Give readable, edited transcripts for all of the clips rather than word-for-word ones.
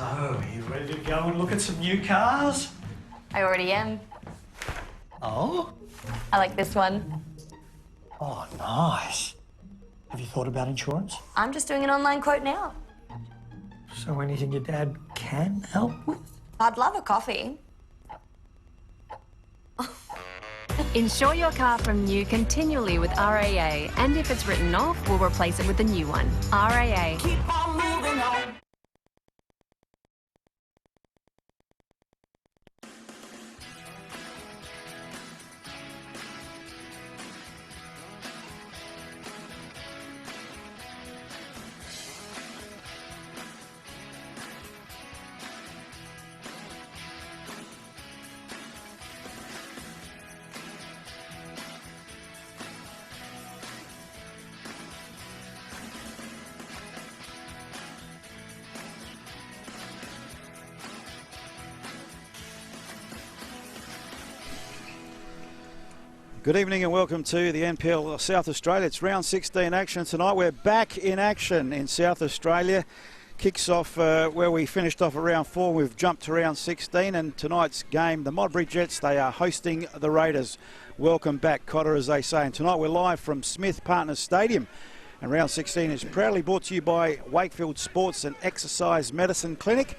So, are you ready to go and look at some new cars? I already am. Oh? I like this one. Oh, nice. Have you thought about insurance? I'm just doing an online quote now. So anything your dad can help with? I'd love a coffee. Insure your car from new continually with RAA, and if it's written off, we'll replace it with a new one. RAA. Keep on moving on. Good evening and welcome to the NPL South Australia. It's round 16 action tonight. We're back in action in South Australia. Kicks off where we finished off at round 4. We've jumped to round 16, and tonight's game, the Modbury Jets, they are hosting the Raiders. Welcome back, Cotter, as they say. And tonight we're live from Smith Partners Stadium. And round 16 is proudly brought to you by Wakefield Sports and Exercise Medicine Clinic.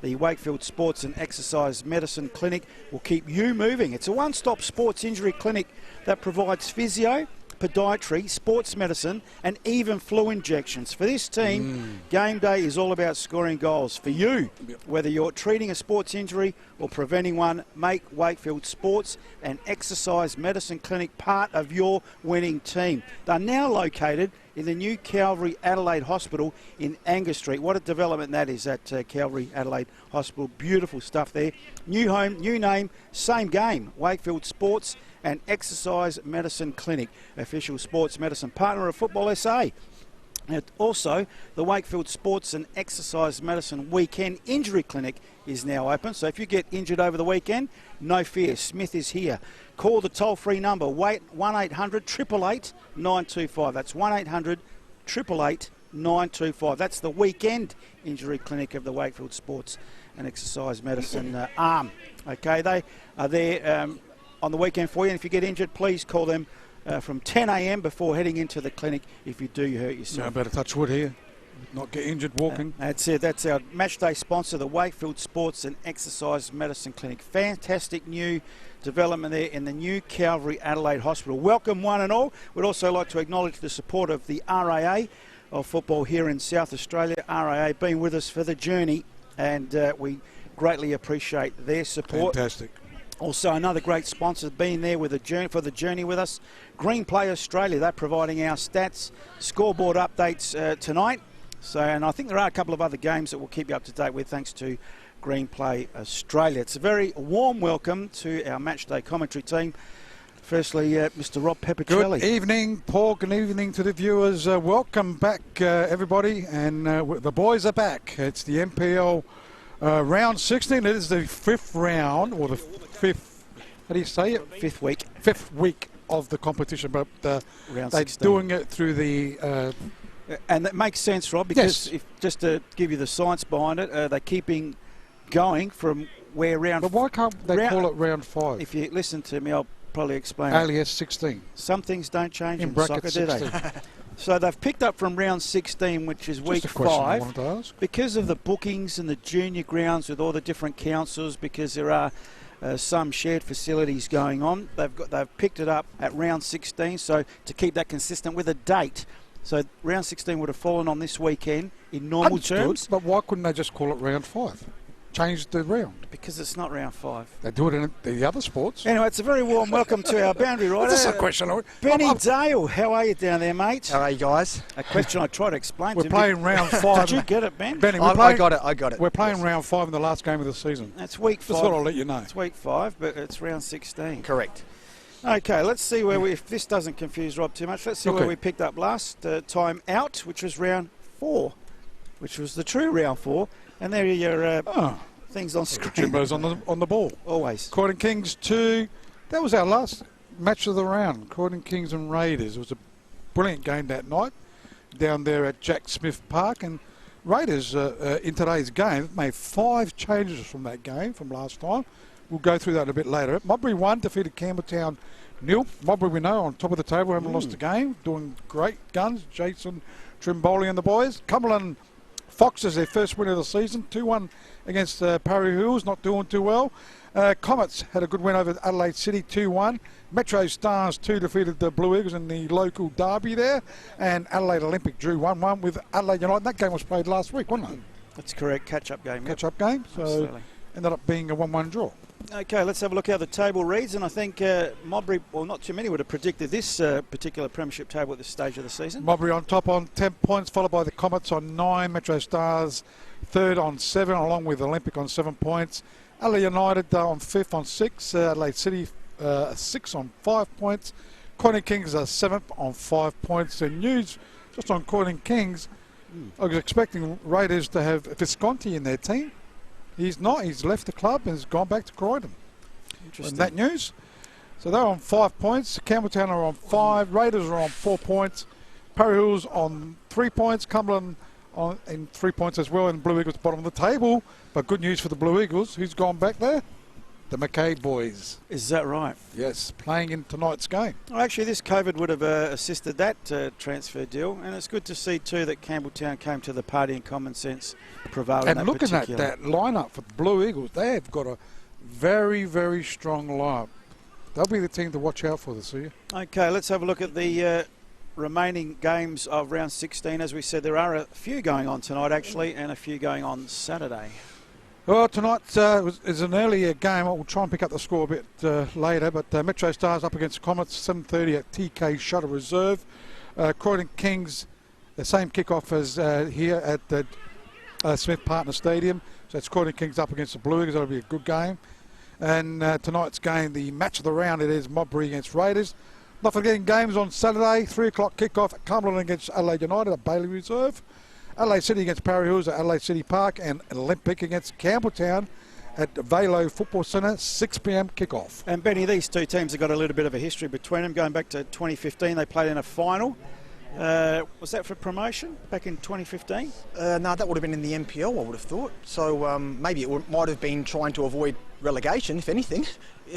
The Wakefield Sports and Exercise Medicine Clinic will keep you moving. It's a one-stop sports injury clinic that provides physio, podiatry, sports medicine and even flu injections. For this team, game day is all about scoring goals. For you, whether you're treating a sports injury or preventing one, make Wakefield Sports and Exercise Medicine Clinic part of your winning team. They're now located in the new Calvary Adelaide Hospital in Angus Street. What a development that is at Calvary Adelaide Hospital. Beautiful stuff there. New home, new name, same game. Wakefield Sports and Exercise Medicine Clinic, official sports medicine partner of Football SA. And also, the Wakefield Sports and Exercise Medicine Weekend Injury Clinic is now open. So if you get injured over the weekend, no fear, Smith is here. Call the toll-free number, 1-800-888-925. That's 1-800-888-925. That's the Weekend Injury Clinic of the Wakefield Sports and Exercise Medicine arm. Okay, they are there on the weekend for you. And if you get injured, please call them from 10 a.m. before heading into the clinic if you do hurt yourself. No, better touch wood here. Not get injured walking. That's it. That's our match day sponsor, the Wakefield Sports and Exercise Medicine Clinic. Fantastic new development there in the new Calvary Adelaide Hospital. Welcome one and all. We'd also like to acknowledge the support of the RAA of football here in South Australia. RAA being with us for the journey, and we greatly appreciate their support. Fantastic. Also, another great sponsor being there with the journey with us, Green Play Australia. They're providing our stats, scoreboard updates tonight. So, and I think there are a couple of other games that we'll keep you up to date with, thanks to Green Play Australia. It's a very warm welcome to our matchday commentary team. Firstly, Mr. Rob Peppicelli. Good evening, Paul. Good evening to the viewers. Welcome back, everybody. And the boys are back. It's the NPL round 16. It is the fifth round, or the fifth, how do you say it? Fifth week. Fifth week of the competition, but they're doing it through the... and that makes sense, Rob, because yes. Just to give you the science behind it, they're keeping going from where round... But why can't they call it round 5? If you listen to me, I'll probably explain. Alias 16. Some things don't change in bracket soccer, 16. do they? So they've picked up from round 16, which is week 5. I wanted to ask. Because of the bookings and the junior grounds with all the different councils, because there are some shared facilities going on, they've picked it up at round 16. So to keep that consistent with a date. So round 16 would have fallen on this weekend in normal terms. But why couldn't they just call it round 5? Change the round. Because it's not round 5. They do it in the other sports. Anyway, it's a very warm welcome to our boundary rider. That's a question. Benny Dale, how are you down there, mate? How are you guys? A question I try to explain We're to playing round 5. Did you get it, Ben? Benny, I got it. We're playing round 5 in the last game of the season. That's week 5. Just thought I'll let you know. It's week 5, but it's round 16. Correct. Okay, let's see where if this doesn't confuse Rob too much, let's see where we picked up last time out, which was round 4, which was the true round 4. And there are your things on screen. Jimbo's on the ball. Always. Croydon Kings 2. That was our last match of the round. Croydon Kings and Raiders. It was a brilliant game that night down there at Jack Smith Park. And Raiders in today's game made 5 changes from that game from last time. We'll go through that a bit later. Modbury 1 defeated Campbelltown 0. Modbury, we know, on top of the table, haven't lost a game. Doing great guns. Jason Trimboli and the boys. Cumberland Foxes, their first win of the season. 2-1 against Parry Hills, not doing too well. Comets had a good win over Adelaide City, 2-1. Metro Stars 2 defeated the Blue Eagles in the local derby there. And Adelaide Olympic drew 1-1 with Adelaide United. That game was played last week, wasn't it? That's correct, catch-up game. Catch-up game, so Absolutely. ended up being a 1-1 draw. Okay, let's have a look how the table reads, and I think Modbury, well, not too many would have predicted this particular premiership table at this stage of the season. Modbury on top on 10 points, followed by the Comets on 9, Metro Stars third on 7, along with Olympic on 7 points. Adelaide United on 5th on 6, Adelaide City 6 on 5 points. Corning Kings are 7th on 5 points. And news just on Corning Kings, I was expecting Raiders to have Visconti in their team. He's not. He's left the club and has gone back to Croydon. Interesting. And that news. So they're on 5 points. Campbelltown are on 5. Raiders are on 4 points. Parry Hills on 3 points. Cumberland in 3 points as well. And Blue Eagles bottom of the table. But good news for the Blue Eagles. Who's gone back there? The McKay boys. Is that right? Yes, playing in tonight's game. Well, actually, this COVID would have assisted that transfer deal, and it's good to see too that Campbelltown came to the party and common sense prevailed. And in that looking at particular. that lineup for the Blue Eagles, they have got a very, very strong lineup. They'll be the team to watch out for this year. Okay, let's have a look at the remaining games of round 16. As we said, there are a few going on tonight, actually, and a few going on Saturday. Well, tonight is an earlier game. We'll try and pick up the score a bit later, but Metro Stars up against Comets, 7:30 at TK Shutter Reserve. Croydon Kings, the same kickoff as here at the Smith Partner Stadium. So it's Croydon Kings up against the Blue Eagles. That'll be a good game. And tonight's game, the match of the round, it is Modbury against Raiders. Not forgetting games on Saturday, 3 o'clock kickoff at Cumberland against Adelaide United at Bailey Reserve. Adelaide City against Parry Hills at Adelaide City Park, and Olympic against Campbelltown at Velo Football Centre, 6 p.m. kickoff. And Benny, these two teams have got a little bit of a history between them. Going back to 2015, they played in a final. Was that for promotion back in 2015? No, that would have been in the NPL, I would have thought. So maybe it might have been trying to avoid relegation, if anything.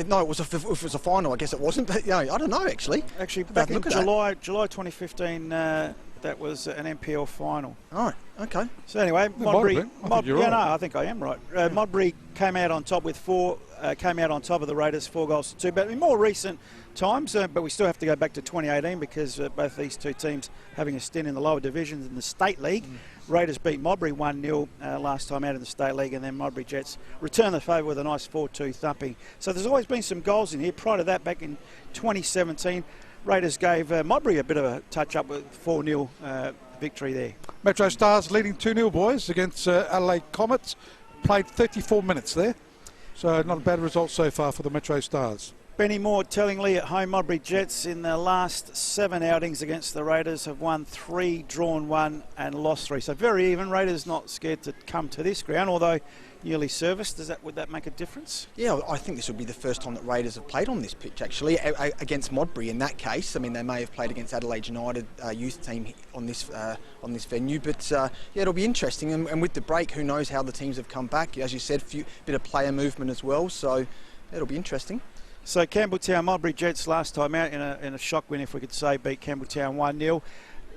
No, if it was a final, I guess it wasn't. But I don't know, actually. Actually, back in July 2015, that was an NPL final. All right, okay. So anyway, Modbury. I think I am right. Yeah. Modbury came out on top with came out on top of the Raiders, 4 goals to 2. But in more recent times, but we still have to go back to 2018 because both these two teams having a stint in the lower divisions in the State League. Raiders beat Modbury 1-0 last time out in the State League, and then Modbury Jets returned the favour with a nice 4-2 thumping. So there's always been some goals in here. Prior to that, back in 2017, Raiders gave Modbury a bit of a touch-up with 4-0 victory there. Metro Stars leading 2-0, boys, against Adelaide Comets. Played 34 minutes there. So not a bad result so far for the Metro Stars. Benny Moore tellingly at home, Modbury Jets in their last 7 outings against the Raiders have won 3, drawn 1 and lost 3. So very even. Raiders not scared to come to this ground, although yearly service. Would that make a difference? Yeah, I think this would be the first time that Raiders have played on this pitch, actually, against Modbury in that case. I mean, they may have played against Adelaide United youth team on this venue, but yeah, it'll be interesting. And with the break, who knows how the teams have come back. As you said, bit of player movement as well, so it'll be interesting. So Campbelltown, Modbury Jets last time out in a shock win, if we could say, beat Campbelltown 1-0.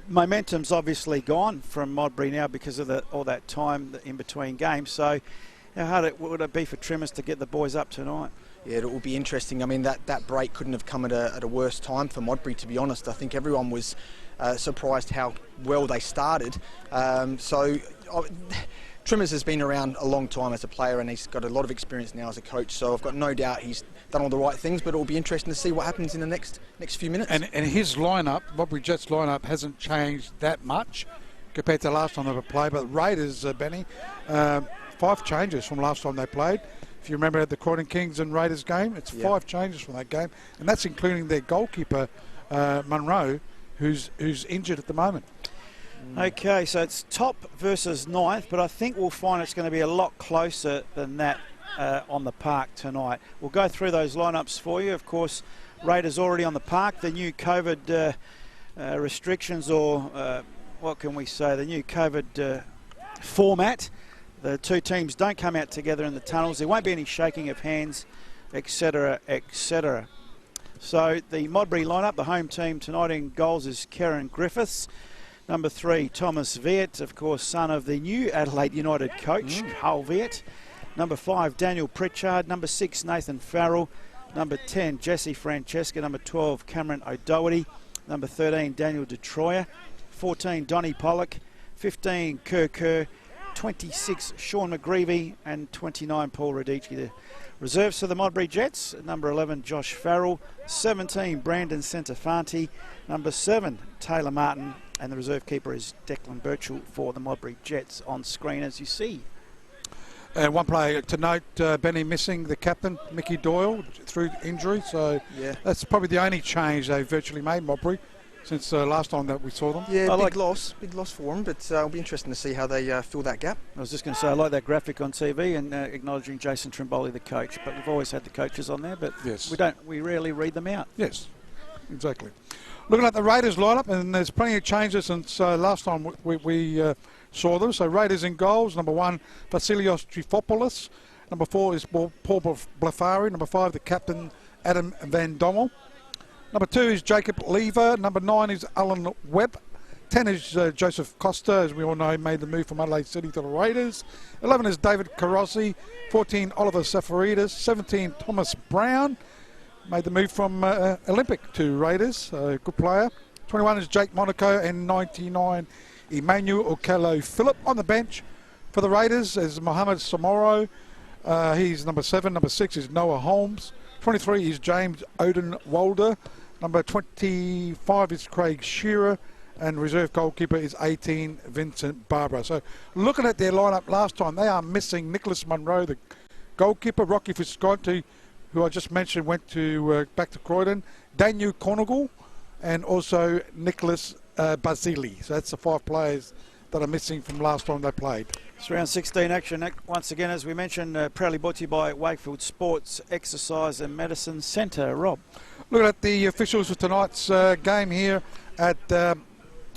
Momentum's obviously gone from Modbury now because of all that time in between games. So how hard would it be for Trimmers to get the boys up tonight? Yeah, it will be interesting. I mean, that break couldn't have come at a worse time for Modbury, to be honest. I think everyone was surprised how well they started. Trimmers has been around a long time as a player, and he's got a lot of experience now as a coach, so I've got no doubt he's done all the right things, but it will be interesting to see what happens in the next few minutes. And his lineup, Modbury Jets lineup, hasn't changed that much compared to last time they played, but Raiders, Benny, 5 changes from last time they played. If you remember the Croydon Kings and Raiders game, it's 5 changes from that game, and that's including their goalkeeper, Munro, who's injured at the moment. Okay, so it's top versus 9th, but I think we'll find it's going to be a lot closer than that on the park tonight. We'll go through those lineups for you. Of course, Raiders already on the park. The new COVID restrictions, or what can we say, the new COVID format. The two teams don't come out together in the tunnels. There won't be any shaking of hands, etc., etc. So the Modbury lineup, the home team tonight in goals is Kieran Griffiths. Number 3, Thomas Viet, of course, son of the new Adelaide United coach, Carl Viet. Number 5, Daniel Pritchard. Number 6, Nathan Farrell. Number 10, Jesse Francesca. Number 12, Cameron O'Doherty. Number 13, Daniel DeTroyer. 14, Donny Pollock. 15, Kerr. 26, Sean McGreevy. And 29, Paul Radici. The reserves for the Modbury Jets. Number 11, Josh Farrell. 17, Brandon Centofanti. Number 7, Taylor Martin. And the reserve keeper is Declan Birchall for the Modbury Jets on screen, as you see. One player to note, Benny missing the captain, Mickey Doyle, through injury. So Yeah. that's probably the only change they've virtually made, Modbury, since last time that we saw them. Yeah, big loss for them, but it'll be interesting to see how they fill that gap. I was just going to say, I like that graphic on TV and acknowledging Jason Trimboli, the coach. But we've always had the coaches on there, but Yes. we rarely read them out. Yes, exactly. Looking at the Raiders lineup, and there's plenty of changes since last time we saw them. So Raiders in goals, number 1, Vasilios Trifopoulos. Number 4 is Paul Blafari. Number 5, the captain, Adam Van Dommel. Number 2 is Jacob Lever. Number 9 is Alan Webb. 10 is Joseph Costa, as we all know, made the move from Adelaide City to the Raiders. 11 is David Carossi. 14, Oliver Safaridis. 17, Thomas Brown. Made the move from Olympic to Raiders, good player. 21 is Jake Monaco, and 99, Emmanuel Okello Phillip. On the bench for the Raiders is Mohamed Samoro. He's number 7. Number 6 is Noah Holmes. 23 is James Odin Walder. Number 25 is Craig Shearer. And reserve goalkeeper is 18, Vincent Barbara. So looking at their lineup last time, they are missing Nicholas Munro, the goalkeeper, Rocky Visconti, who I just mentioned went to back to Croydon, Daniel Cornigal, and also Nicholas Basili. So that's the 5 players that are missing from last time they played. It's round 16 action. Once again, as we mentioned, proudly brought to you by Wakefield Sports Exercise and Medicine Centre. Rob. Looking at the officials for tonight's game here at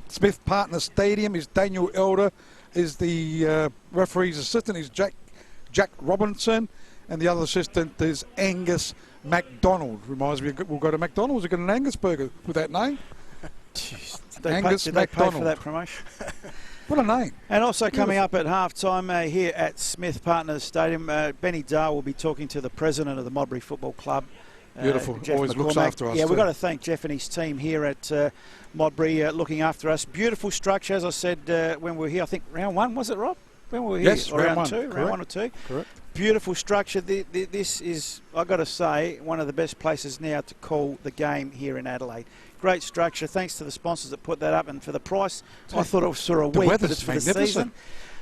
Smith Partner Stadium is Daniel Elder, is the referee's assistant, is Jack Robinson. And the other assistant is Angus MacDonald. Reminds me, we'll go to McDonald's. We'll get an Angus burger with that name. Jeez, Angus they pay for MacDonald. that promotion? What a name. And also coming up at half-time here at Smith Partners Stadium, Benny Dahl will be talking to the president of the Modbury Football Club. Beautiful. Jeff Always looks McCormack. after us. Yeah, too. we've got to thank Jeff and his team here at Modbury looking after us. Beautiful structure, as I said when we were here. I think round 1, was it, Rob? When we were here? Yes, or round 1. 2? Correct. Round 1 or 2? Correct. Beautiful structure. This is, I've got to say, one of the best places now to call the game here in Adelaide. Great structure. Thanks to the sponsors that put that up. And for the price, I thought it was for a week, but it's for the season.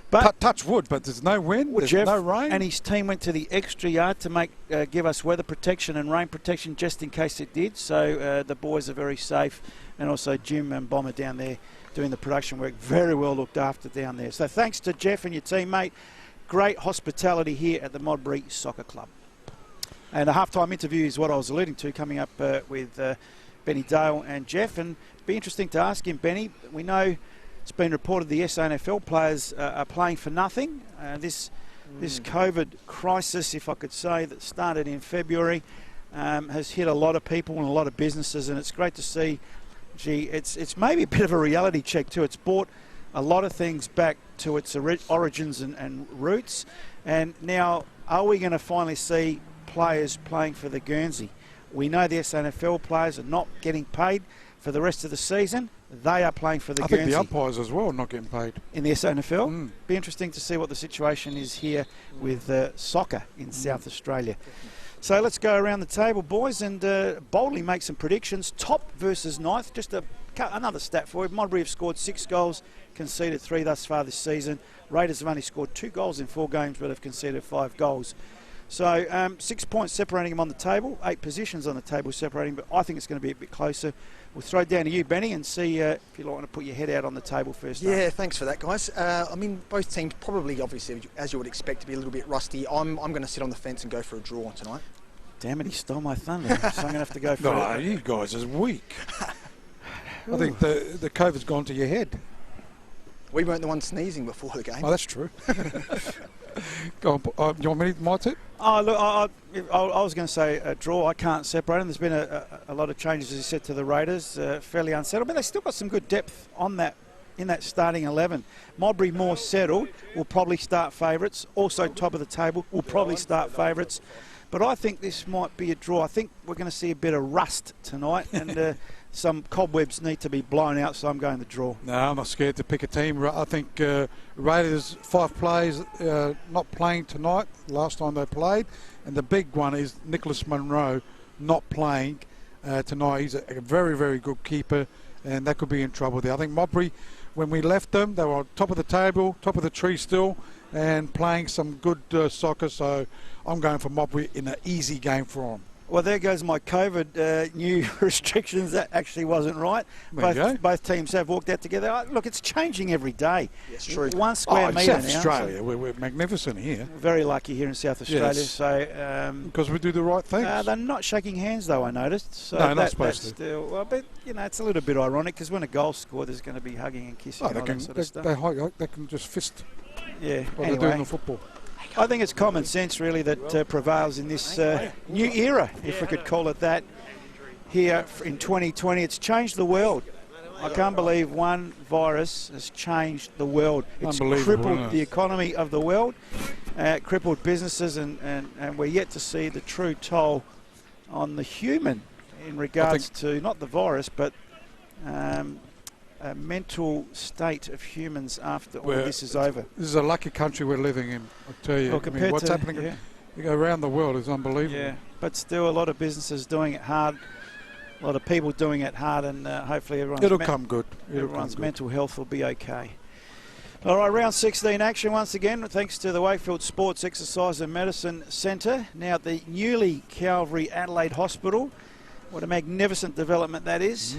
But touch wood, but there's no wind, there's Jeff no rain. And his team went to the extra yard to give us weather protection and rain protection just in case it did. So the boys are very safe. And also Jim and Bomber down there doing the production work. Very well looked after down there. So thanks to Jeff and your team, mate. Great hospitality here at the Modbury Soccer Club. And a halftime interview is what I was alluding to, coming up with Benny Dale and Jeff. And it'd be interesting to ask him, Benny. We know it's been reported the SANFL players are playing for nothing. This COVID crisis, if I could say, that started in February, has hit a lot of people and a lot of businesses. And it's great to see, it's maybe a bit of a reality check too. It's brought a lot of things back to its origins and roots. And now, are we going to finally see players playing for the Guernsey? We know the SANFL players are not getting paid for the rest of the season. They are playing for the Guernsey. I think the umpires as well are not getting paid. In the SANFL? Be interesting to see what the situation is here with soccer in South Australia. So let's go around the table, boys, and boldly make some predictions. Top versus ninth. Just another stat for you. Modbury have scored 6 goals, conceded 3 thus far this season. Raiders have only scored 2 goals in 4 games, but have conceded 5 goals. So 6 points separating them on the table, 8 positions on the table separating, but I think it's going to be a bit closer. We'll throw it down to you, Benny, and see if you want to put your head out on the table first. Yeah, thanks for that, guys. I mean, both teams probably, obviously, as you would expect, to be a little bit rusty. I'm going to sit on the fence and go for a draw tonight. Damn it, he stole my thunder. So I'm going to have to go for No, you guys are weak. I think the COVID's gone to your head. We weren't the ones sneezing before the game. Oh, that's true. Go on, you want me to my tip? Oh, look, I was going to say a draw. I can't separate them. There's been a lot of changes, as you said, to the Raiders. Fairly unsettled, but they still got some good depth on that in that starting 11. Modbury more settled, will probably start favourites. Also top of the table, will probably start favourites. But I think this might be a draw. I think we're going to see a bit of rust tonight, and some cobwebs need to be blown out, so I'm going to draw. No, I'm not scared to pick a team. I think Raiders, 5 players not playing tonight, last time they played. And the big one is Nicholas Munro not playing tonight. He's a very, very good keeper, and that could be in trouble there. I think Modbury, when we left them, they were on top of the table, top of the tree still, and playing some good soccer. So I'm going for Modbury in an easy game for them. Well, there goes my COVID new restrictions. That actually wasn't right. Both teams have walked out together. Look, it's changing every day. It's true. 1 square metre South now. Australia, we're magnificent here. Very lucky here in South Australia. Yes. So Because we do the right things. they're not shaking hands, though, I noticed. So No, not supposed to. Still, well, but, it's a little bit ironic because when a goal's scored, there's going to be hugging and kissing and all that sort of stuff. They can just fist Yeah, what they do in the football. I think it's common sense, really, that prevails in this new era, if we could call it that, here in 2020. It's changed the world. I can't believe one virus has changed the world. It's crippled the economy of the world, crippled businesses, and we're yet to see the true toll on the human in regards to not the virus, but a mental state of humans after all this is over. This is a lucky country we're living in, I tell you. Well, what's happening around the world is unbelievable. Yeah, but still a lot of businesses doing it hard, a lot of people doing it hard, and hopefully it'll come good. Everyone's mental health will be okay. All right, round 16 action once again, thanks to the Wakefield Sports Exercise and Medicine Centre, now at the newly Calvary Adelaide Hospital. What a magnificent development that is.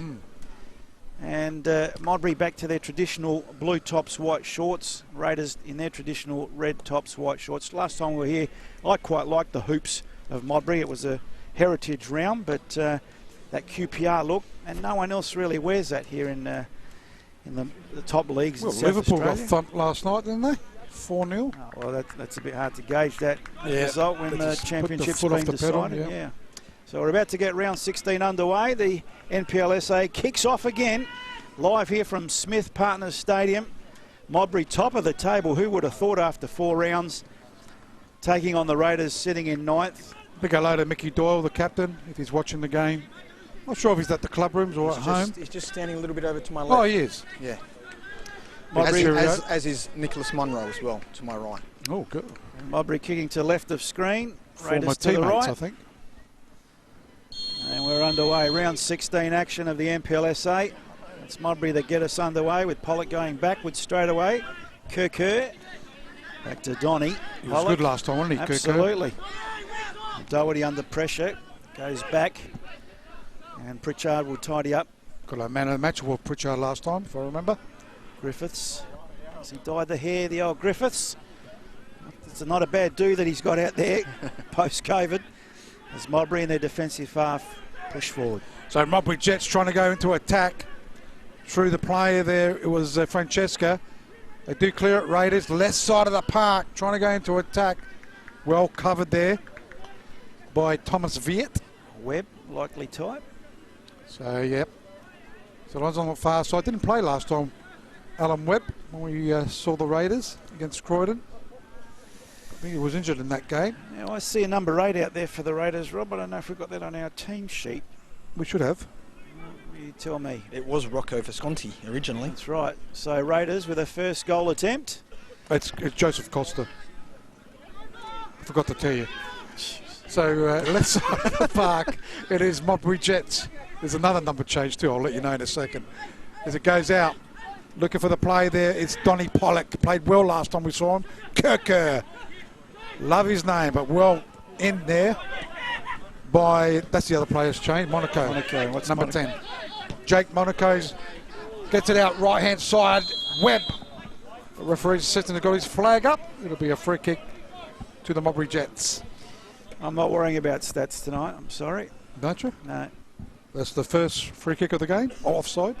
And Modbury back to their traditional blue tops, white shorts. Raiders in their traditional red tops, white shorts. Last time we were here, I quite liked the hoops of Modbury. It was a heritage round, but that QPR look, and no one else really wears that here in the top leagues in South Liverpool Australia. got thumped last night, didn't they? 4-0. Oh, well, that's a bit hard to gauge that result when the championship's been decided. Yeah. So we're about to get round 16 underway. The NPLSA kicks off again, live here from Smith Partners Stadium. Modbury top of the table. Who would have thought after 4 rounds, taking on the Raiders sitting in 9th. Big hello to Mickey Doyle, the captain, if he's watching the game. Not sure if he's at the club rooms or at home. He's just standing a little bit over to my left. Oh, he is. Yeah. Modbury, as is Nicholas Munro as well, to my right. Oh, good. Modbury kicking to left of screen. Former Raiders to the teammates, right. I think. And we're underway. Round 16 action of the NPLSA. It's Modbury that get us underway with Pollock going backwards straight away. Kerr. Back to Donny. He was good last time, wasn't he, Kerr? Absolutely. Doherty under pressure. Goes back. And Pritchard will tidy up. Got a man of the match with Pritchard last time, if I remember. Griffiths. Has he dyed the hair, the old Griffiths? It's not a bad do that he's got out there post-COVID. As Modbury and their defensive half push forward. So Modbury Jets trying to go into attack. Through the player there, it was Francesca. They do clear it, Raiders. Left side of the park, trying to go into attack. Well covered there by Thomas Viet. Webb, likely type. So, yep. So Lon's on the far side. Didn't play last time, Alan Webb, when we saw the Raiders against Croydon. I think he was injured in that game. Now I see a number 8 out there for the Raiders, Rob. I don't know if we've got that on our team sheet. We should have. You tell me. It was Rocco Visconti originally. That's right. So Raiders with a first goal attempt. It's Joseph Costa. I forgot to tell you. So left side of the park, it is Modbury Jets. There's another number change too, I'll let you know in a second. As it goes out, looking for the play there, it's Donny Pollock. Played well last time we saw him. Kerr. Love his name, but well in there by, that's the other player's change, Monaco. What's number Monaco? 10. Jake Monaco's gets it out right-hand side. Webb. The referee sitting, got his flag up. It'll be a free kick to the Modbury Jets. I'm not worrying about stats tonight, I'm sorry. Don't you? No. That's the first free kick of the game. Offside.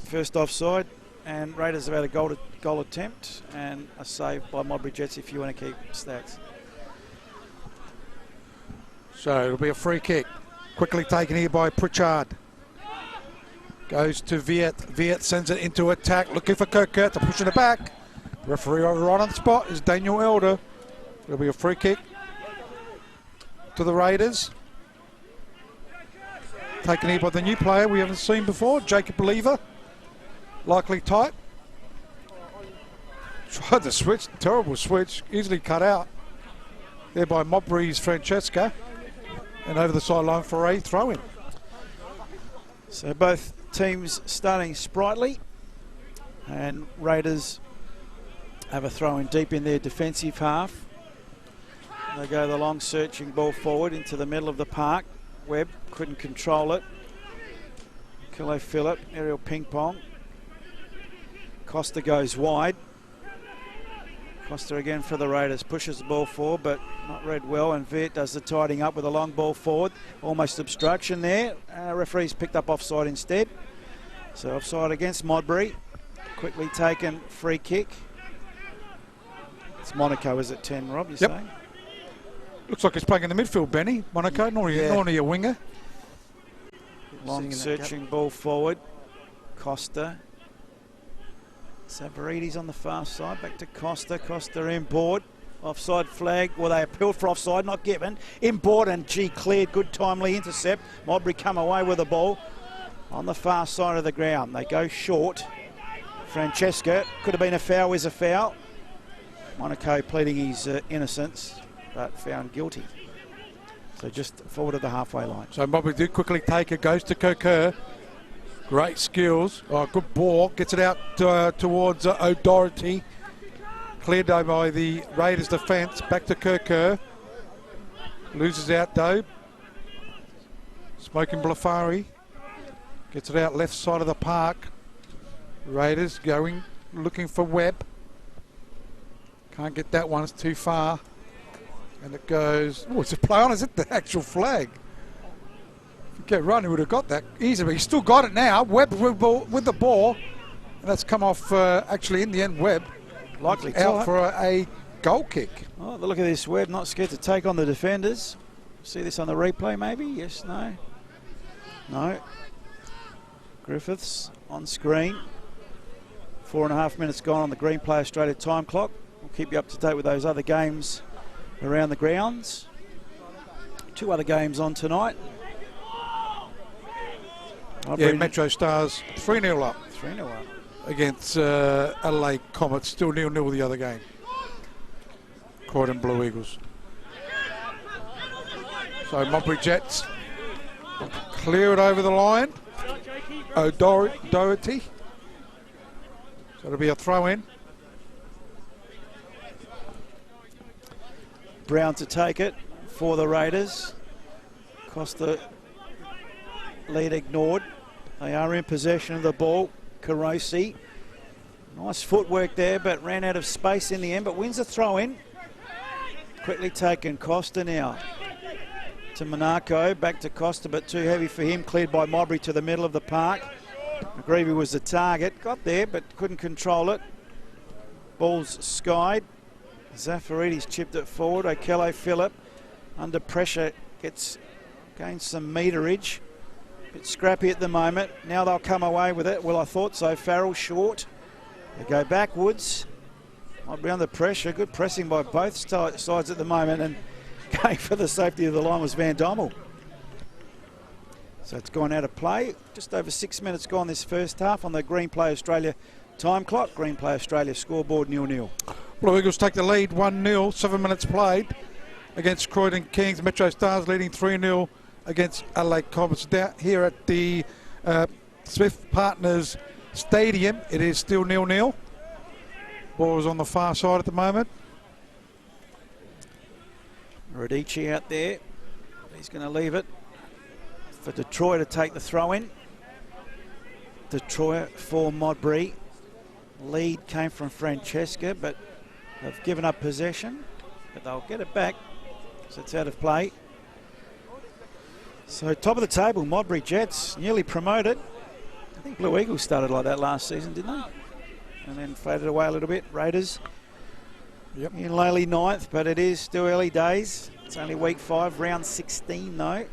First offside, and Raiders have had a goal to goal attempt and a save by Modbury Jets if you want to keep stats. So it'll be a free kick. Quickly taken here by Pritchard. Goes to Viet. Viet sends it into attack, looking for Kirkert to push it back. Referee over right on the spot is Daniel Elder. It'll be a free kick to the Raiders. Taken here by the new player we haven't seen before, Jacob Lever. Likely type. Tried the switch, terrible switch, easily cut out. There by Modbury's Francesca. And over the sideline for a throw-in. So both teams starting sprightly. And Raiders have a throw-in deep in their defensive half. They go the long searching ball forward into the middle of the park. Webb couldn't control it. Kilo Phillip, aerial ping pong. Costa goes wide. Costa again for the Raiders, pushes the ball forward but not read well, and Viet does the tidying up with a long ball forward. Almost obstruction there. Referee's picked up offside instead. So offside against Modbury. Quickly taken free kick. It's Monaco, is it 10, Rob, you're saying? Looks like he's playing in the midfield, Benny. Monaco, normally a winger. Long searching ball forward. Costa. Savarides on the far side. Back to Costa. Costa inboard. Offside flag. Well, they appealed for offside, not given. Inboard and cleared. Good timely intercept. Modbury come away with the ball on the far side of the ground. They go short. Francesca. Could have been a foul, is a foul. Monaco pleading his innocence, but found guilty. So just forward of the halfway line. So Modbury did quickly take it, goes to Kokir. Great skills. Oh, good ball. Gets it out towards O'Doherty. Cleared though by the Raiders defence. Back to Kokir. Loses out though. Smoking Blafari. Gets it out left side of the park. Raiders going, looking for Webb. Can't get that one, it's too far. And it goes, oh, it's a play on, is it the actual flag? If you get run, he would have got that easily. He's still got it now. Webb with the ball. And that's come off, actually, in the end, Webb. Likely out for a goal kick. Oh, look at this, Webb not scared to take on the defenders. See this on the replay, maybe? Yes, no? No. Griffiths on screen. 4.5 minutes gone on the Green Play Australia time clock. We'll keep you up to date with those other games around the grounds. 2 other games on tonight. Metro Stars 3-0 up. 3-0 up. Against Adelaide Comets. Still 0-0 the other game. Croydon Blue Eagles. So Modbury Jets clear it over the line. O'Doherty. So it'll be a throw in. Brown to take it for the Raiders. Costa lead ignored. They are in possession of the ball. Carosi. Nice footwork there, but ran out of space in the end, but wins a throw in. Quickly taken. Costa now to Monaco. Back to Costa, but too heavy for him. Cleared by Modbury to the middle of the park. McGreevy was the target. Got there, but couldn't control it. Ball's skied. Zafarides chipped it forward. O'Kello Phillip under pressure gains some meterage. Bit scrappy at the moment. Now they'll come away with it. Well, I thought so. Farrell short. They go backwards. Might be under pressure. Good pressing by both sides at the moment, and going for the safety of the line was Van Dommel. So it's gone out of play. Just over 6 minutes gone this first half on the Green Play Australia time clock. Green Play Australia scoreboard 0-0. Blue Eagles take the lead 1-0, 7 minutes played against Croydon Kings. Metro Stars leading 3-0 against Adelaide Comets. Down here at the Smith Partners Stadium, it is still 0-0. Ball is on the far side at the moment. Radici out there. He's going to leave it for Detroit to take the throw in. Detroit for Modbury. Lead came from Francesca, but they've given up possession, but they'll get it back, so it's out of play. So top of the table, Modbury Jets, newly promoted. I think Blue Eagles started like that last season, didn't they? and then faded away a little bit. Raiders Yep. in lowly 9th, but it is still early days. It's only week 5, round 16 though.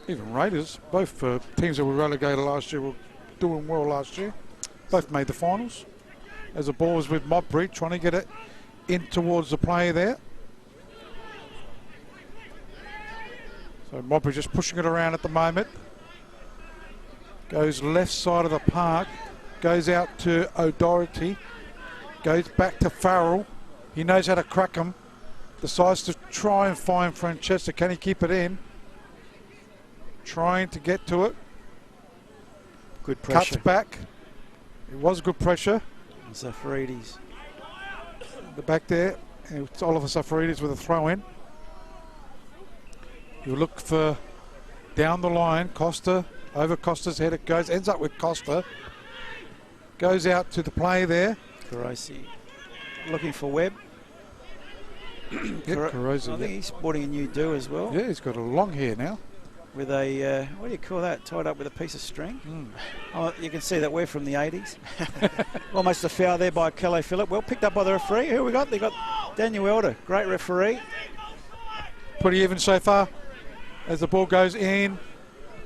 Even Raiders, both teams that were relegated last year were doing well last year. Both made the finals. As the ball was with Modbury, trying to get it in towards the player there. So Modbury just pushing it around at the moment. Goes left side of the park. Goes out to O'Doherty. Goes back to Farrell. He knows how to crack him. Decides to try and find Francesca. Can he keep it in? Trying to get to it. Good pressure. Cuts back. It was good pressure. Zafaridis. The back there. It's Oliver Zafaridis with a throw in. You look for down the line. Costa. Over Costa's head it goes. Ends up with Costa. Goes out to the play there. Carosi looking for Webb. Carosi, I think he's sporting a new do as well. Yeah, he's got a long hair now. With a, what do you call that? Tied up with a piece of string. Oh, you can see that we're from the 80s. Almost a foul there by Kelly Phillip. Well picked up by the referee. Who we got? They got Daniel Elder. Great referee. Pretty even so far. As the ball goes in.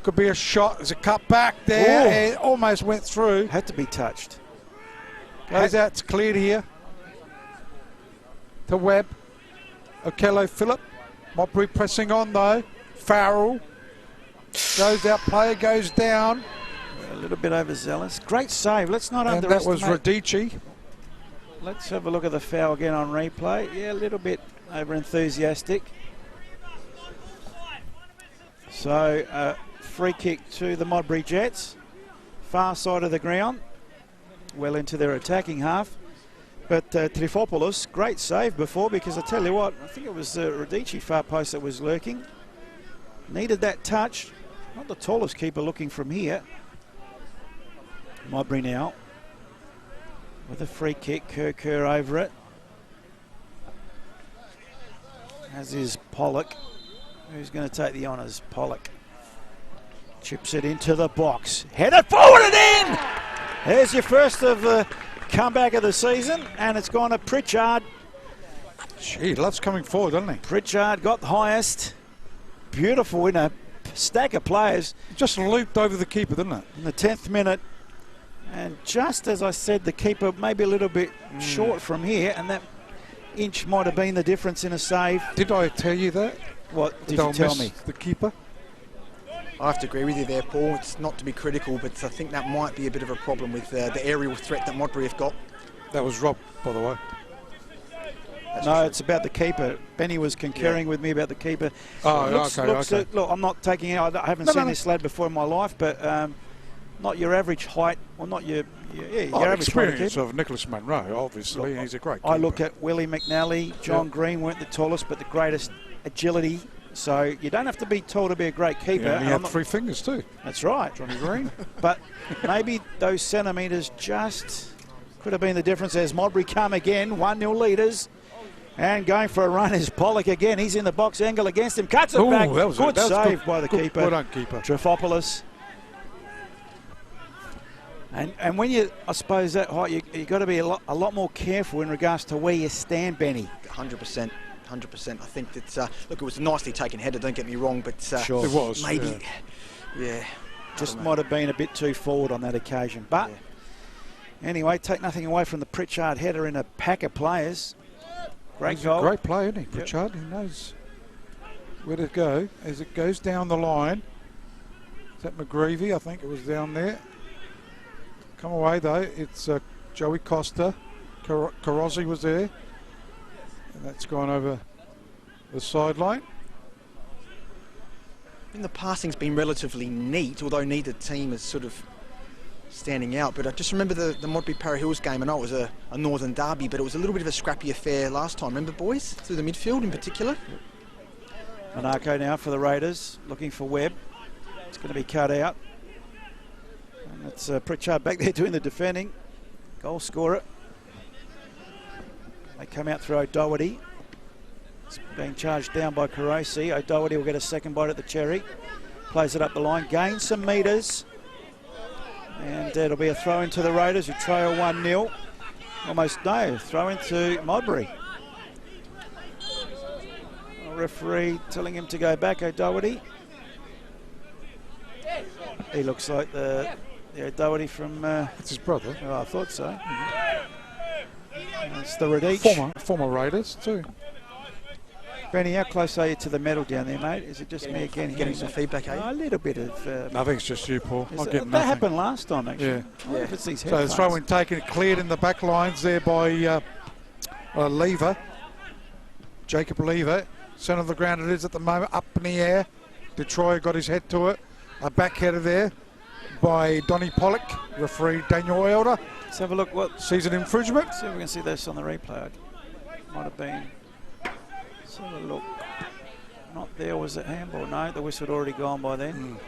Could be a shot. There's a cut back there. Ooh. It almost went through. Had to be touched. Goes out. It's cleared here. To Webb. Okello Phillip. Modbury pressing on though. Farrell. Goes out. Player goes down. A little bit overzealous. Great save. Let's not And that was underestimate. Radici. Let's have a look at the foul again on replay. Yeah, a little bit over enthusiastic. So, free kick to the Modbury Jets. Far side of the ground. Well into their attacking half. But Trifopoulos, great save before, because I tell you what, I think it was Radici far post that was lurking. Needed that touch. Not the tallest keeper looking from here. Modbury now with a free kick. Kerr over it. As is Pollock. Who's going to take the honours? Pollock. Chips it into the box. Headed forward and in! There's your first of the comeback of the season, and it's gone to Pritchard. Gee, he loves coming forward, doesn't he? Pritchard got the highest. Beautiful in a stack of players. Just looped over the keeper, didn't it? In the 10th minute. And just as I said, the keeper maybe a little bit short from here, and that inch might have been the difference in a save. Did I tell you that? What did They'll you tell miss me? The keeper? I have to agree with you there, Paul. It's not to be critical, but I think that might be a bit of a problem with the aerial threat that Modbury have got. That was Rob, by the way. No, it's about the keeper. Benny was concurring with me about the keeper. Oh, okay. Look, I'm not taking it. I haven't seen this lad before in my life, but not your average height, or not your average experience height of Nicholas Munro, obviously. Look, he's a great keeper. I look at Willie McNally, John Green weren't the tallest, but the greatest agility. So you don't have to be tall to be a great keeper. Yeah, he had 3 fingers too. That's right, Johnny Green. But maybe those centimetres just could have been the difference. As Modbury come again, 1-0 leaders. And going for a run is Pollock again. He's in the box, angle against him, cuts it back. Good save by the keeper. Well done, keeper. Trifopoulos. And when you, I suppose, that height, you've got to be a lot more careful in regards to where you stand, Benny. 100%. 100%. I think that, look, it was a nicely taken header, don't get me wrong, but Sure. It was. maybe, yeah. Just might have been a bit too forward on that occasion. But anyway, take nothing away from the Pritchard header in a pack of players. Great goal. Great play, isn't he? Pritchard, he knows where to go as it goes down the line. Is that McGreevy? I think it was down there. Come away though, it's Joey Costa. Carosi was there. And that's gone over the sideline. The passing's been relatively neat, although neither team is sort of standing out. But I just remember the Modbury Para Hills game. I know it was a Northern derby, but it was a little bit of a scrappy affair last time. Remember, boys? Through the midfield in particular. Monaco now for the Raiders, looking for Webb. It's going to be cut out. And it's Pritchard back there doing the defending. Goal scorer. They come out through O'Doherty. It's being charged down by Carosi. O'Doherty will get a second bite at the cherry. Plays it up the line, gains some metres. And it'll be a throw into the Raiders, who trail 1-0. Almost no. Throw into Modbury. Referee telling him to go back, O'Doherty. He looks like the O'Doherty from... It's his brother. Oh, I thought so. It's the Radich. Former Raiders too. Benny, how close are you to the medal down there, mate? Is it just me again? Getting some feedback, eh? A little bit of... I think it's just you, Paul. I get nothing. That happened last time, actually. Yeah. I wonder if it's these So the headphones. throw-in taken, cleared in the back lines there by Lever. Jacob Lever. Centre of the ground it is at the moment, up in the air. Detroit got his head to it. A back header there by Donny Pollock. Referee Daniel Elder. Let's have a look. What? Sees an infringement. See if we can see this on the replay. Might have been. Let's have a look. Not there. Was it handball? No, the whistle had already gone by then.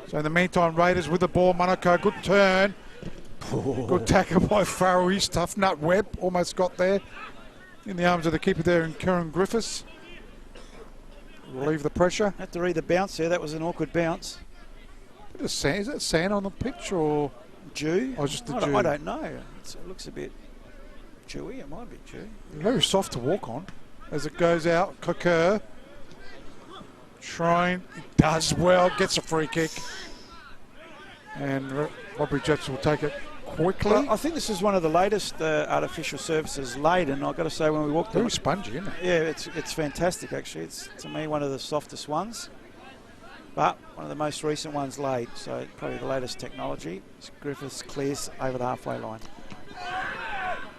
So in the meantime, Raiders with the ball. Monaco, good turn. Good tackle by Farrell. He's tough nut. Webb almost got there. In the arms of the keeper there, and Kieran Griffiths. Relieve the pressure. Had to read the bounce there. That was an awkward bounce. Is that sand on the pitch or Dew? just the I dew? don't know. It looks a bit dewy. It might be dew. Very soft to walk on. As it goes out, Cocker trying, does well, gets a free kick, and Modbury Jets will take it quickly. Well, I think this is one of the latest artificial surfaces laid, and I've got to say when we walked Very in, spongy, isn't it? yeah, it's fantastic actually. It's to me one of the softest ones, but one of the most recent ones laid. So probably the latest technology. Griffiths clears over the halfway line.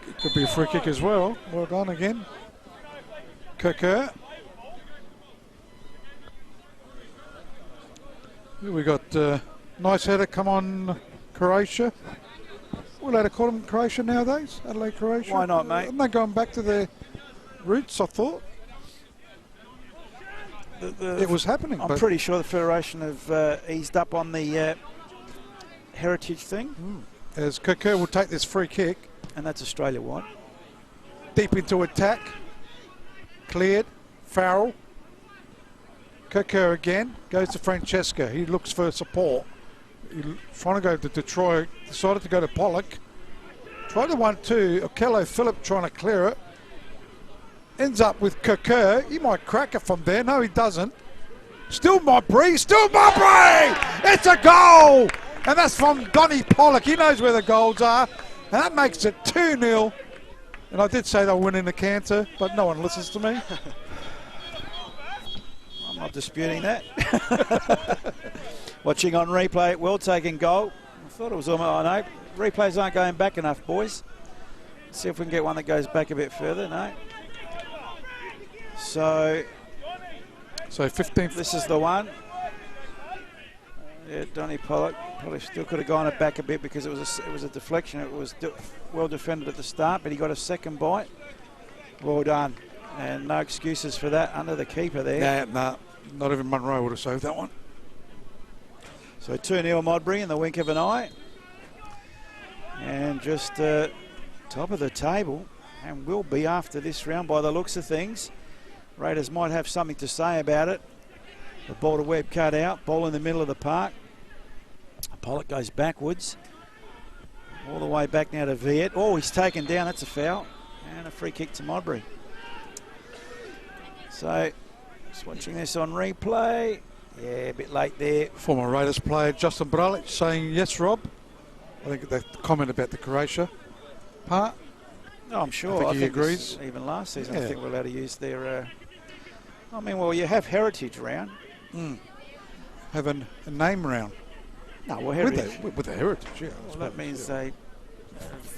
It could be a free kick as well. Well done again. Cocker. Here we got nice header. Come on, Croatia. We're allowed to call them Croatia nowadays. Adelaide, Croatia. Why not, mate? Aren't they going back to their roots? I thought it was happening. I'm but pretty sure the Federation have eased up on the heritage thing, as Cocker will take this free kick and that's Australia-wide. deep into attack. Cleared. Farrell. Cocker again. Goes to Francesca. He looks for support. He's trying to go to Detroit. Decided to go to Pollock. Tried the 1-2. Okello Phillip trying to clear it. Ends up with Cocker. He might crack it from there. No, he doesn't. Still Modbury. Still Modbury! It's a goal! And that's from Donny Pollock. He knows where the goals are. And that makes it 2-0. And I did say they'll win in the canter, but no one listens to me. I'm not disputing that. Watching on replay, well taken goal. I thought it was almost, I know, replays aren't going back enough, boys. Let's see if we can get one that goes back a bit further. No. So 15th. this is the one. Yeah, Donny Pollock probably still could have gone it back a bit because it was a deflection. It was well defended at the start, but he got a second bite. Well done, and no excuses for that under the keeper there. Nah, not even Munro would have saved that one. So 2-0 Modbury in the wink of an eye, and just top of the table, and will be after this round by the looks of things. Raiders might have something to say about it. The ball to Webb cut out, ball in the middle of the park. Pollock goes backwards. All the way back now to Viet. Oh, he's taken down, that's a foul. And a free kick to Modbury. So, just watching this on replay. Yeah, a bit late there. Former Raiders player Justin Bralic saying yes, Rob. I think that comment about the Croatia part. No, I'm sure. I think he this- agrees. Even last season, Yeah. I think we're allowed to use their... I mean, well, you have heritage around. Have a name round. No, well, With heritage. the heritage, yeah. I Well, suppose, that means yeah. they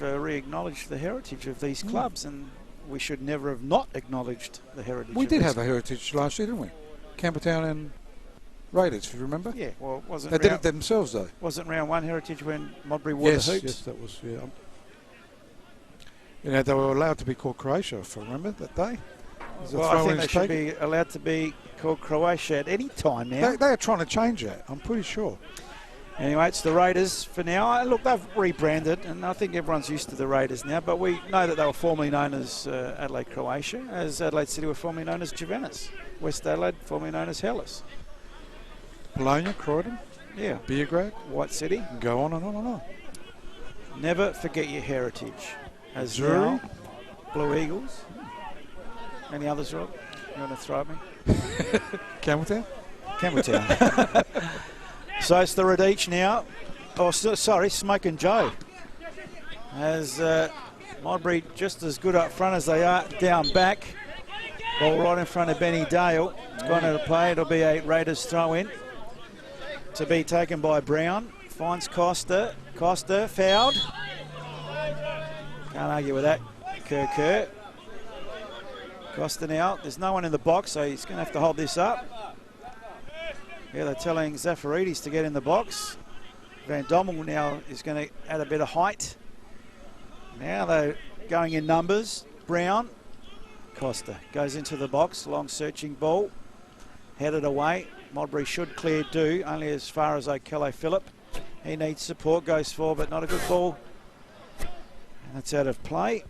have re-acknowledged the heritage of these clubs, and we should never have not acknowledged the heritage. We of did these have a heritage last year, didn't we? Campertown and Raiders, if you remember. Yeah, well, it wasn't They did it round, themselves, though. wasn't round one heritage when Modbury wore Yes, the hoops? yes, that was, yeah. You know, they were allowed to be called Croatia, if I remember, that day. Is Well, I think they should be allowed to be called Croatia at any time now. They are trying to change that, I'm pretty sure. Anyway, it's the Raiders for now. Look, they've rebranded, and I think everyone's used to the Raiders now, but we know that they were formerly known as Adelaide Croatia, as Adelaide City were formerly known as Juventus. West Adelaide, formerly known as Hellas. Bologna, Croydon, Yeah. Beograd, White City. and go on and on and on. Never forget your heritage. As Missouri. now, Blue Eagles. Any others, Rob? You want to throw at me? Campbelltown? Campbelltown. So it's the Radich now. Oh, sorry, Smoking Joe. As Modbury just as good up front as they are down back. Ball right in front of Benny Dale. It's gone out of play. It'll be a Raiders throw in. To be taken by Brown. Finds Costa. Costa fouled. Can't argue with that. Kerr. Costa now. There's no one in the box, so he's going to have to hold this up. Yeah, they're telling Zafaridis to get in the box. Van Dommel now is going to add a bit of height. Now they're going in numbers. Brown. Costa goes into the box. Long searching ball. Headed away. Modbury should clear do, only as far as O'Kello Phillip. He needs support. Goes forward, but not a good ball. And that's out of play.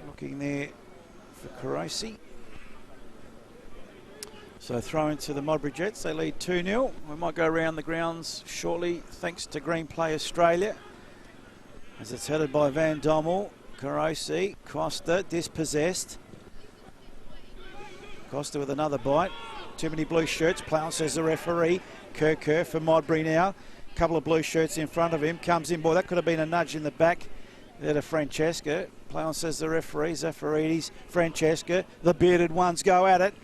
Looking there for Carosi. So throw into the Modbury Jets. They lead 2-0. We might go around the grounds shortly, thanks to Green Play Australia. As it's headed by Van Dommel. Carosi, Costa, dispossessed. Costa with another bite. Too many blue shirts. Plown says the referee. Kerr for Modbury now. Couple of blue shirts in front of him. Comes in. Boy, that could have been a nudge in the back there to Francesca. Plown says the referee. Zafaridis, Francesca. The bearded ones go at it.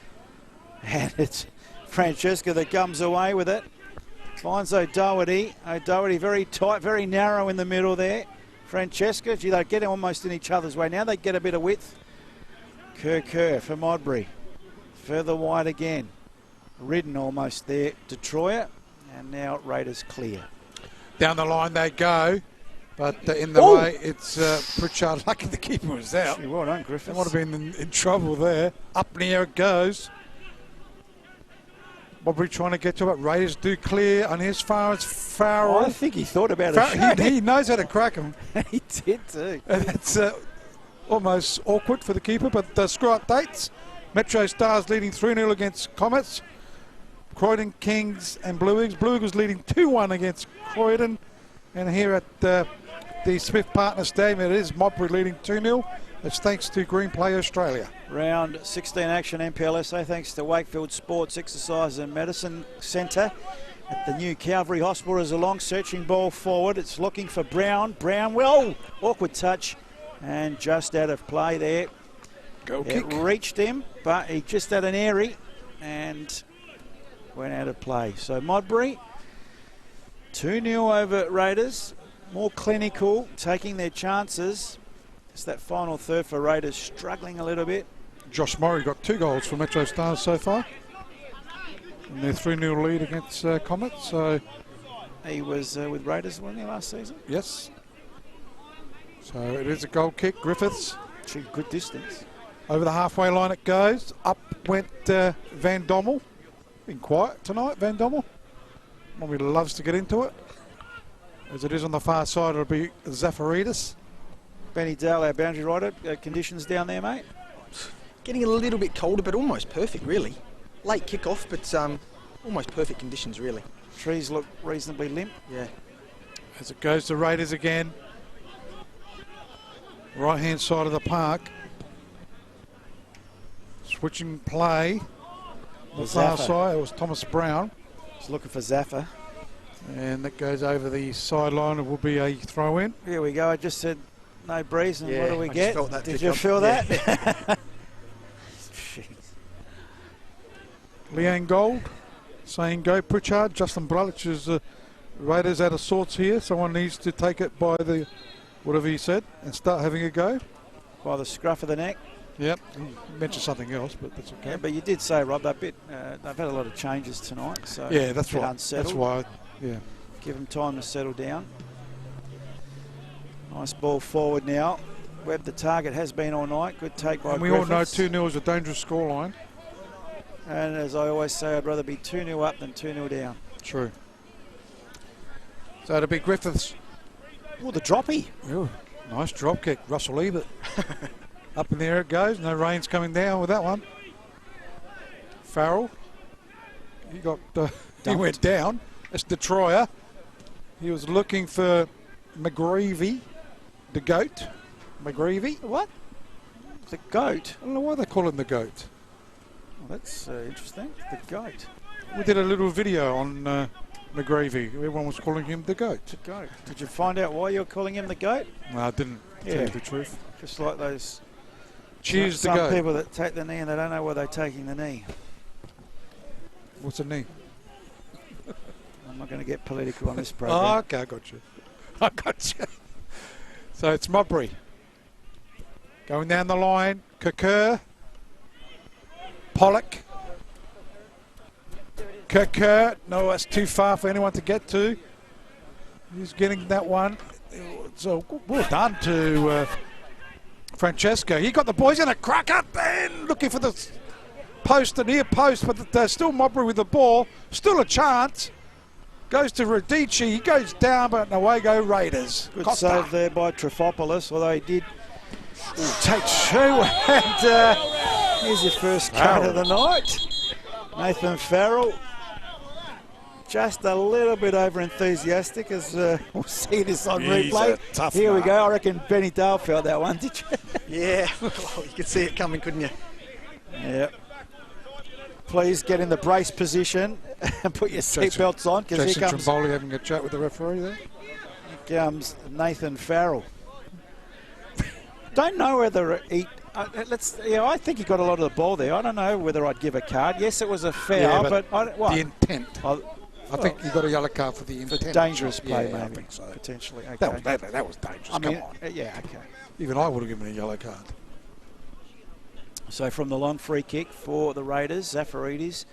And it's Francesca that comes away with it. Finds O'Doherty. O'Doherty very tight, very narrow in the middle there. Francesca, gee, they get almost in each other's way. Now they get a bit of width. Kerr for Modbury. Further wide again. Ridden almost there. Detroit. And now Raiders clear. Down the line they go. But in the way, it's Pritchard. Lucky the keeper was out. Well done, Griffiths. They might have been in trouble there. Up in the air it goes. Modbury trying to get to it. Raiders do clear. And as far as Farrell. I think he thought about it. He knows how to crack him. He did too. And it's almost awkward for the keeper. But screw up dates. Metro Stars leading 3-0 against Comets. Croydon Kings and Blue Eagles. Blue Eagles leading 2-1 against Croydon. And here at the Smith Partner Stadium, it is Modbury leading 2-0. It's thanks to Green Play Australia. Round 16 action NPLSA thanks to Wakefield Sports Exercise and Medicine Centre at the new Calvary Hospital. Is a long searching ball forward. It's looking for Brown. Brown, well, awkward touch and just out of play there. Goal It kick. reached him, but he just had an airy and went out of play. So Modbury, 2-0 over Raiders. More clinical, taking their chances. It's that final third for Raiders struggling a little bit. Josh Murray got 2 goals for Metro Stars so far. And their 3-0 lead against Comets. So He was with Raiders, wasn't he, last season? yes. So it is a goal kick. Griffiths. Actually, good distance. Over the halfway line it goes. Up went Van Dommel. Been quiet tonight, Van Dommel. Probably loves to get into it. As it is on the far side, it'll be Zafaridis. Benny Dale, our boundary rider. Conditions down there, mate? Getting a little bit colder, but almost perfect, really. Late kick-off, but almost perfect conditions, really. Trees look reasonably limp. Yeah. As it goes to Raiders again. Right hand side of the park. Switching play. The far Zaffa. side, it was Thomas Brown. He's looking for Zaffa. And that goes over the sideline. It will be a throw in. Here we go. I just said no breeze, and Yeah, what do we I just get? felt that Did too, you John. feel Yeah. that? Jeez. Leanne Gold saying go Pritchard. Justin Brulich is Raiders out of sorts here. Someone needs to take it by the, whatever he said, and start having a go. By the scruff of the neck. Yep. He mentioned something else, but that's okay. Yeah, but you did say, Rob, they've had a lot of changes tonight. So Yeah, that's a bit right. unsettled. That's why, yeah. Give them time to settle down. Nice ball forward now. Webb, the target has been all night. Good take by And we all know Griffiths. 2-0 is a dangerous scoreline. And as I always say, I'd rather be 2-0 up than 2-0 down. True. So it'll be Griffiths. Oh, the droppy. Ooh, nice drop kick. Russell Ebert. Up in the air it goes. No rain's coming down with that one. Farrell. He went down. It's Detroyer. He was looking for McGreevy, the goat. McGreevy. What? The goat? I don't know why they call him the goat. Well, that's interesting. The goat. We did a little video on McGreevy. Everyone was calling him the goat. The goat. Did you find out why you're calling him the goat? No, I didn't tell you the truth. Just like those Cheers the some goat. people that take the knee and they don't know why they're taking the knee. What's a knee? I'm not going to get political on this program. Oh, okay, I got you. I got you. So it's Modbury. Going down the line, Kerr. Pollock. Kerr. No, that's too far for anyone to get to. He's getting that one. So well done to Francesco. He got the boys in a cracker then, looking for the post, the near post, but there's still Modbury with the ball. Still a chance. Goes to Radici. He goes down, but away go Raiders. Good Costa. save there by Trifopoulos, although he did take two. And here's your first cut of the night. Nathan Farrell. Just a little bit over enthusiastic as we'll see this on He's replay. a tough Here we man. go. I reckon Benny Dale felt that one, did you? Yeah, well, you could see it coming, couldn't you? Yeah. Please get in the brace position and put your seatbelts on, because Jason here comes Trimboli having a chat with the referee there. Nathan Farrell. Don't know whether he. I think he got a lot of the ball there. I don't know whether I'd give a card. Yes, it was a foul, Yeah, but what? The intent. I think you got a yellow card for the intent. Dangerous play, Yeah, I maybe, think so. potentially. Okay. That was dangerous. I mean, Come on. yeah, okay. Even I would have given a yellow card. So from the long free kick for the Raiders, Zafaridis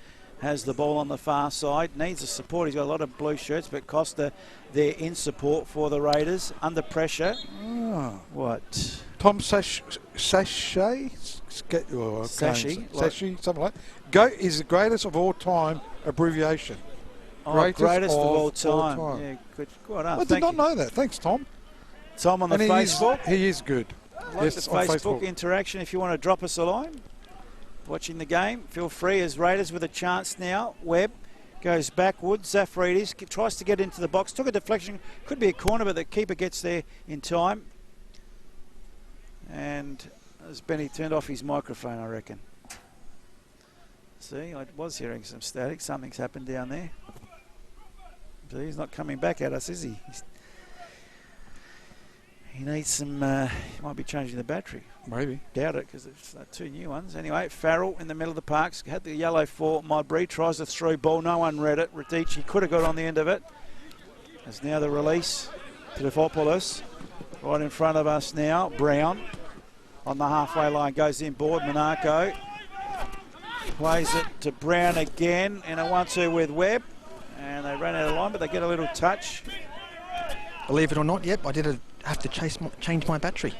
has the ball on the far side, needs the support. He's got a lot of blue shirts, but Costa there in support for the Raiders, under pressure. Oh. What? Tom Sachet? Sashi, Sashi, something like that. GOAT is the greatest of all time abbreviation. Greatest of all time. Yeah, good. Well done. I did not know that. Thanks, Tom. Tom on the And Facebook. He is good. Like Yes, the on Facebook Facebook. interaction. If you want to drop us a line, watching the game, feel free. As Raiders with a chance now. Webb goes backwards. Zafaridis tries to get into the box. Took a deflection. Could be a corner, but the keeper gets there in time. And as Benny turned off his microphone, I reckon. See, I was hearing some static. Something's happened down there. So he's not coming back at us, is he? He needs some, he might be changing the battery. Maybe. Doubt it, because it's two new ones. Anyway, Farrell in the middle of the parks, had the yellow for Modbury, tries a through ball, no one read it. Radici could have got on the end of it. There's now the release to Trifopoulos. Right in front of us now, Brown on the halfway line, goes inboard, Monaco. Plays it to Brown again in a 1-2 with Webb. And they ran out of line, but they get a little touch. Believe it or not, yep, I did have to change my battery.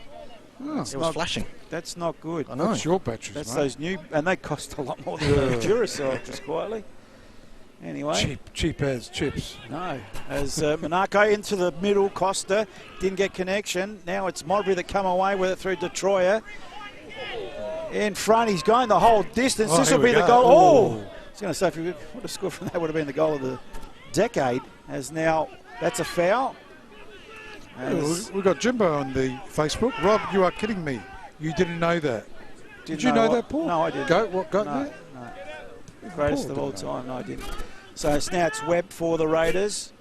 Oh, It was flashing. That's not good. I know. that's your batteries, That's mate. those new, and they cost a lot more than the Duracell, just quietly. Anyway. Cheap as chips. No. As Monaco into the middle, Costa didn't get connection. Now it's Modbury that come away with it through Detroyer. In front, he's going the whole distance. Oh, This will here be we the go. goal. Oh! Oh. I was going to say, if you would have scored from that, would have been the goal of the decade. As now, that's a foul. We've got Jimbo on the Facebook. Rob, you are kidding me. You didn't know that. Did you know that, Paul? No, I didn't. Goat? What, goat No, there? no. Greatest of all time. No, I didn't. So it's now it's Webb for the Raiders.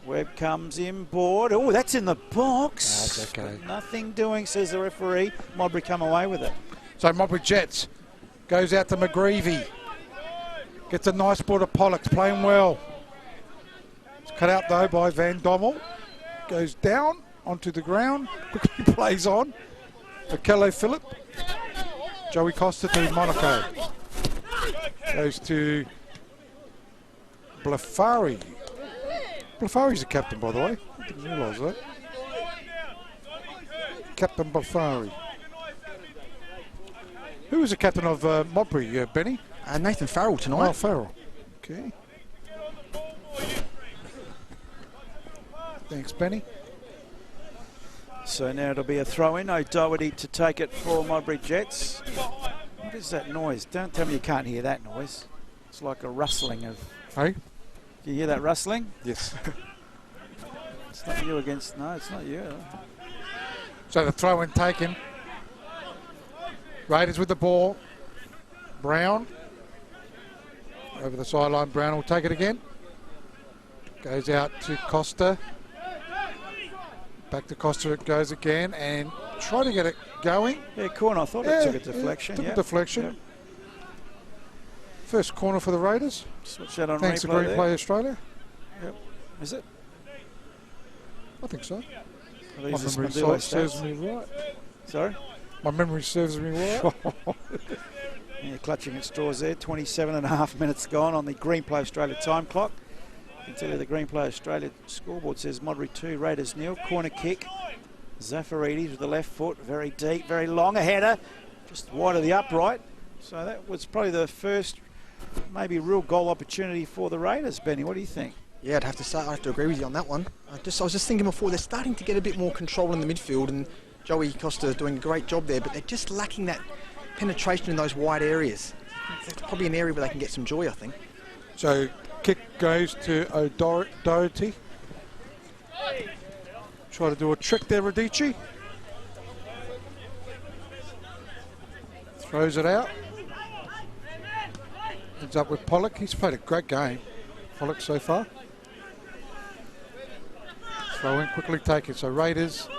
Webb comes in board. Oh, that's in the box. That's okay. But nothing doing, says the referee. Modbury come away with it. So Modbury Jets goes out to McGreevy. Gets a nice ball to Pollock, playing well. It's cut out though by Van Dommel. Goes down onto the ground. Quickly plays on. Kello Phillip. Joey Costa to Monaco. Goes to Blafari. Blafari's the captain, by the way. I didn't realise that. Captain Blafari. Who was the captain of Modbury, Benny? Nathan Farrell tonight. Oh, Farrell. Okay. Thanks, Benny. So now it'll be a throw-in. O'Doherty to take it for Modbury Jets. What is that noise? Don't tell me you can't hear that noise. It's like a rustling of... Hey? Do you hear that rustling? Yes. It's not you against... No, it's not you. So the throw-in taken. Raiders with the ball. Brown. Over the sideline. Brown will take it again. Goes out to Costa. Back to Costa it goes again. And try to get it going. Yeah, corner. I thought it took a deflection. Took a deflection. Yep. First corner for the Raiders. Switch that on Thanks to replay Green Play Australia. Yep. Is it? I think so. Are My these memory the Spadillo serves stats? me right. Sorry? My memory serves me right. Yeah, clutching at straws there. 27.5 minutes gone on the Green Play Australia time clock. I can tell you the Green Play Australia scoreboard says Modbury 2, Raiders 0. Corner kick. Zafaridis with the left foot. Very deep, very long. A header. Just wide of the upright. So that was probably the first maybe real goal opportunity for the Raiders. Benny, what do you think? Yeah, I have to agree with you on that one. I was just thinking before, they're starting to get a bit more control in the midfield, and Joey Costa doing a great job there, but they're just lacking that penetration in those wide areas. It's probably an area where they can get some joy, I think. So kick goes to O'Doherty. Try to do a trick there, Radici. Throws it out. Ends up with Pollock. He's played a great game, Pollock, so far. Throw in, quickly taken. So Raiders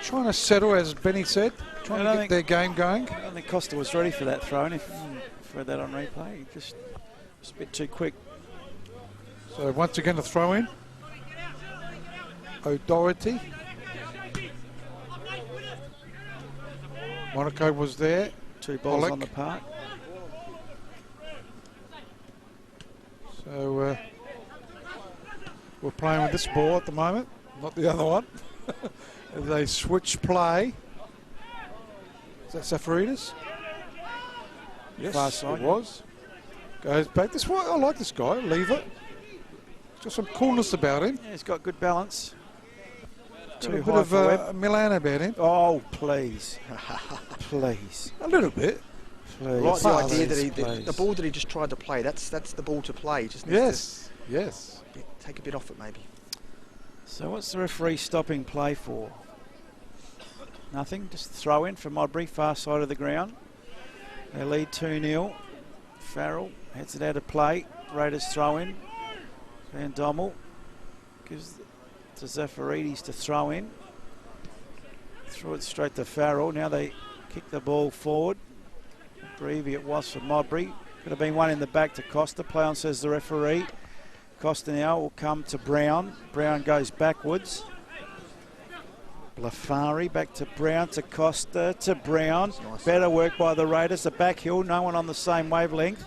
trying to settle, as Benny said, trying to get their game going. I don't think Costa was ready for that throw, and if you read that on replay, he just was a bit too quick. So once again a throw in. O'Doherty. Monaco was there. 2 balls Pollock on the park. So we're playing with this ball at the moment, not the other one. They switch play. Is that Zafaridis? Yes, Far side, it was. Goes back. This one, I like this guy. Leave it. He's got some coolness about him. Yeah, he's got good balance. Got Too a bit high of for Webb. Milan about him. Oh, please. Please. A little bit. Please. I like the idea Please, that please. the ball that he just tried to play, that's the ball to play. He just needs Yes. to take a bit off it, maybe. So what's the referee stopping play for? Nothing, just throw in for Modbury, far side of the ground. They lead 2-0. Farrell heads it out of play. Raiders throw in. Van Dommel gives it to Zafaridis to throw in. Throw it straight to Farrell. Now they kick the ball forward. Greavy it was for Modbury. Could have been one in the back to Costa. Play on, says the referee. Costa now will come to Brown. Brown goes backwards. Blafari back to Brown, to Costa, to Brown. Nice. Better work by the Raiders. The back hill, no one on the same wavelength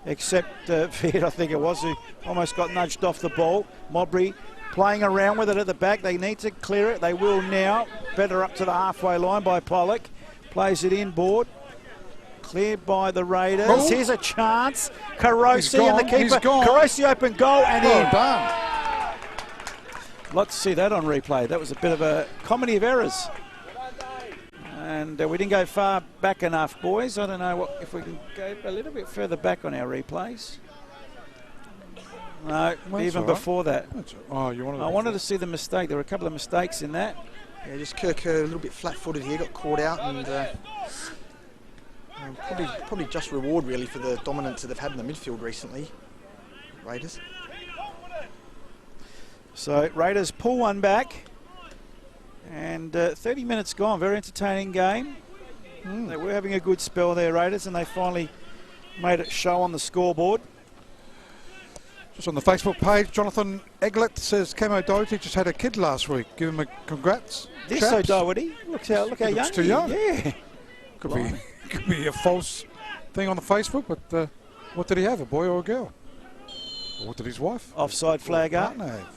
except Fiat, I think it was, who almost got nudged off the ball. Modbury playing around with it at the back. They need to clear it. They will now. Better up to the halfway line by Pollock. Plays it inboard. Cleared by the Raiders. Oh. Here's a chance. Carosi and the He's keeper. gone. Carosi open goal and in. Well done. Like to see that on replay. That was a bit of a comedy of errors. And we didn't go far back enough, boys. I don't know if we can go a little bit further back on our replays. No, Well, even all right. before that. You wanted. I wanted to see the mistake. There were a couple of mistakes in that. Yeah, just Kirk a little bit flat-footed here, got caught out, and probably just reward really for the dominance that they've had in the midfield recently. Raiders. So Raiders pull one back. And 30 minutes gone. Very entertaining game. They were having a good spell there, Raiders, and they finally made it show on the scoreboard. Just on the Facebook page, Jonathan Eglett says Camo Doherty just had a kid last week. Give him a congrats. This chaps. O'Doherty, look how Looks young too he is. young. Yeah. Could be a false thing on the Facebook, but what did he have, a boy or a girl? Or what did his wife? Offside flag up. partner have?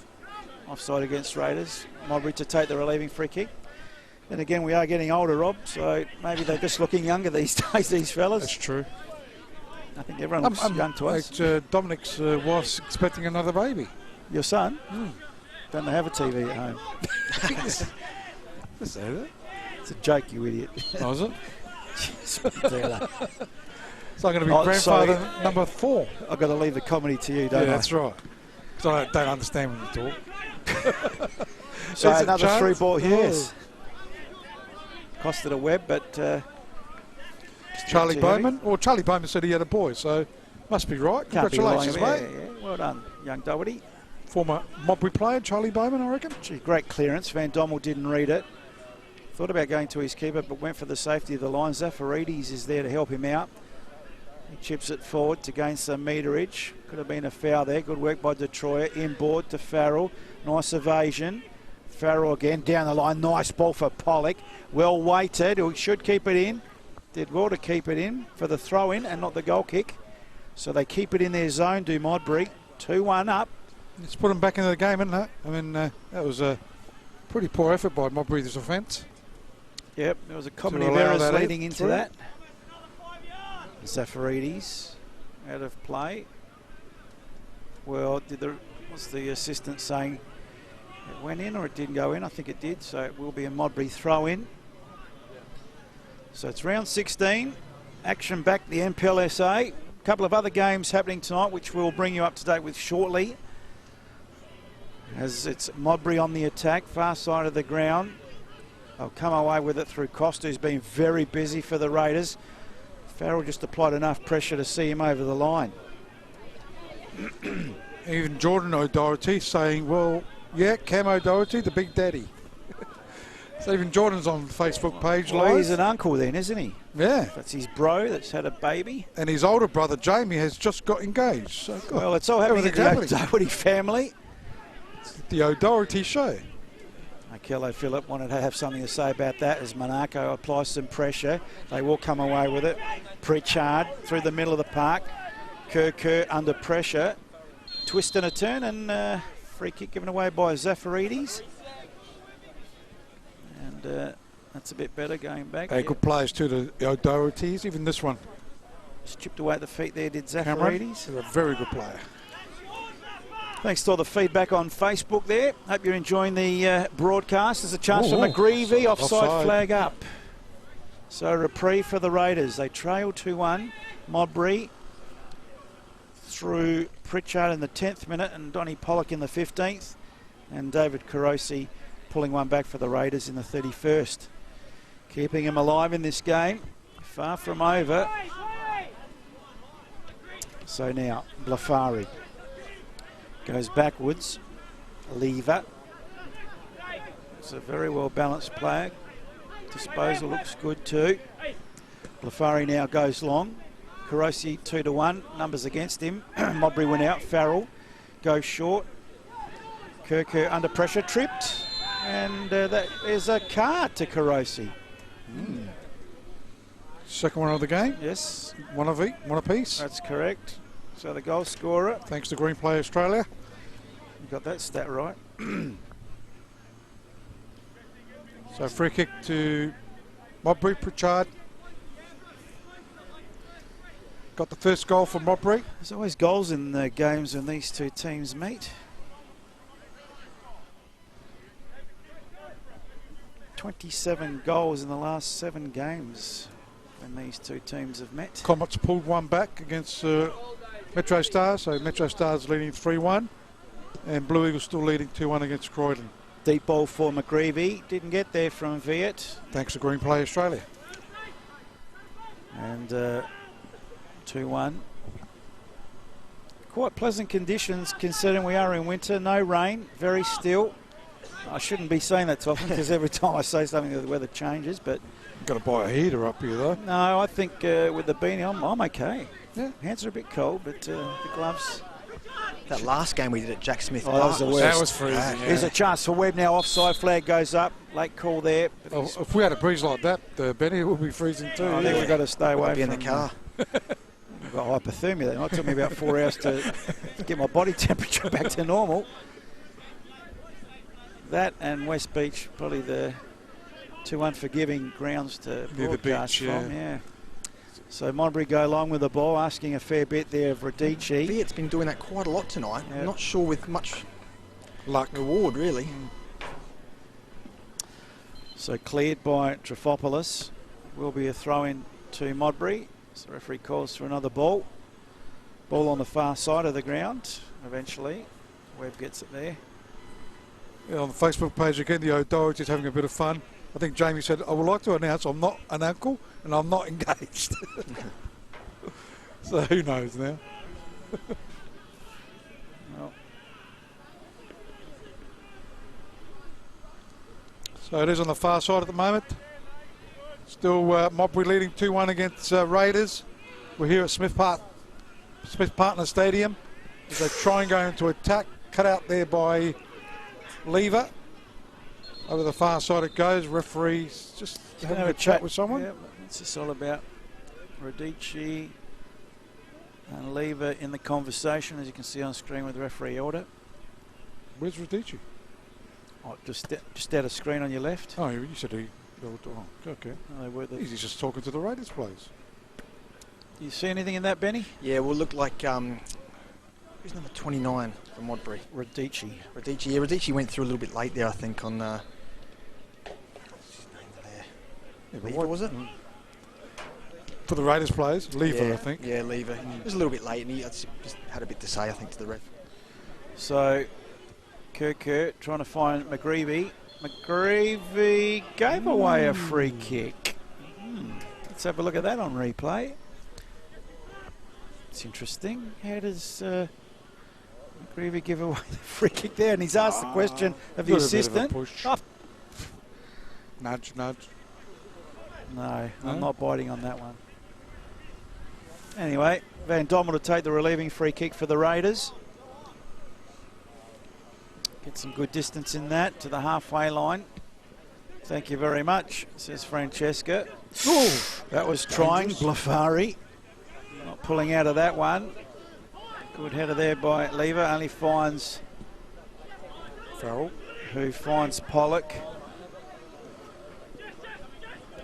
Offside against Raiders. Modbury to take the relieving free kick. Then again, we are getting older, Rob, so maybe they're just looking younger these days, these fellas. That's true. I think everyone looks young to us. Dominic's wife's expecting another baby. Your son? Don't they have a TV at home? Is that it? It's a joke, you idiot. Oh, is it? Jeez, It's not going to be Oh, grandfather sorry. number 4. I've got to leave the comedy to you, don't I? That's right. So I don't understand when you talk. So Is it another chance? through ball, Oh. yes. Costed a Webb, but Charlie too Bowman? Well, Charlie Bowman said he had a boy, so must be right. can't be Congratulations, lying. mate. Yeah. Well done, young Doherty. Former Modbury player, Charlie Bowman, I reckon. Gee, great clearance. Van Dommel didn't read it. Thought about going to his keeper, but went for the safety of the line. Zafarides is there to help him out. He chips it forward to gain some meterage. Could have been a foul there. Good work by Detroit. Inboard to Farrell. Nice evasion. Farrell again down the line. Nice ball for Pollock. Well weighted. He should keep it in. Did well to keep it in for the throw in and not the goal kick. So they keep it in their zone, do Modbury. 2-1 up. Let's put them back into the game, isn't it? I mean, that was a pretty poor effort by Modbury's offence. Yep, there was a comedy of allow errors that leading in into through. that. Zafarides out of play. Well, what's the assistant saying? It went in or it didn't go in? I think it did, so it will be a Modbury throw in. So it's round 16. Action back the NPL SA. A couple of other games happening tonight, which we'll bring you up to date with shortly. As it's Modbury on the attack, far side of the ground. They'll come away with it through Costa, who's been very busy for the Raiders. Farrell just applied enough pressure to see him over the line. Even Jordan O'Doherty saying, well, yeah, Cam O'Doherty, the big daddy. So even Jordan's on the Facebook page Well, live. he's an uncle then, isn't he? Yeah. That's his bro that's had a baby. And his older brother, Jamie, has just got engaged. So, God, Well, it's all happening in everything's the Doherty family. The O'Doherty show. Kello Phillip wanted to have something to say about that as Monaco applies some pressure. They will come away with it. Pritchard through the middle of the park. Kerr under pressure. Twist and a turn and free kick given away by Zafarides. And that's a bit better going back. They're good players too, the O'Dohertys. Even this one, Just chipped away at the feet there, did Cameron, Zafarides. is a very good player. Thanks to all the feedback on Facebook there. Hope you're enjoying the broadcast. There's a chance for Oh, McGreevy. Offside offside. flag up. So reprieve for the Raiders. They trail 2-1. Modbury through Pritchard in the 10th minute and Donny Pollock in the 15th. And David Carosi pulling one back for the Raiders in the 31st. Keeping him alive in this game. Far from over. So now, Blafari goes backwards. Lever. It's a very well balanced player. Disposal looks good too. Blafari now goes long. Carosi 2-1. Numbers against him. Modbury went out. Farrell goes short. Kerr under pressure. Tripped. And that is a card to Carosi. Second one of the game. Yes, One apiece. that's correct. So the goal scorer. Thanks to Green Play Australia. You got that stat right. So free kick to Modbury. Pritchard got the first goal for Modbury. There's always goals in the games when these two teams meet. 27 goals in the last 7 games when these two teams have met. Comets pulled one back against Metro Stars, so Metro Stars leading 3-1, and Blue Eagles still leading 2-1 against Croydon. Deep ball for McGreevy. Didn't get there from Viet. Thanks to Green Play Australia. And 2-1. Quite pleasant conditions considering we are in winter. No rain, very still. I shouldn't be saying that too often because every time I say something the weather changes, but Got to buy a heater up here though. no, I think with the beanie I'm okay. Yeah. Hands are a bit cold, but the gloves. That last game we did at Jack Smith Oh, that was the Park worst. That was freezing. Yeah. There's a chance for Webb now. Offside flag goes up. Late call there. But Oh, he's- if we had a breeze like that, Benny, it would be freezing too. I think we've got to stay away I'll be in from the car. I've got hypothermia that night. It took me about 4 hours to get my body temperature back to normal. That and West Beach, probably the two unforgiving grounds to Near the broadcast beach, from. yeah. Yeah. So Modbury go along with the ball, asking a fair bit there of Radici. Viet's been doing that quite a lot tonight. Yeah. I'm not sure with much Luck. reward, really. So cleared by Trifopoulos. Will be a throw in to Modbury. So the referee calls for another ball. Ball on the far side of the ground eventually. Webb gets it there. on the Facebook page again, the O'Doherty's having a bit of fun. I think Jamie said, I would like to announce I'm not an uncle and I'm not engaged. So who knows now? Well, so it is on the far side at the moment. Still Modbury leading 2-1 against Raiders. We're here at Smith Partner Stadium as they try and go into attack. Cut out there by Lever. Over the far side it goes. Referee's just having a chat with someone. Yeah, what's this all about? Radici and Lever in the conversation, as you can see on screen with referee order. Where's Radici? Oh, just out of screen on your left. Oh, you said he... Oh, okay. Oh, they were the, He's just talking to the Raiders players. do you see anything in that, Benny? Yeah, will look like who's number 29 from Modbury? Radici. Radici. Yeah, Radici went through a little bit late there, I think, on what's his name there? Yeah, but Lever, what- was it? For the Raiders players, Lever, Yeah, I think. Yeah, Lever. It was a little bit late, and he just had a bit to say, I think, to the ref. So, Kirk trying to find McGreevy. McGreevy gave away a free kick. Let's have a look at that on replay. It's interesting. How does McGreevy give away the free kick there? And he's asked the question of the Got a bit of a assistant. push. Oh, Nudge. no, No? I'm not biting on that one. Anyway, Van Dommel to take the relieving free kick for the Raiders. Get some good distance in that to the halfway line. Thank you very much, says Francesca. Ooh, that was trying. Blafari not pulling out of that one. Good header there by Lever. Only finds Farrell. who finds Pollock.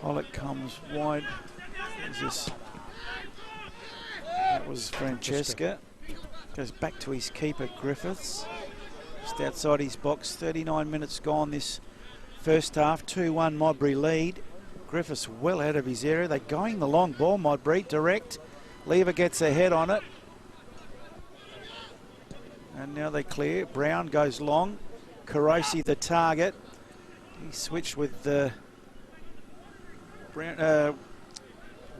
Pollock comes wide. Who's this? That was Francesca. Goes back to his keeper, Griffiths. Just outside his box. 39 minutes gone this first half. 2-1 Modbury lead. Griffiths well out of his area. They're going the long ball, Modbury. Direct. Lever gets a head on it. And now they clear. Brown goes long. Carosi the target. He switched with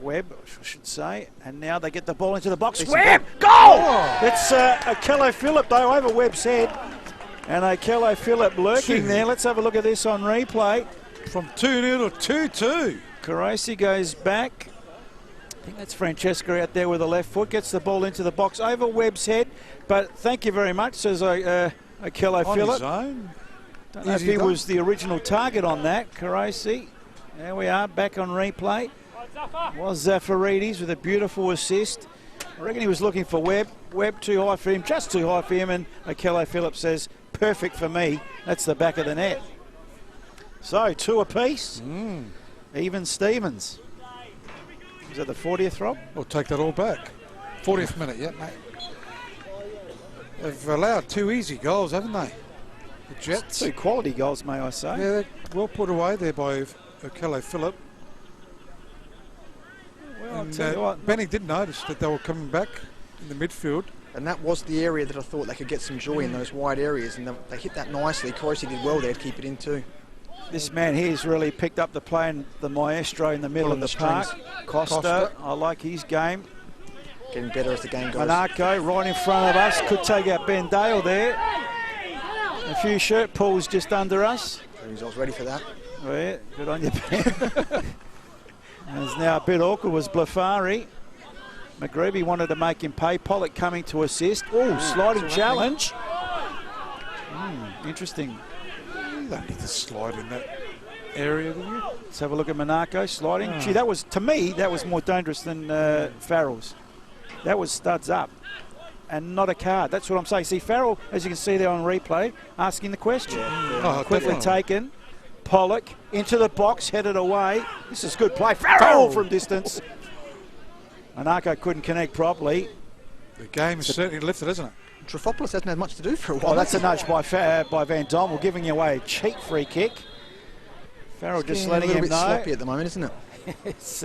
Webb, I should say. And now they get the ball into the box. Webb! Goal! Oh. It's Akello Phillip, though, over Webb's head. And Akello Phillip lurking there. Let's have a look at this on replay. From 2-0 to 2-2. Carosi goes back. I think that's Francesca out there with the left foot. Gets the ball into the box over Webb's head. But thank you very much, says Akello On Phillip. his own. Don't know if Easy he done. was the original target on that, Carosi. There we are, back on replay. Was Zafaridis with a beautiful assist. I reckon he was looking for Webb. Webb too high for him, just too high for him, and Akello Phillip says, perfect for me. That's the back of the net. So, 2 apiece. Even Stevens. Is that the 40th, Rob? We'll take that all back. 40th minute, yeah, mate. They've allowed 2 easy goals, haven't they? The Jets. 2 quality goals, may I say. Yeah, they're well put away there by Akello Phillip. Well, I'll And tell you what. Benny did notice that they were coming back in the midfield. And that was the area that I thought they could get some joy in, those wide areas, and they hit that nicely. Carosi did well there to keep it in too. This man here's really picked up the play and the maestro in the middle of the park. Costa, I like his game. Getting better as the game goes. Monaco right in front of us. Could take out Ben Dale there. A few shirt pulls just under us. I was ready for that. Oh, yeah, good on you, Ben. And it's now a bit awkward was Blafari. McGreevy wanted to make him pay. Pollock coming to assist. Oh, sliding challenge. Interesting. You don't need to slide in that area, do you? Let's have a look at Monaco sliding. Gee, that was, to me, that was more dangerous than Farrell's. That was studs up and not a card. That's what I'm saying. See, Farrell, as you can see there on replay, asking the question. Oh, Quickly definitely. taken. Pollock into the box, headed away. This is good play. Farrell from distance. Monaco couldn't connect properly. The game is certainly lifted, isn't it? Trifopoulos hasn't had much to do for a while. Oh, that's a nudge by Van Dommel, giving away a cheap free kick. Farrell just letting him a little bit know. sloppy at the moment, isn't it? It's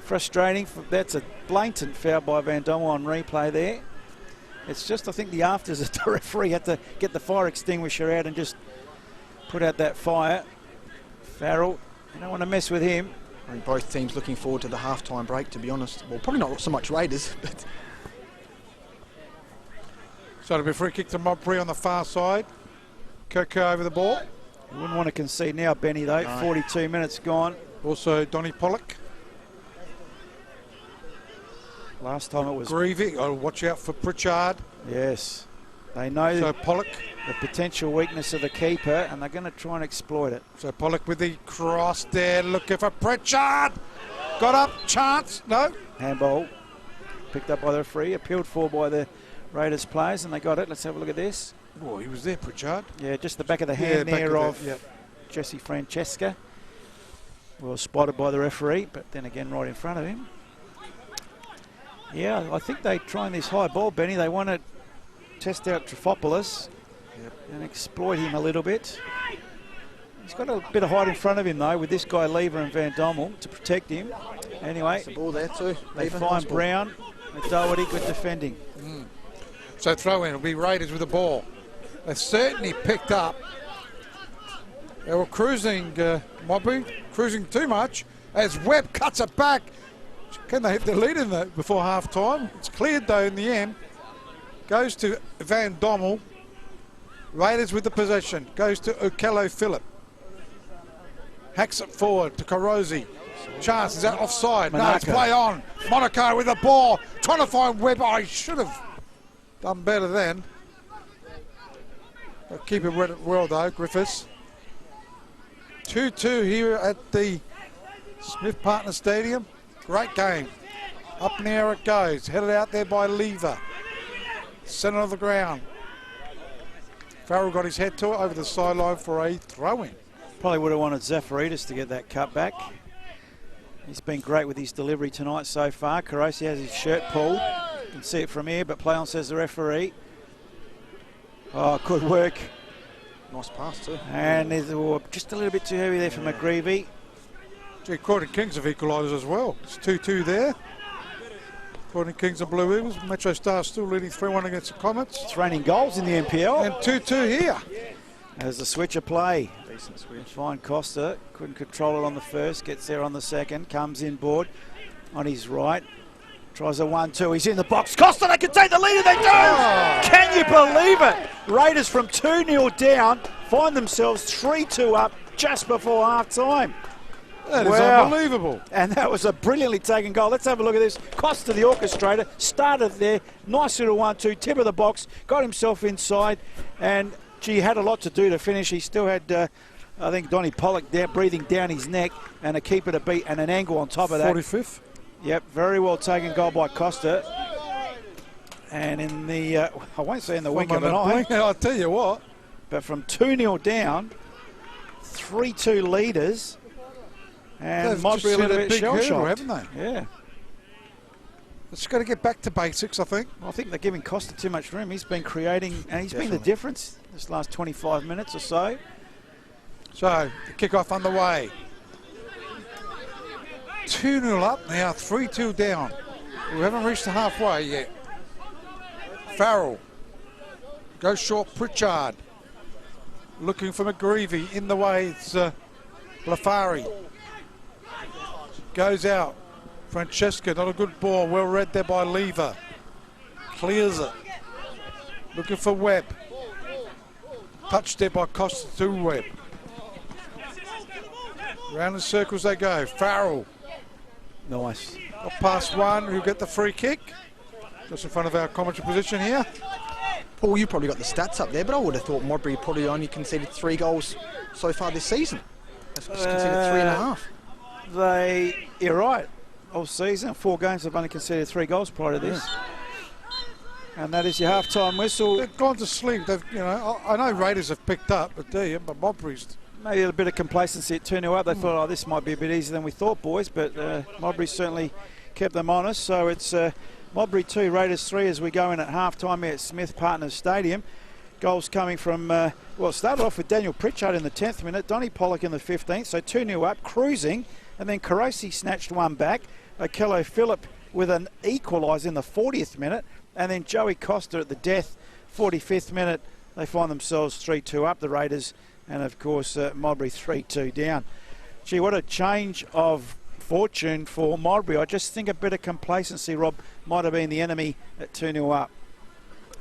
frustrating. That's a blatant foul by Van Dommel on replay there. It's just, I think, the afters that the referee had to get the fire extinguisher out and just put out that fire. Farrell, you don't want to mess with him. I think both teams looking forward to the half-time break, to be honest. Well, probably not so much Raiders, but... So it'll be a free kick to Modbury on the far side. Coco over the ball. You wouldn't want to concede now, Benny, though. No. 42 minutes gone. Also Donny Pollock. Last time it was... Greavy. Oh, watch out for Pritchard. Yes. They know So Pollock. the potential weakness of the keeper, and they're going to try and exploit it. So Pollock with the cross there, looking for Pritchard. Got up, chance. No. Handball picked up by the referee, appealed for by the Raiders players, and they got it. Let's have a look at this. Oh, he was there, Pritchard. Yeah, just the back of the hand back there of of yep. Jesse Francesca. Well spotted by the referee, but then again right in front of him. Yeah, I think they trying this high ball, Benny. They want to test out Trifopoulos and exploit him a little bit. He's got a bit of height in front of him, though, with this guy Lever and Van Dommel to protect him. Anyway, the ball there too. they Lever, find nice ball. Brown. Doherty, good defending. So throw in, it'll be Raiders with the ball. They certainly picked up. They were cruising, Modbury, cruising too much as Webb cuts it back. Can they hit the lead in that before half time? It's cleared though in the end. Goes to Van Dommel. Raiders with the possession. Goes to Okello Phillip. Hacks it forward to Carosi. Chance, is that offside? No, it's Monaco. play on. Monaco with the ball. Trying to find Webb. I should have done better then. But keep it well though, Griffiths. 2-2 here at the Smith Partner Stadium. Great game. Up in the air it goes. Headed out there by Lever. Centre of the ground. Farrell got his head to it over the sideline for a throw-in. Probably would have wanted Zafaridis to get that cut back. He's been great with his delivery tonight so far. Carosi has his shirt pulled. You can see it from here, but play on, says the referee. Oh, good work. Nice pass too. And there's just a little bit too heavy there for McGreevy. Gee, Croydon Kings have equalised as well. It's 2-2 there. Croydon Kings and Blue Eagles. Metro Stars still leading 3-1 against the Comets. It's raining goals in the NPL. And 2-2 here. As the switcher play. Decent switch. Fine Costa, couldn't control it on the first, gets there on the second, comes in board on his right. Tries a 1-2, he's in the box. Costa, they can take the lead, and they do! Oh. Can you believe it? Raiders from 2-0 down, find themselves 3-2 up just before half-time. That is unbelievable. And that was a brilliantly taken goal. Let's have a look at this. Costa, the orchestrator, started there. Nice little 1-2, tip of the box, got himself inside, and gee, had a lot to do to finish. He still had, I think, Donny Pollock there breathing down his neck, and a keeper to beat, and an angle on top of that. 45th. Yep, very well taken goal by Costa. And in the, I won't say in the wink of an eye, I'll tell you what. but from 2-0 down, 3-2 leaders, and They've Modbury a just little hit a bit big hurdle, shell-shocked. haven't they? Yeah. It's got to get back to basics, I think. I think they're giving Costa too much room. He's been creating, and he's been the Definitely. difference this last 25 minutes or so. So, the kick-off underway. 2-0 up now, 3-2 down. We haven't reached the halfway yet. Farrell goes short, Pritchard. Looking for McGreevy. In the way, it's Lafari. Goes out. Francesca, not a good ball. Well read there by Lever. Clears it. Looking for Webb. Touched there by Costa to Webb. Round in circles they go. Farrell. Nice. Up past one, who'll get the free kick. Just in front of our commentary position here. Paul, you probably got the stats up there, but I would have thought Modbury probably only conceded 3 goals so far this season. They've just conceded 3.5. You're right. All season, 4 games, they've only conceded 3 goals prior to this. And that is your half-time whistle. They've gone to sleep. They've, you know, I know Raiders have picked up, but Modbury's. Maybe a bit of complacency at 2-0 up. They thought, oh, this might be a bit easier than we thought, boys. But Modbury certainly kept them honest. So it's Modbury 2, Raiders 3 as we go in at half-time here at Smith Partners Stadium. Goals coming from, well, it started off with Daniel Pritchard in the 10th minute, Donny Pollock in the 15th, so 2-0 up, cruising, and then Carosi snatched one back. Okello Phillip with an equaliser in the 40th minute, And then Joey Costa at the death, 45th minute. They find themselves 3-2 up, the Raiders. And, of course, Modbury 3-2 down. Gee, what a change of fortune for Modbury. I just think a bit of complacency, Rob, might have been the enemy at 2-0 up.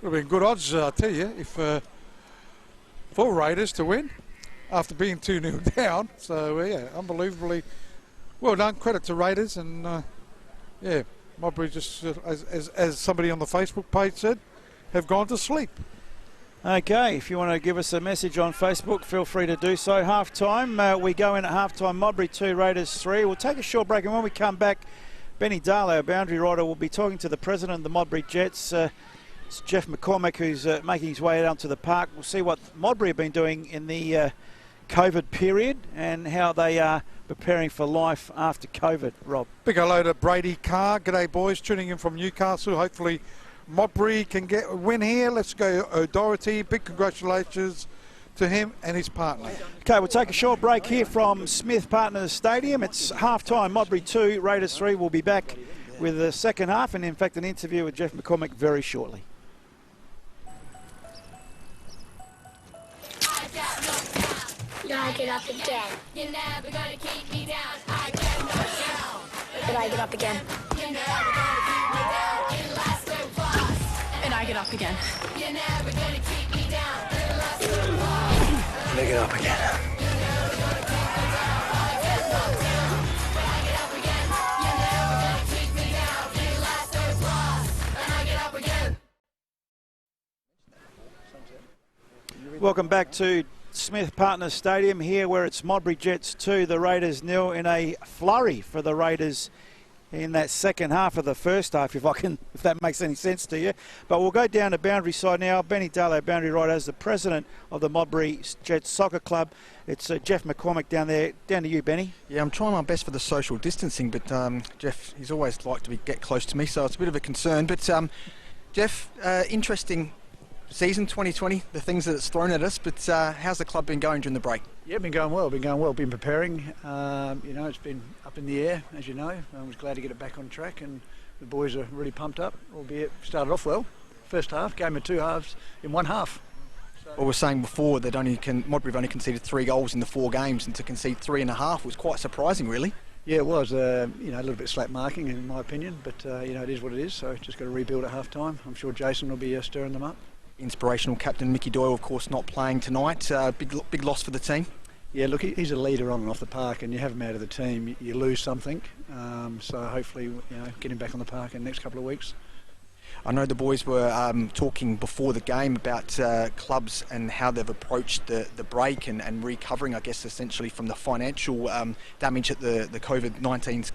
Would have been good odds, I tell you, if for Raiders to win after being 2-0 down. So, yeah, unbelievably well done. Credit to Raiders. And, yeah, Modbury just, as somebody on the Facebook page said, have gone to sleep. Okay, if you want to give us a message on Facebook, feel free to do so. Half-time, we go in at half-time, Modbury 2, Raiders 3. We'll take a short break, and when we come back, Benny Darlow, our boundary rider, will be talking to the president of the Modbury Jets, it's Jeff McCormick, who's making his way down to the park. We'll see what Modbury have been doing in the COVID period and how they are preparing for life after COVID, Rob. Big hello to Brady Carr. G'day, boys, tuning in from Newcastle. Hopefully Modbury can get a win here. Let's go O'Doherty. Big congratulations to him and his partner. Okay, we'll take a short break here from Smith Partners Stadium. It's half-time, Modbury 2, Raiders 3. We'll be back with the second half and, in fact, an interview with Jeff McCormick very shortly. I get up again. You're never gonna keep me down. I get knocked down. But I get up again. You're never gonna keep me down. It lasts so fast. And I get up again. You're never gonna keep me down. It lasts so fast. And I get up again. You're never gonna keep me down. I get knocked down. But I get up again. You're never gonna keep me down. It lasts so fast. And I get up again. Welcome back to Smith Partners Stadium here, where it's Modbury Jets 2, the Raiders 0, in a flurry for the Raiders in that second half of the first half, if that makes any sense to you. But we'll go down to boundary side now. Benny Darlow, boundary rider, as the president of the Modbury Jets Soccer Club. It's Jeff McCormick down there. Down to you, Benny. Yeah, I'm trying my best for the social distancing, but Jeff, he's always liked to get close to me, so it's a bit of a concern. But Jeff, interesting season 2020, the things that it's thrown at us, but how's the club been going during the break? Yeah, been going well, been preparing. It's been up in the air, as you know. I was glad to get it back on track, and the boys are really pumped up, albeit started off well. First half, game of two halves in one half. Well, we were saying before that Modbury have only conceded 3 goals in the 4 games, and to concede 3.5 was quite surprising, really. Yeah, it was, a little bit slack marking in my opinion, but it is what it is, so just got to rebuild at half time. I'm sure Jason will be stirring them up. Inspirational captain Mickey Doyle, of course, not playing tonight. Big loss for the team. Yeah, look, he's a leader on and off the park, and you have him out of the team, you lose something. So hopefully, get him back on the park in the next couple of weeks. I know the boys were talking before the game about clubs and how they've approached the break and recovering, I guess, essentially from the financial damage that the COVID-19's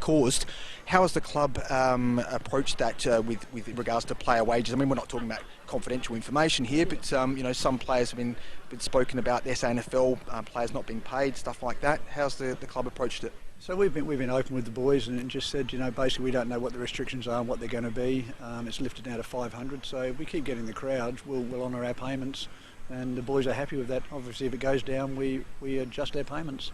caused. How has the club approached that with regards to player wages? I mean, we're not talking about confidential information here, but some players have been spoken about, SANFL players not being paid, stuff like that. How's the club approached it? So we've been open with the boys and just said, basically we don't know what the restrictions are and what they're going to be. It's lifted now to 500, so if we keep getting the crowds, we'll honour our payments, and the boys are happy with that. Obviously, if it goes down, we adjust our payments,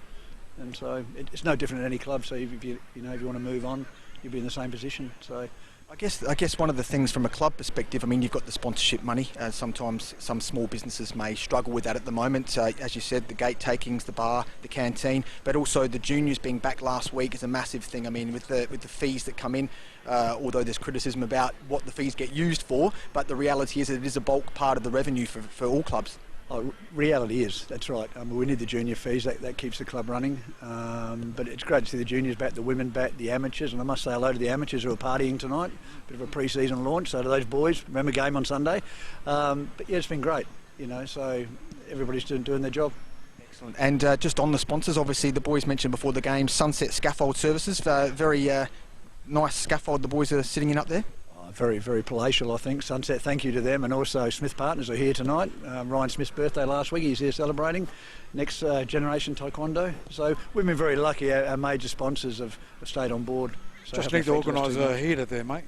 and so it's no different at any club. So if you want to move on, you'll be in the same position. So. I guess one of the things from a club perspective, I mean, you've got the sponsorship money. Sometimes some small businesses may struggle with that at the moment. As you said, the gate takings, the bar, the canteen, but also the juniors being back last week is a massive thing. I mean, with the fees that come in, although there's criticism about what the fees get used for, but the reality is that it is a bulk part of the revenue for all clubs. Oh, reality is, that's right. We need the junior fees, that keeps the club running. But it's great to see the juniors back, the women back, the amateurs, and I must say hello to the amateurs who are partying tonight. Bit of a pre-season launch, so to those boys, remember game on Sunday. But yeah, it's been great, so everybody's doing their job. Excellent. And just on the sponsors, obviously the boys mentioned before the game, Sunset Scaffold Services, very nice scaffold the boys are sitting in up there. Very, very palatial, I think. Sunset, thank you to them. And also Smith Partners are here tonight. Ryan Smith's birthday last week, he's here celebrating. Next Generation Taekwondo. So we've been very lucky. Our major sponsors have stayed on board. So just need to organise a heater there, mate.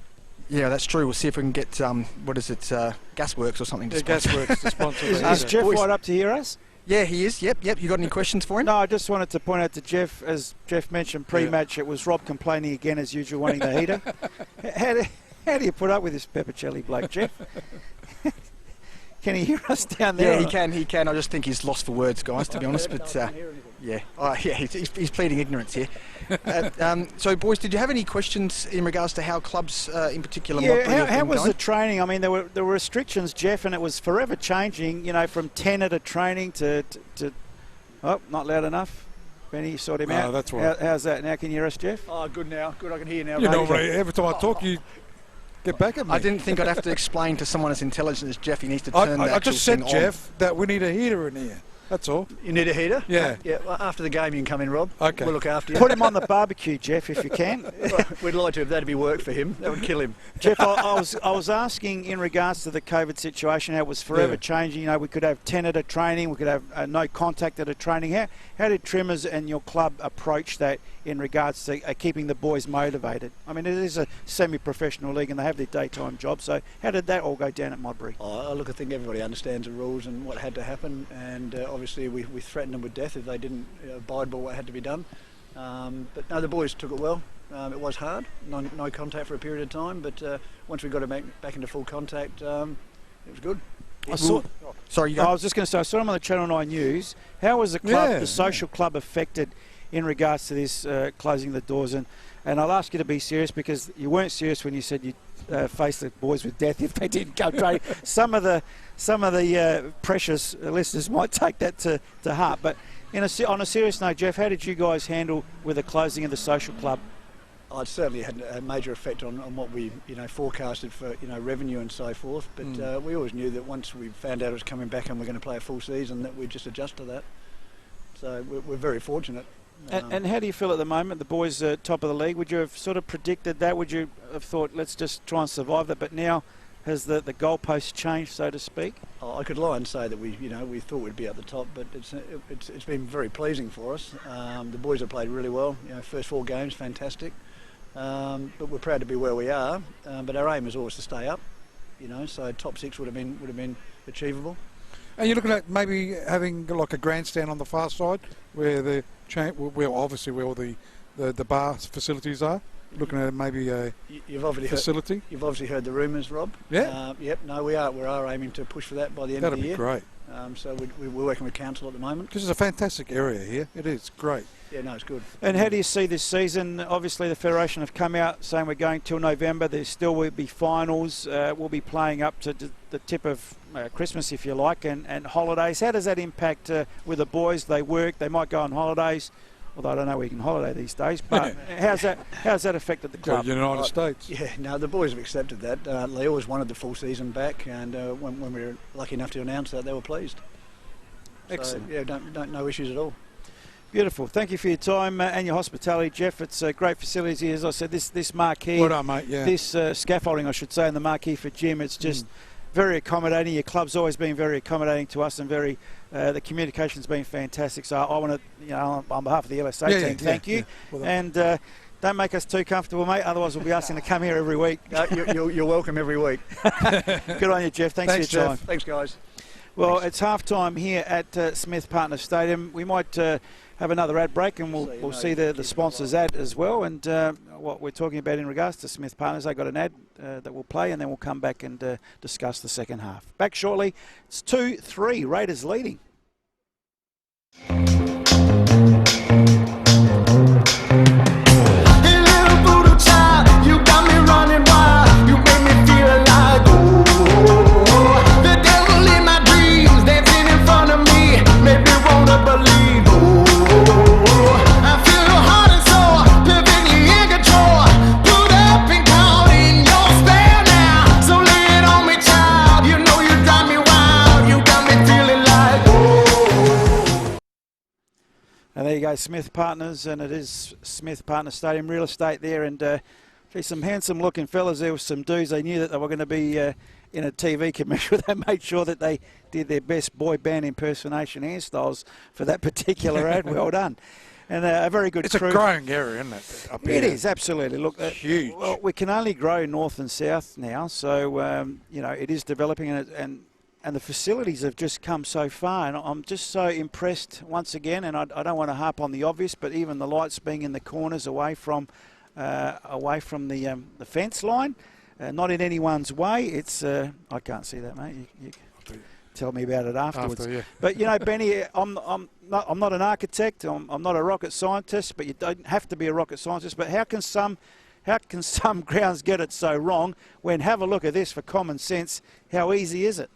Yeah, that's true. We'll see if we can get, Gasworks or something to sponsor. Gasworks to sponsor the Is heater. Jeff right up to hear us? Yeah, he is. Yep. You got any questions for him? No, I just wanted to point out to Jeff, as Jeff mentioned pre-match, it was Rob complaining again as usual, wanting the heater. How do you put up with this Peppercelli bloke, Jeff? Can he hear us down there? Yeah, he can. I just think he's lost for words, guys, to be honest. But he's pleading ignorance here. So, boys, did you have any questions in regards to how clubs, in particular, how was the training? I mean, there were restrictions, Jeff, and it was forever changing. You know, from 10 at a training to oh, not loud enough. Benny, sort him out. That's right. How's that now? Can you hear us, Jeff? Oh, good now. Good, I can hear you now. You know, Ray, every time I talk, you get back at me. I didn't think I'd have to explain to someone as intelligent as Jeff. He needs to turn I just said, on. Jeff, that we need a heater in here. That's all. You need a heater? Yeah. Yeah. Well, after the game, you can come in, Rob. Okay. We'll look after you. Put him on the barbecue, Jeff, if you can. Well, we'd like to if that'd be work for him. That would kill him. Jeff, I was asking in regards to the COVID situation, how it was forever changing. You know, we could have 10 at a training, we could have no contact at a training. How did Trimmers and your club approach that in regards to keeping the boys motivated? I mean, it is a semi-professional league and they have their daytime job, so how did that all go down at Modbury? Oh, look, I think everybody understands the rules and what had to happen, and obviously we threatened them with death if they didn't abide by what had to be done. But no, the boys took it well. It was hard, no contact for a period of time, but once we got it back into full contact, it was good. Sorry, I was just going to say, I saw him on the Channel 9 News. How was the club, the social club, affected in regards to this closing the doors? And I'll ask you to be serious, because you weren't serious when you said you'd face the boys with death if they didn't go training. Some of the precious listeners might take that to heart. But on a serious note, Jeff, how did you guys handle with the closing of the social club? It certainly had a major effect on what we forecasted for revenue and so forth. But we always knew that once we found out it was coming back and we're going to play a full season, that we'd just adjust to that. So we're very fortunate. And how do you feel at the moment? The boys are top of the league. Would you have sort of predicted that? Would you have thought, let's just try and survive that? But now has the goalpost changed, so to speak? I could lie and say that we thought we'd be at the top, but it's been very pleasing for us. The boys have played really well. First 4 games, fantastic. But we're proud to be where we are. But our aim is always to stay up. So top 6 would have been achievable. And you're looking at maybe having like a grandstand on the far side, where obviously where all the bar facilities are. Looking at maybe a facility. You've obviously heard the rumours, Rob. Yeah. Yep. No, we are aiming to push for that by the end of the year. That'd be great. So we're working with council at the moment. This is a fantastic area here. It is great. Yeah, no, it's good. And how do you see this season? Obviously, the Federation have come out saying we're going till November. There still will be finals. We'll be playing up to the tip of Christmas, if you like, and holidays. How does that impact with the boys? They work, they might go on holidays. Although I don't know where you can holiday these days, but how's that affected the club? The United States. Yeah, no, the boys have accepted that. They always wanted the full season back, and when we were lucky enough to announce that, they were pleased. Excellent. So, yeah, no issues at all. Beautiful. Thank you for your time and your hospitality, Jeff. It's great facilities here. As I said, this marquee, Well done, mate. Yeah. this scaffolding, I should say, and the marquee for Jim. It's just very accommodating. Your club's always been very accommodating to us, and the communication's been fantastic. So I want to, on behalf of the LSA team, thank you. Well, and don't make us too comfortable, mate. Otherwise, we'll be asking to come here every week. You're welcome every week. Good on you, Jeff. Thanks for your time. Jeff. Thanks, guys. Well, it's half time here at Smith Partners Stadium. We might have another ad break, and we'll see the sponsors ad as well, and what we're talking about in regards to Smith Partners. They've got an ad that we'll play, and then we'll come back and discuss the second half. Back shortly. It's 2-3, Raiders leading. And there you go, Smith Partners, and it is Smith Partners Stadium, real estate there, and some handsome-looking fellas there with some dudes. They knew that they were going to be in a TV commercial. They made sure that they did their best boy band impersonation hairstyles for that particular ad. Well done. And a very good crew. It's a growing area, isn't it? Up here. It is, absolutely. Look, it's huge. Well, we can only grow north and south now, so, it is developing, and the facilities have just come so far, and I'm just so impressed once again, and I don't want to harp on the obvious, but even the lights being in the corners away from the fence line, not in anyone's way. It's I can't see that, mate. You tell me about it afterwards. Yeah. But you know, Benny, I'm not an architect. I'm not a rocket scientist. But you don't have to be a rocket scientist. But how can some grounds get it so wrong? When have a look at this for common sense. How easy is it?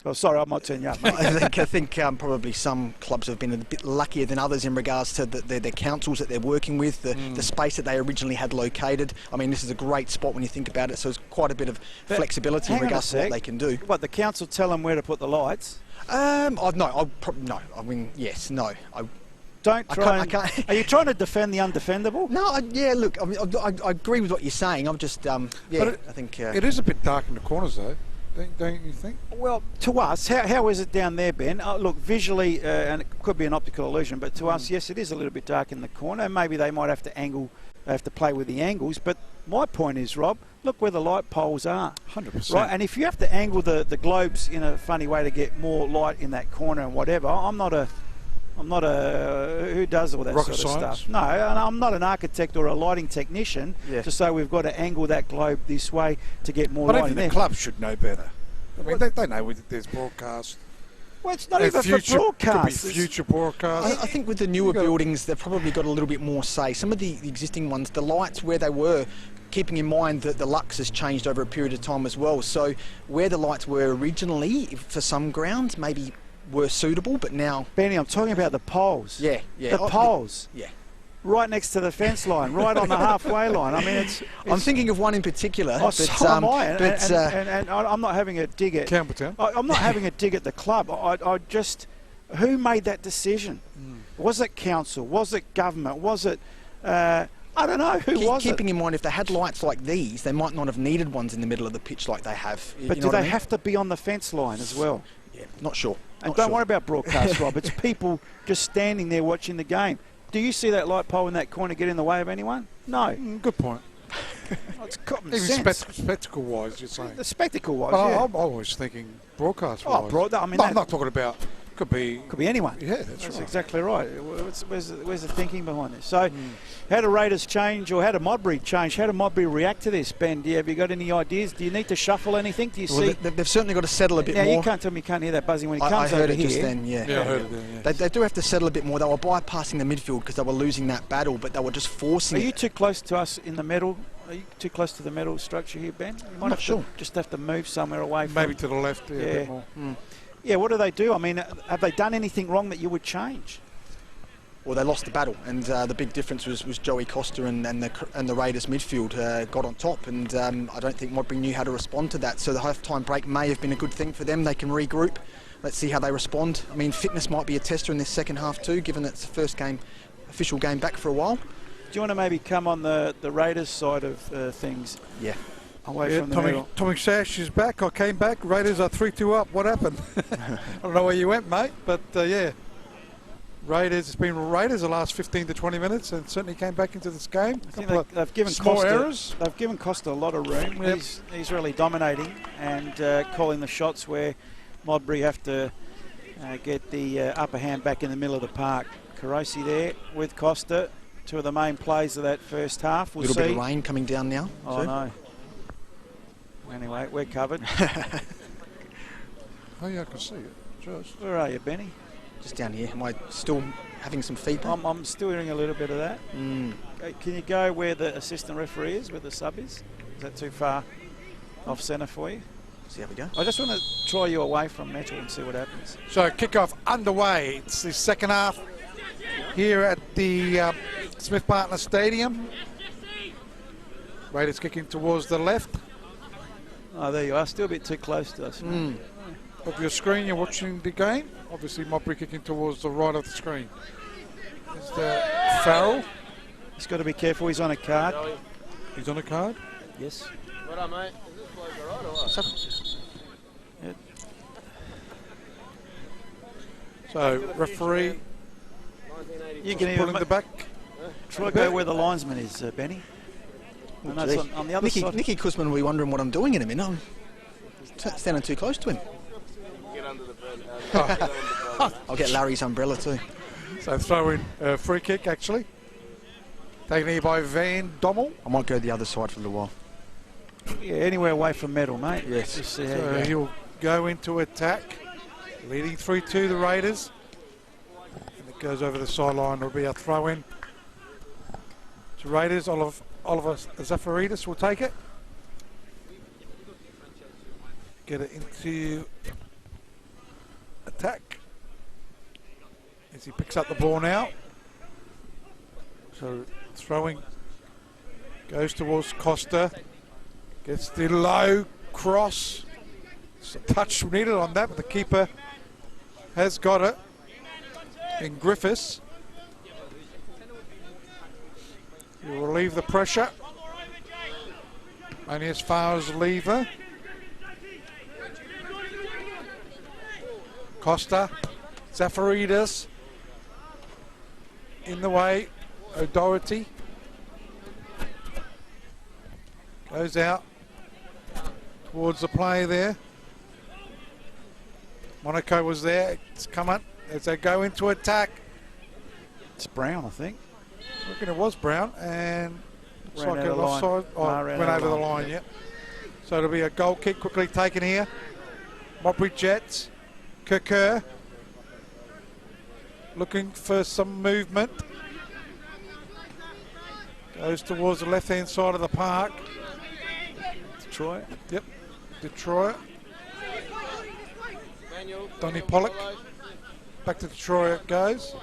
Oh, sorry, I might turn you up, mate. I think probably some clubs have been a bit luckier than others in regards to the councils that they're working with, the space that they originally had located. I mean, this is a great spot when you think about it, so there's quite a bit of flexibility in regards to what they can do. What, the council tell them where to put the lights? No. I mean, yes, no. Don't try. I can't. Are you trying to defend the undefendable? No, yeah. Look, I mean, I agree with what you're saying. I'm just, I think it is a bit dark in the corners, though. Don't you think? Well, to us, how is it down there, Ben? Look, visually, and it could be an optical illusion, but to us, yes, it is a little bit dark in the corner. Maybe they might have to play with the angles. But my point is, Rob, look where the light poles are. 100%. Right, and if you have to angle the globes in a funny way to get more light in that corner and whatever, I'm not a who does all that rocket sort of science? stuff. No, and I'm not an architect or a lighting technician to say we've got to angle that globe this way to get more light in there. But even the clubs should know better. I mean, they know there's broadcast. Well, it's not even for broadcast. Could be future broadcast. I think with the newer buildings, they've probably got a little bit more say. Some of the existing ones, the lights where they were, keeping in mind that the lux has changed over a period of time as well. So where the lights were originally, for some grounds, maybe were suitable, but now... Benny, I'm talking about the poles. Yeah. The poles. Yeah. Right next to the fence line, right on the halfway line. I mean, it's I'm thinking of one in particular. Oh, so am I. And uh, I'm not having a dig at... Campbelltown. I'm not having a dig at the club. I just... Who made that decision? Was it council? Was it government? Was it... I don't know. Who was it? Keeping in mind, if they had lights like these, they might not have needed ones in the middle of the pitch like they have. But do they have to be on the fence line as well? Yeah, not sure. And don't worry about broadcast, Rob. It's people just standing there watching the game. Do you see that light pole in that corner get in the way of anyone? No. Good point. It's common Even sense. spectacle-wise, you're saying. The spectacle-wise, Well, yeah. I'm always thinking broadcast-wise. I mean, I'm not talking about... Could be anyone. Yeah, that's right. Exactly right. Where's the thinking behind this? So, how do Raiders change, or how do Modbury change? How do Modbury react to this, Ben? Have you got any ideas? Do you need to shuffle anything? Do you see? They've certainly got to settle a bit more. You can't tell me you can't hear that buzzing when he comes I heard over it here. just then, yeah. Yeah, I heard it then, yeah. They do have to settle a bit more. They were bypassing the midfield because they were losing that battle, but they were just forcing Are it. you too close to us in the middle? Are you too close to the metal structure here, Ben? You might not sure. Just have to move somewhere away from... Maybe to the left, a bit more. Yeah, what do? I mean, have they done anything wrong that you would change? Well, they lost the battle, and the big difference was Joey Costa and the Raiders midfield got on top, and I don't think Modbury knew how to respond to that. So the half-time break may have been a good thing for them. They can regroup. Let's see how they respond. I mean, fitness might be a tester in this second half too, given that it's the first official game back for a while. Do you want to maybe come on the Raiders side of things? Yeah. Away from the middle. Tommy Sash is back. I came back. Raiders are 3-2 up. What happened? I don't know where you went, mate, but yeah. Raiders, it's been Raiders the last 15 to 20 minutes and certainly came back into this game. I think they've given small Costa, errors. They've given Costa a lot of room. Yep. He's really dominating and calling the shots where Modbury have to get the upper hand back in the middle of the park. Carosi there with Costa, two of the main plays of that first half. We'll little see. bit of rain coming down now. Oh, no. Anyway, we're covered. Oh, yeah, I can see it. Just. Where are you, Benny? Just down here. Am I still having some feedback? I'm still hearing a little bit of that. Can you go where the assistant referee is, where the sub is? Is that too far off centre for you? See how we go. I just want to try you away from metal and see what happens. So kickoff underway. It's the second half here at the Smith Partner Stadium. Raiders kicking towards the left. Oh, there you are. Still a bit too close to us. Of your screen, you're watching the game. Obviously, Modbury kicking towards the right of the screen. Is the Farrell? He's got to be careful. He's on a card. He's on a card. Yes. What up, mate? Is this bloke alright or what? Yeah. So referee You can pulling even the back. try go where the linesman is, Benny. And that's on the other side. Nicky Kusman will be wondering what I'm doing in a minute. I'm standing too close to him. Get under the bed. I'll get Larry's umbrella too. So throw in free kick actually. Taken here by Van Dommel. I might go the other side for a little while. Yeah, anywhere away from medal, mate. Yes. Just see how So you go. he'll go into attack, leading 3-2 the Raiders. And it goes over the sideline. It'll be a throw-in to Raiders. Oliver Zafaridis will take it. Get it into attack as he picks up the ball now. So throwing goes towards Costa. Gets the low cross. It's a touch needed on that, but the keeper has got it in Griffiths. He will relieve the pressure. Only as far as lever. Costa, Zafaridis in the way. O'Doherty goes out towards the play there. Monaco was there. It's come up as they go into attack. It's Brown, I think. I reckon it was Brown, and looks Ran like out an of line. offside. Oh, No, ran went out of over the line. line, yeah. So it'll be a goal kick quickly taken here. Modbury Jets. Kerr looking for some movement. Goes towards the left-hand side of the park. Detroit. Yep, Detroit. Donny Pollock. Back to Detroit it goes.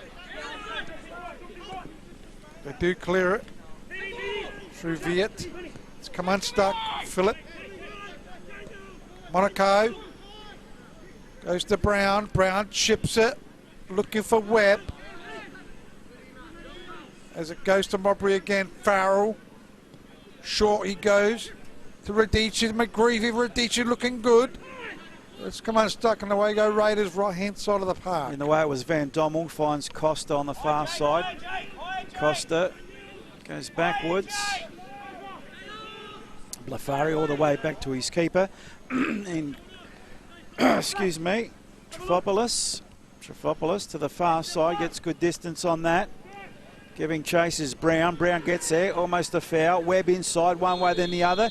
They do clear it through Viet. It's come unstuck. Phillip. Monaco. Goes to Brown. Brown chips it. Looking for Webb. As it goes to Modbury again. Farrell. Short he goes to Radici. McGreevy. Radici looking good. It's come unstuck, and away go Raiders, right-hand side of the park. In the way it was Van Dommel, finds Costa on the far side. Costa goes backwards. Blafari all the way back to his keeper. And excuse me, Trifopoulos to the far side, gets good distance on that. Giving chase is Brown. Brown gets there, almost a foul. Webb inside, one way then the other.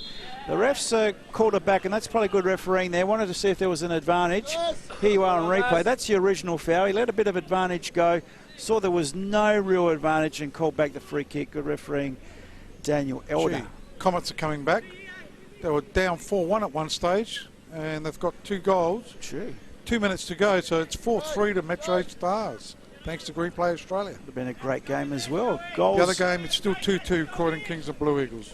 The refs called it back, and that's probably good refereeing there. Wanted to see if there was an advantage. Here you are on replay. That's the original foul. He let a bit of advantage go. Saw there was no real advantage and called back the free kick. Good refereeing, Daniel Elder. Gee, Comets are coming back. They were down 4-1 at one stage, and they've got 2 goals. Gee. 2 minutes to go, so it's 4-3 to Metro Stars, thanks to Green Play Australia. Would have been a great game as well. Goals. The other game, it's still 2-2, Croydon Kings and Blue Eagles.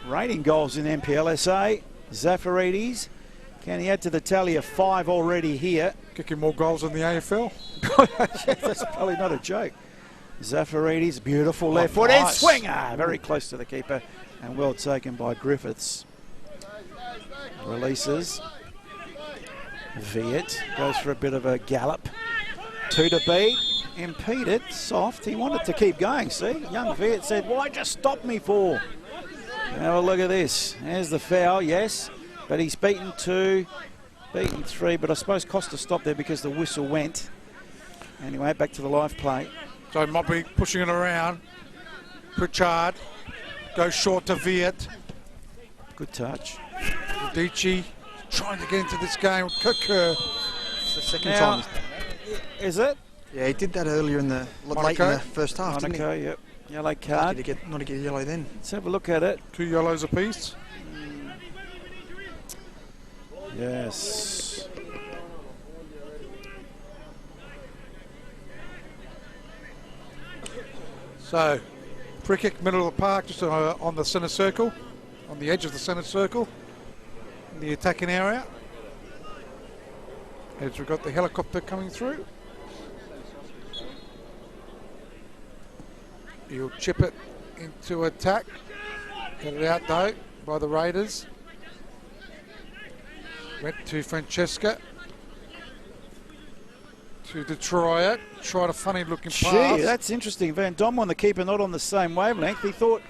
Rating goals in NPLSA. Zafaridis. Can he add to the tally of 5 already here? Kicking more goals than the AFL. That's probably not a joke. Zafaridis, beautiful left foot and swinger. Very close to the keeper and well taken by Griffiths. Releases. Viet goes for a bit of a gallop. 2 to beat. Impeded. Soft. He wanted to keep going. See? Young Viet said, why just stop me for? Have a look at this. There's the foul, yes. But he's beaten 2, beaten 3. But I suppose Costa stopped there because the whistle went. Anyway, back to the live play. So Modbury pushing it around. Pritchard goes short to Viet. Good touch. Radici trying to get into this game. Kerr. It's the second Now, time. is it? Yeah, he did that earlier in the late in the first half, didn't Monaco, yep. Yellow he? card. Not to get yellow then. Let's have a look at it. 2 yellows apiece. Yes. So, free kick, middle of the park, just on the centre circle, on the edge of the centre circle, in the attacking area. As we've got the helicopter coming through. He'll chip it into attack. Get it out though by the Raiders. Went to Francesca. To Detroit. Tried a funny looking pass. Gee, that's interesting. Van Dommel and the keeper not on the same wavelength. He thought,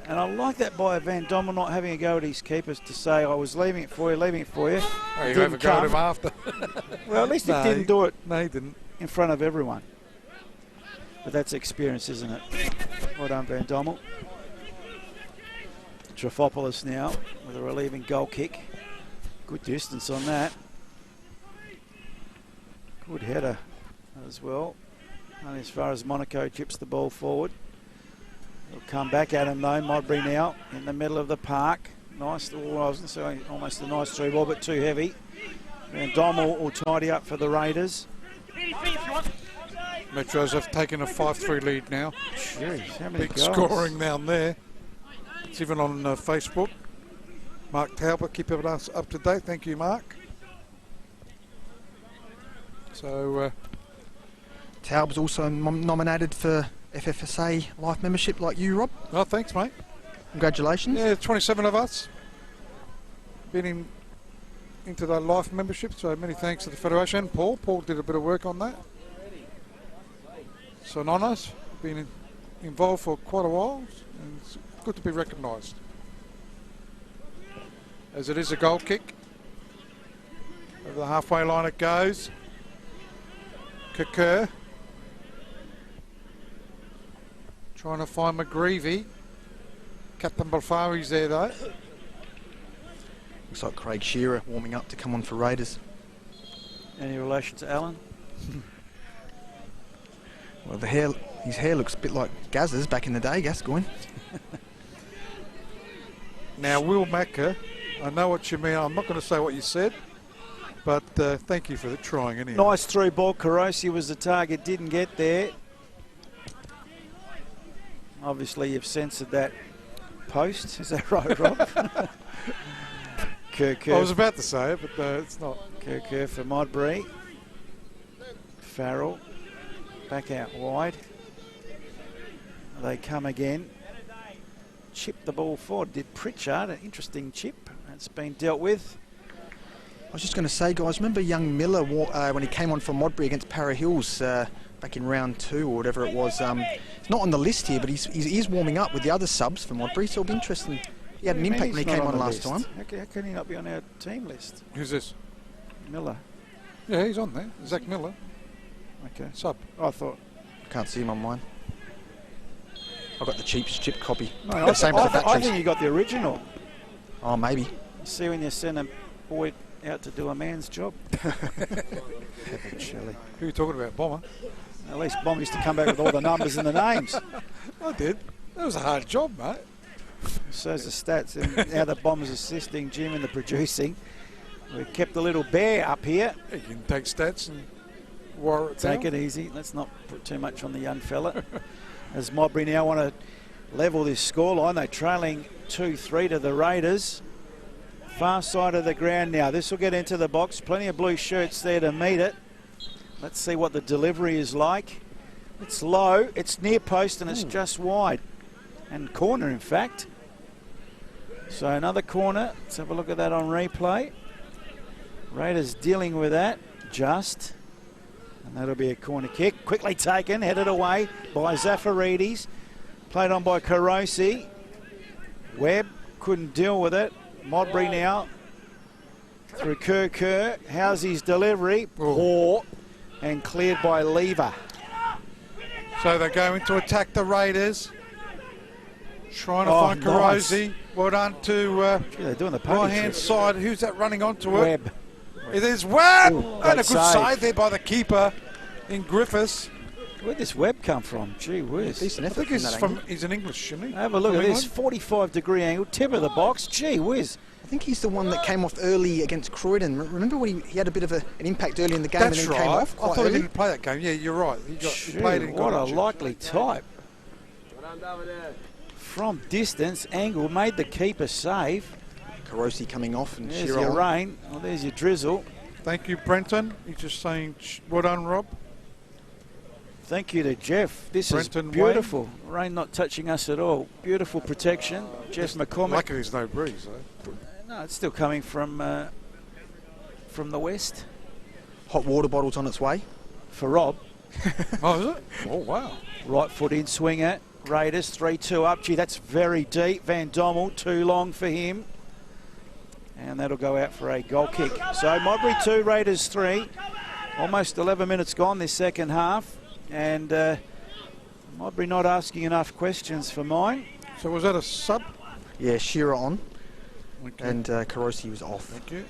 and I like that by Van Dommel not having a go at his keepers to say, I was leaving it for you, leaving it for you. Oh, you Didn't have a go at come. him after. Well, at least No, he didn't do it No, he didn't. in front of everyone. But that's experience, isn't it? Well done, Van Dommel. Trifopoulos now with a relieving goal kick. Good distance on that. Good header as well. And as far as Monaco chips the ball forward. He'll come back at him though. Modbury now in the middle of the park. Nice, well, I was going to say almost a nice through ball, but too heavy. And Dom will tidy up for the Raiders. Metros have taken a 5-3 lead now. Jeez, how many Big goals? scoring down there. It's even on Facebook. Mark Talbot keeping us up to date. Thank you, Mark. So Taub's also nominated for FFSA Life membership like you, Rob. oh, thanks, mate. Congratulations. Yeah, 27 of us been into the Life membership, so many thanks to the Federation. Paul did a bit of work on that. It's an honour. Been involved for quite a while, and it's good to be recognised. As it is a goal kick. Over the halfway line it goes. Kakur. Trying to find McGreevy. Captain Balfari's there though. Looks like Craig Shearer warming up to come on for Raiders. Any relation to Alan? Well, his hair looks a bit like Gaz's back in the day, Gascoigne. Now, Will Macker, I know what you mean. I'm not going to say what you said, but thank you for the trying anyway. Nice through ball. Carosi was the target, didn't get there. Obviously, you've censored that post. Is that right, Rob? Kerr. I was about to say it, but it's not. Kerr for Modbury. Farrell back out wide. They come again. Chip the ball forward. Did Pritchard, an interesting chip. That's been dealt with. I was just going to say, guys, remember young Miller when he came on for Modbury against Para Hills back in round 2 or whatever it was? It's not on the list here, but he's warming up with the other subs for Modbury, so it'll be interesting. He had an impact when he came on last time. How can he not be on our team list? Who's this? Miller. Yeah, he's on there. Zach Miller. Okay. Sub. I thought. Can't see him on mine. I've got the cheapest chip copy. No, The same for the I batteries. think you got the original. Oh, maybe. See when you send a boy out to do a man's job. Shelley. Who are you talking about? Bomber? At least Bomb used to come back with all the numbers and the names. I did. That was a hard job, mate. So's the stats and how the Bombers assisting Jim in the producing. We've kept the little bear up here. You can take stats and wire it down. Take it easy. Let's not put too much on the young fella. As Modbury now want to level this scoreline. They're trailing 2-3 to the Raiders. Far side of the ground now. This will get into the box. Plenty of blue shirts there to meet it. Let's see what the delivery is like. It's low. It's near post and it's just wide. And corner, in fact. So another corner. Let's have a look at that on replay. Raiders dealing with that. Just. And that'll be a corner kick. Quickly taken. Headed away by Zafaridis. Played on by Carosi. Webb couldn't deal with it. Modbury now through Kerr. How's his delivery? Poor. And cleared by Lever. So they're going to attack the Raiders. Trying to find nice. Carosi. Well done to They're doing the right-hand side. Who's that running onto it? Webb. It is Webb! Ooh, And a great good save. save there by the keeper in Griffiths. Where'd this Webb come from? Gee whiz. Decent I effort think from that he's an English, shouldn't he? Have a look From at this. England? 45-degree angle. Tip of the box. Gee whiz. I think he's the one that came off early against Croydon. Remember when he had a bit of an impact early in the game That's and then right. came off I quite thought early? he didn't play that game. Yeah, you're right. He Gee, played in what a Golding. likely type. Well done, over there. From distance, angle, made the keeper save. Carosi coming off and There's Shearer your on. rain. Well, there's your drizzle. Thank you, Brenton. He's just saying, well done, Rob. Thank you to Jeff. This Brenton is beautiful. Rain not touching us at all. Beautiful protection. Jeff McCormick. Lucky there's no breeze, though. No, it's still coming from the west. Hot water bottles on its way. For Rob. Oh, is it? Oh, wow. Right foot in, swinger. Raiders 3-2 up. Gee, that's very deep. Van Dommel, too long for him. And that'll go out for a goal kick. So Modbury 2, Raiders 3. Almost 11 minutes gone this second half. And Modbury not asking enough questions for mine. So was that a sub? Yeah, Shearer on. Okay. and Karosi was off. Thank you.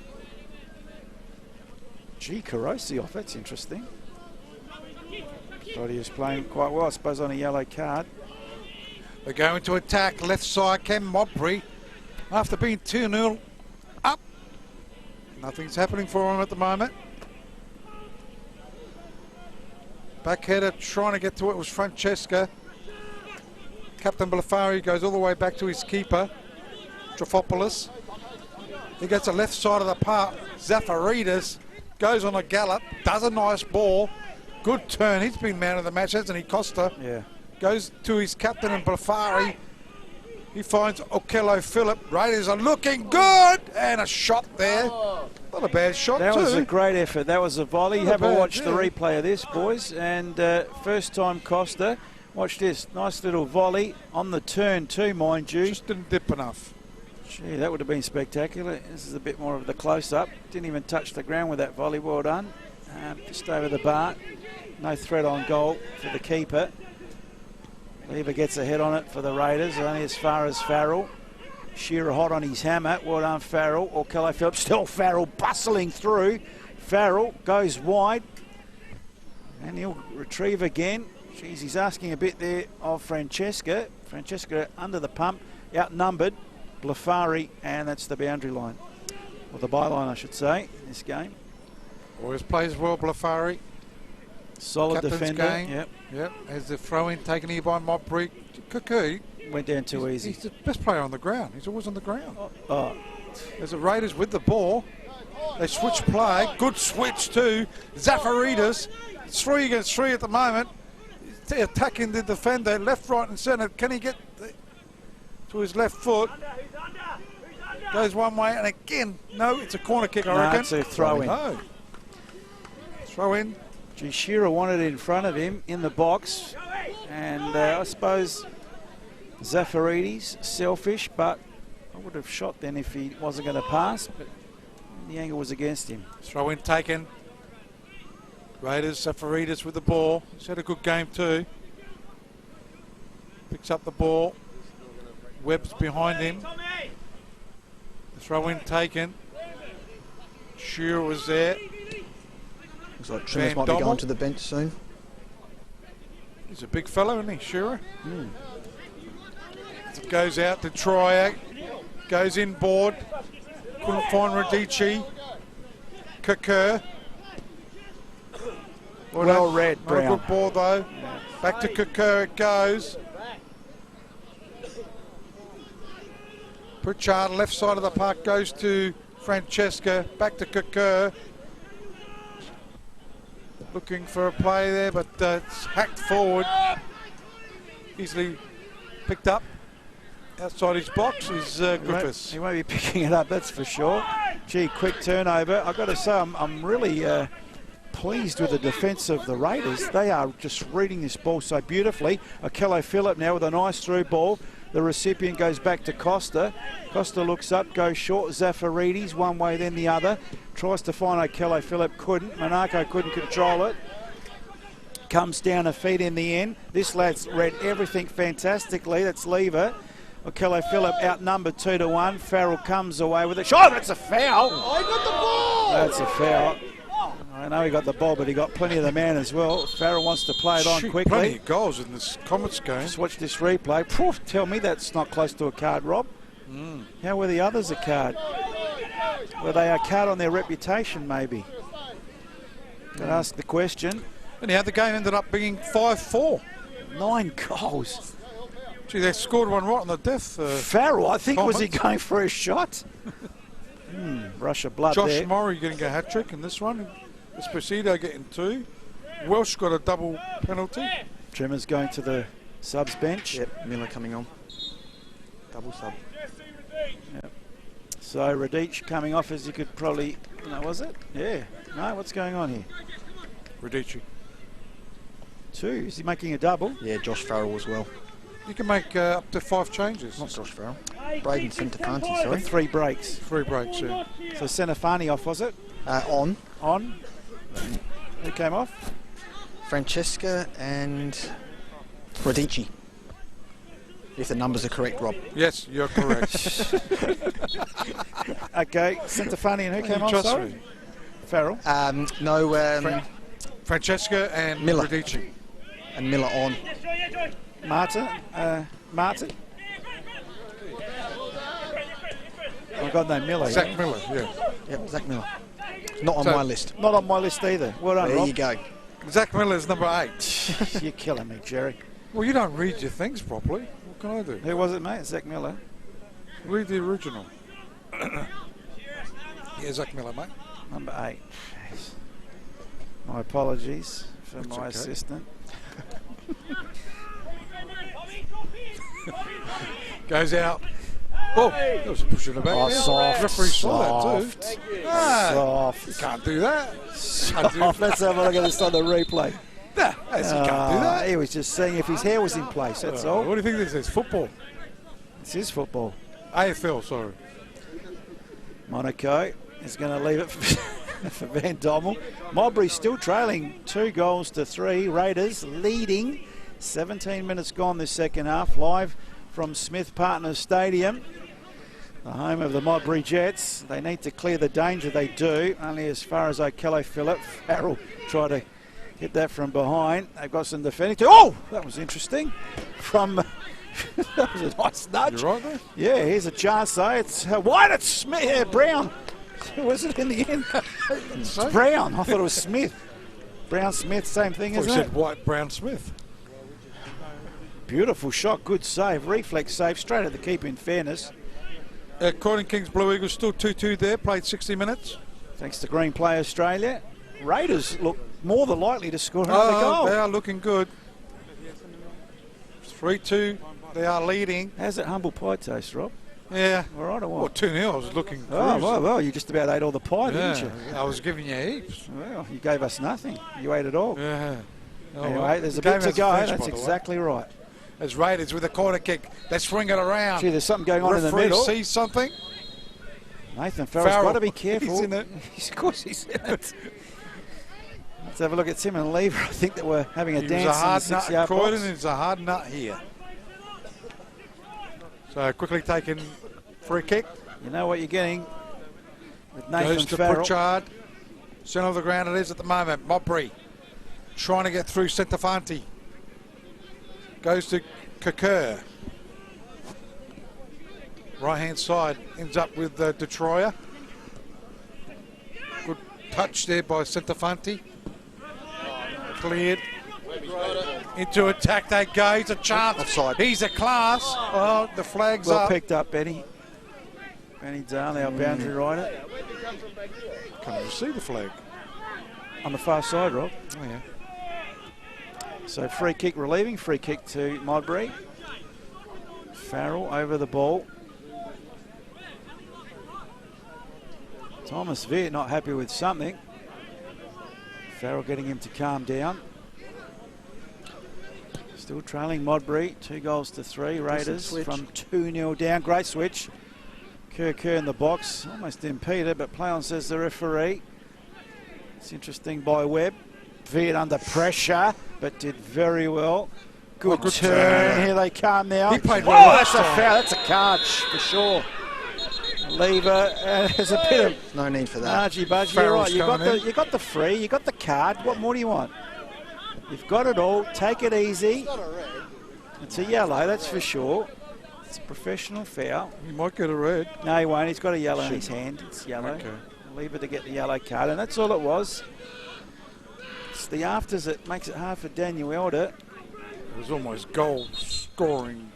Gee, Karosi off. That's interesting. Thought he was playing quite well, I suppose, on a yellow card. They're going to attack left side. Cam Modbury, after being 2-0 up. Nothing's happening for him at the moment. Backheader trying to get to it was Francesca. Captain Blafari goes all the way back to his keeper, Trifopoulos. He gets the left side of the park. Zafaridis goes on a gallop, does a nice ball. Good turn. He's been man of the match, hasn't he, Costa? Yeah. Goes to his captain and Blafari. He finds Okello Phillip. Raiders are looking good. And a shot there. Not a bad shot, That too. was a great effort. That was a volley. Not a Have a bad, watch the yeah. replay of this, boys. And first time Costa. Watch this. Nice little volley on the turn too, mind you. Just didn't dip enough. Gee, that would have been spectacular. This is a bit more of the close-up. Didn't even touch the ground with that volley. Well done. Just over the bar. No threat on goal for the keeper. Lever gets a head on it for the Raiders, only as far as Farrell. Shearer hot on his hammer. Well done, Farrell. Or Kelly Phillips. Still Farrell bustling through. Farrell goes wide. And he'll retrieve again. Jeez, he's asking a bit there of Francesca. Francesca under the pump, outnumbered. Blafari, and that's the boundary line. Or the byline, I should say, in this game. Always plays well, Blafari. Solid Captain's defender. game. Yep. Yep. As the throw-in taken here by Modbury. Cuckoo. Went down too easy. He's the best player on the ground. He's always on the ground. Oh, There's the Raiders with the ball. They switch play. Good switch too. Zafaridis. It's 3 against 3 at the moment. He's attacking the defender, left, right and centre. Can he get to his left foot? Goes one way and again, no, it's a corner kick, I reckon. it's a throw-in. No. Throw in. Gee, Shearer wanted it in front of him in the box. And I suppose Zafaridis, selfish, but I would have shot then if he wasn't going to pass. But the angle was against him. Throw in taken. Raiders, Zafaridis with the ball. He's had a good game too. Picks up the ball. Webb's behind him. The throw in taken. Shearer was there. Looks like Trimmers Van might be Dommel. going to the bench soon. He's a big fellow, isn't he, Shearer? It goes out to Triac. Goes inboard. Couldn't find Radici. Kakur. Well read, Not a Brown. good ball though. Back to Kakur it goes. Pritchard, left side of the park, goes to Francesca. Back to Kakur. Looking for a play there, but it's hacked forward. Easily picked up. Outside his box is Griffiths. He won't be picking it up, that's for sure. Gee, quick turnover. I've got to say, I'm really pleased with the defence of the Raiders. They are just reading this ball so beautifully. Okello Phillip now with a nice through ball. The recipient goes back to Costa. Costa looks up, goes short. Zafaridis, one way then the other. Tries to find Okello Phillip, couldn't. Monaco couldn't control it. Comes down a feet in the end. This lad's read everything fantastically. That's Lever. Okello Phillip outnumbered 2-1. Farrell comes away with it. Oh, that's a foul. Oh, he got the ball! That's a foul. I know he got the ball, but he got plenty of the man as well. Farrell wants to play it on quickly. Plenty of goals in this Comets game. Just watch this replay. Poof, tell me that's not close to a card, Rob. How were the others a card? Were they a card on their reputation, maybe? Can ask the question. Anyhow, the game ended up being 5-4. 9 goals. Gee, they scored one right on the death. Farrell, I think, was he Comets. going for a shot? Rush of blood Josh there. Murray getting a hat-trick in this one. Esposito getting 2. Welsh got a double penalty. Tremors going to the subs bench. Yep, Miller coming on. Double sub. So Radic coming off, as you could probably... No, was it? Yeah. No, what's going on here? Radici. 2. Is he making a double? Yeah, Josh Farrell as well. You can make up to 5 changes. Not Josh Farrell. Braden Centofanti, sorry. 3 breaks. 3 breaks, yeah. So Centofanti off, was it? On. On. Who came off? Francesca and Radici. If the numbers are correct, Rob. Yes, you're correct. Okay, Centofanti and who came You on? trust Sorry, me. Farrell. Francesca and Miller. Radici. And Miller on. Martin. I've got no Miller. Zach Miller, yeah. Yep, Zach Miller. Not on So- my list. Not on my list either. Well done, There Rob. you go. Zach Miller's number 8. You're killing me, Jerry. Well, you don't read your things properly. What can I do? Who was it, mate? Zach Miller. Read the original. Yeah, Zach Miller, mate. Number 8. Yes. My apologies for That's my okay. assistant. Goes out. Oh, that was a push in the back. Oh, there. soft, Referee saw that soft, too. Ah, soft. you can't do that. Oh, let's have a look at this on the replay. Nah, you can't do that. He was just seeing if his hair was in place, that's all. What do you think this is? Football? This is football. AFL, sorry. Monaco is going to leave it for Van Dommel. Modbury still trailing 2-3. Raiders leading. 17 minutes gone this second half. Live from Smith Partners Stadium, the home of the Modbury Jets. They need to clear the danger. They do. Only as far as O'Kelly Phillip. Farrell tried to hit that from behind. They've got some defending. Oh, that was interesting. From that was a nice nudge. You right there? Yeah, here's a chance though. It's wide. It's Smith, Brown. Was it in the end? It's Brown. I thought it was Smith. Brown Smith, same thing, I isn't said it? White Brown Smith. Beautiful shot, good save, reflex save, straight at the keeper in fairness. Croydon Kings Blue Eagles still 2-2 there, played 60 minutes. Thanks to Green Play Australia. Raiders look more than likely to score another goal. They are looking good. 3-2, they are leading. How's that humble pie taste, Rob? Yeah. All right or Well, what? 2-0, I was looking Oh, cruising. well, you just about ate all the pie, Yeah, didn't you? I was giving you heaps. Well, you gave us nothing. You ate it all. Yeah. Oh, Anyway, well. there's The a bit game to hasn't go. finished, That's by the way. exactly right. As Raiders with a corner kick, they swing it around. Gee, there's something going on in the Referee middle. sees something. Nathan Farrell's got to be careful. He's in it. Of course he's in it. Let's have a look at Tim and Lever. I think that we're having a He dance was a in the hard nut at 6-yard Croydon, box. and it's a hard nut here. So quickly taken free kick. You know what you're getting with Nathan Goes to Farrell. Pritchard. Centre of the ground it is at the moment. Modbury trying to get through Centofanti. Goes to Kakur. Right hand side ends up with Detroyer. Good touch there by Centofanti. Cleared. Into attack they go. He's a chance. Offside. He's a class. Oh, the flag's Well up. picked up, Benny. Benny Darley, our boundary rider. Can't even see the flag. On the far side, Rob. Oh, yeah. So free kick relieving, free kick to Modbury. Farrell over the ball. Thomas Veer not happy with something. Farrell getting him to calm down. Still trailing Modbury, 2-3. Raiders switch. from 2-0 down. Great switch. Kerr in the box, almost impeded, but play on, says the referee. It's interesting by Webb. Veered under pressure, but did very well. Good, good turn. turn. Here they come now. He played Oh, well that's last a time. foul. That's a card for sure. Lever. There's a bit of No need for that. argy budgy. You're Farrell's right. coming in. You got the free. You got the card. What more do you want? You've got it all. Take it easy. It's a yellow, that's for sure. It's a professional foul. He might get a red. No, he won't. He's got a yellow in his hand. It's yellow. Okay. Leave it to get the yellow card, and that's all it was. It's the afters that makes it hard for Daniel Elder. It was almost goal scoring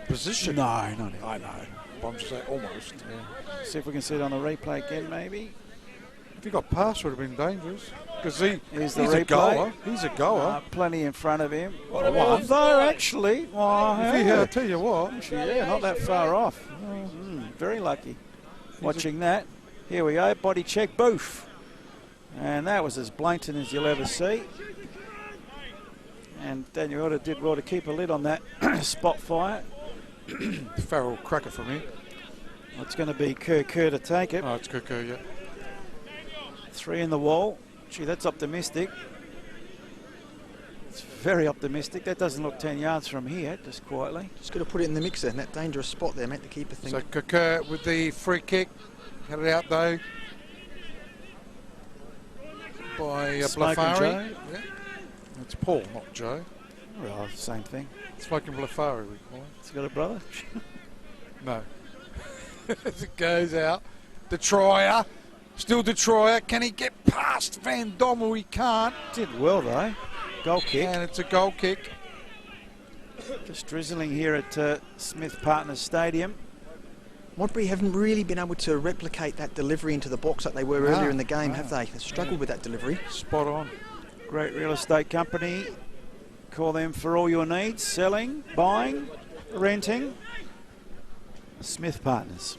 position. No, not even. I know. But I'm just saying almost. See if we can see it on the replay again, maybe. If he got past, would have been dangerous. Because Here's the he's a replay. goer. He's a goer. Plenty in front of him. What a one. Although, actually, well, I tell you what. actually, yeah, not that far off. Very lucky. Watching that. Here we go. Body check. Boof. And that was as blatant as you'll ever see. And Daniel Elder did well to keep a lid on that spot fire. Farrell cracker from here. It's going to be Kerr to take it. Oh, it's Kuku, yeah. 3 in the wall. Gee, that's optimistic. It's very optimistic. That doesn't look 10 yards from here, just quietly. Just got to put it in the mixer in that dangerous spot there, make the keeper think. So Kerr with the free kick. Had it out though by Smoking Blafari. Joe. Yeah. It's Paul, not Joe. Well, same thing. Smoking Blafari, we call it. He's got a brother. No. As it goes out. Detroyer. Still Detroyer. Can he get past Van Dommel? He can't. Did well though. Goal kick. And it's a goal kick. Just drizzling here at Smith Partners Stadium. Modbury haven't really been able to replicate that delivery into the box like they were earlier in the game, have they? They've struggled with that delivery. Spot on. Great real estate company. Call them for all your needs. Selling, buying, renting. Smith Partners.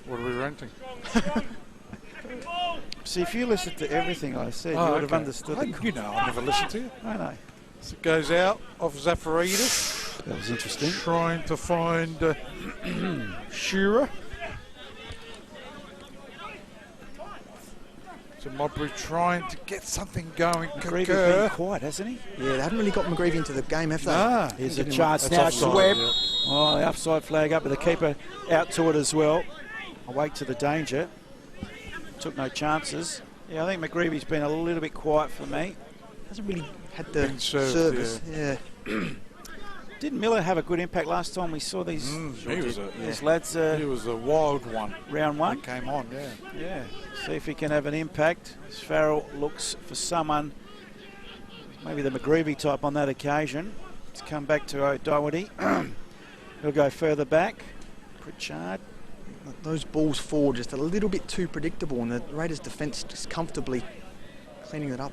What are we renting? See, if you listened to everything I said, you would have understood the You know, I never listened to you. I know. So it goes out off Zafaridis. That was interesting. Trying to find Shearer. So Modbury trying to get something going. McGreevy's been quiet, hasn't he? Yeah, they haven't really got McGreevy into the game, have they? Nah. Here's a chance now. That's offside, Webb. yeah. Oh, the offside flag up with the keeper out to it as well. Awake to the danger. Took no chances. Yeah, I think McGreevy's been a little bit quiet for me. Hasn't really had the Been served, service. Yeah. Didn't Miller have a good impact last time we saw these, these lads? He was a wild one. Round one. That came on, yeah. Yeah. See if he can have an impact. As Farrell looks for someone, maybe the McGreevy type on that occasion. Let's come back to O'Doherty. He'll go further back. Pritchard. Those balls forward just a little bit too predictable, and the Raiders' defence just comfortably cleaning it up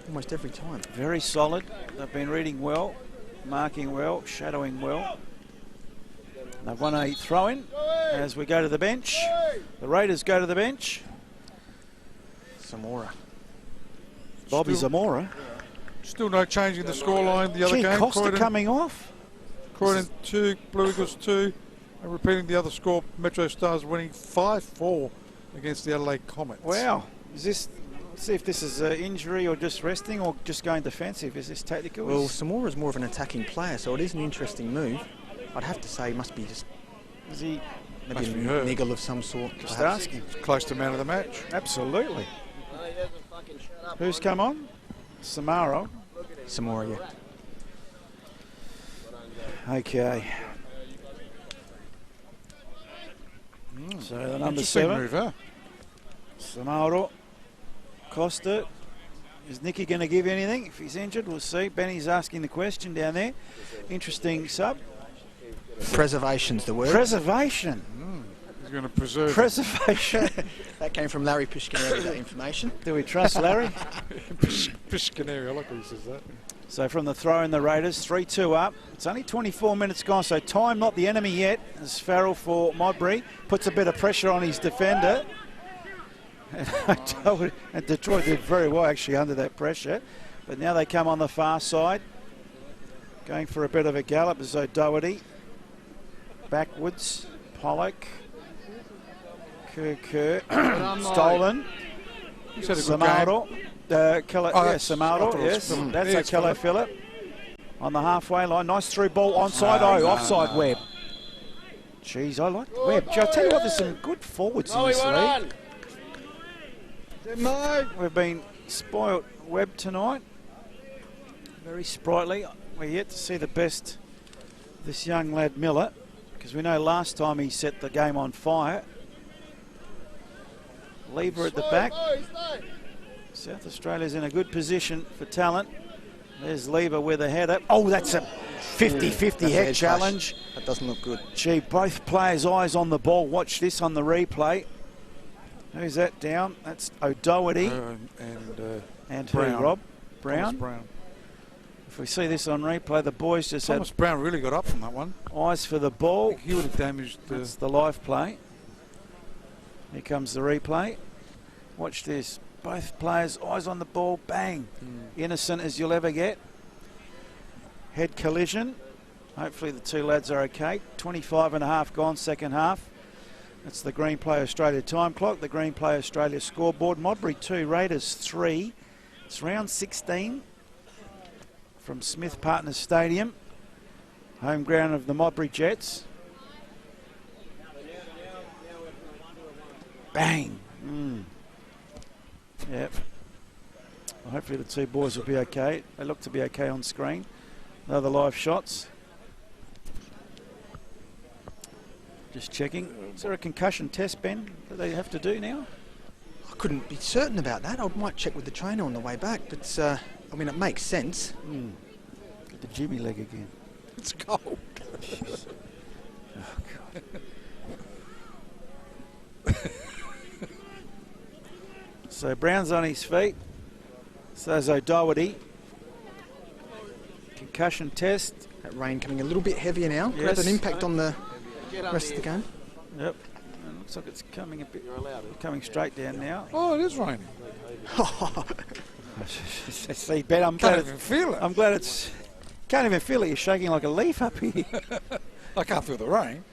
almost every time. Very solid. They've been reading well, marking well, shadowing well. They've won a throw-in as we go to the bench. The Raiders go to the bench. Zamora. Bobby Zamora. Still no change in the scoreline. The other game. Costa Croydon, coming off. Croydon 2, Blue Eagles 2. And repeating the other score, Metro Stars winning 5-4 against the Adelaide Comets. Wow. Is this... Let's see if this is injury or just resting or just going defensive. Is this tactical? Well, Samora's more of an attacking player, so it is an interesting move. I'd have to say he must be just Is he maybe a niggle of some sort. just perhaps. asking? Close to man of the match. Absolutely. Who's come on? Samaro. Samora, yeah. Okay. So the number Interesting 7. move, huh? Samaro. Costa. Is Nicky going to give anything? If he's injured, we'll see. Benny's asking the question down there. Interesting sub. Preservation's the word. Preservation. He's going to preserve. Preservation. That came from Larry Pishkinelli, that information. Do we trust Larry? Piscaneri, I like when he says that. So from the throw in the Raiders, 3-2 up. It's only 24 minutes gone, so time not the enemy yet. As Farrell for Modbury puts a bit of pressure on his defender. And Detroit did very well actually under that pressure. But now they come on the far side. Going for a bit of a gallop is O'Doherty. Backwards, Pollock. Kerr. Stolen. He's had a good Samaro. Samaro, yes. Phillip. That's Yeah, a it's Kello Phillip. On the halfway line. Nice through ball onside. Offside Webb. Jeez, I like Webb. I'll tell you what, there's some good forwards in this league. We've been spoilt Webb tonight. Very sprightly. We're yet to see the best of this young lad Miller, because we know last time he set the game on fire. Lever at the back. South Australia's in a good position for talent. There's Lever with a header. Oh, that's a 50-50 head challenge. That doesn't look good. Gee, both players' eyes on the ball. Watch this on the replay. Who's that down? That's O'Doherty. And who, Brown. Rob? Thomas Brown. If we see this on replay, the boys just Thomas Brown really got up from that one. had eyes for the ball. He would have damaged the... That's the live play. Here comes the replay. Watch this. Both players' eyes on the ball. Bang. Innocent as you'll ever get. Head collision. Hopefully the two lads are okay. 25.5 gone, second half. That's the Green Play Australia time clock, the Green Play Australia scoreboard. Modbury 2, Raiders 3. It's round 16. from Smith Partners Stadium, home ground of the Modbury Jets. Bang! Yep. Well, hopefully the two boys will be okay. They look to be okay on screen. Another live shots. Just checking. Is there a concussion test, Ben, that they have to do now? I couldn't be certain about that. I might check with the trainer on the way back, but I mean, it makes sense. Get the Jimmy leg again. It's cold. Oh, God. So Brown's on his feet. So's O'Doherty. Concussion test. That rain coming a little bit heavier now. Could Yes. have an impact on the rest of the game. Yep. And looks like it's coming a bit, coming straight down now. Oh, it is raining. See, Ben, I'm Can't glad even feel it. I'm glad it's. Can't even feel it. You're shaking like a leaf up here. I can't feel the rain.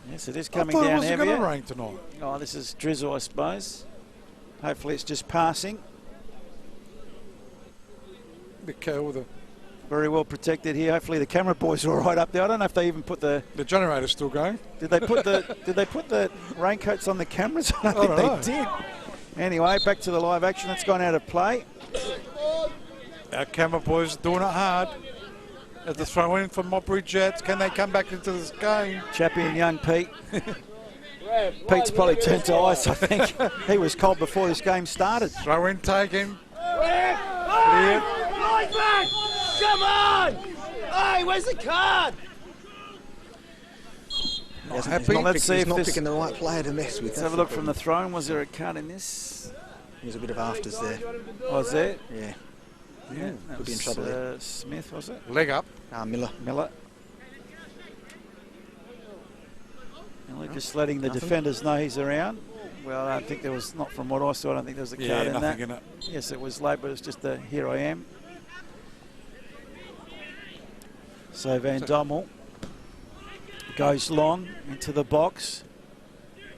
Yes, it is I coming thought it down wasn't going heavier. to rain tonight. Oh, this is drizzle, I suppose. Hopefully, it's just passing. The cow, Very well protected here. Hopefully, the camera boys are all right up there. I don't know if they even put the. the generator's still going. Did they put the raincoats on the cameras? I don't don't think they did. Anyway, back to the live action. It's gone out of play. Our camera boys are doing it hard. At the throw in for Modbury Jets. Can they come back into this game? Chappie and young Pete. Pete's probably turned to ice, I think. He was cold before this game started. Throw in taken. Come on! Hey, where's the card? Not He's happy. not, Let's see he's if not this- picking the right player to mess with. Let's have a look from the throne. Was there a card in this? There's a bit of afters there. Was there? Yeah. Yeah. That Could be in was, trouble there. Smith, was it? Leg up. Miller. Miller. Miller just letting the Nothing. defenders know he's around. Well, I think there was, not from what I saw, I don't think there was a card in nothing that. in it. Yes, it was late, but it's just a here I am. So Van Dommel goes long into the box.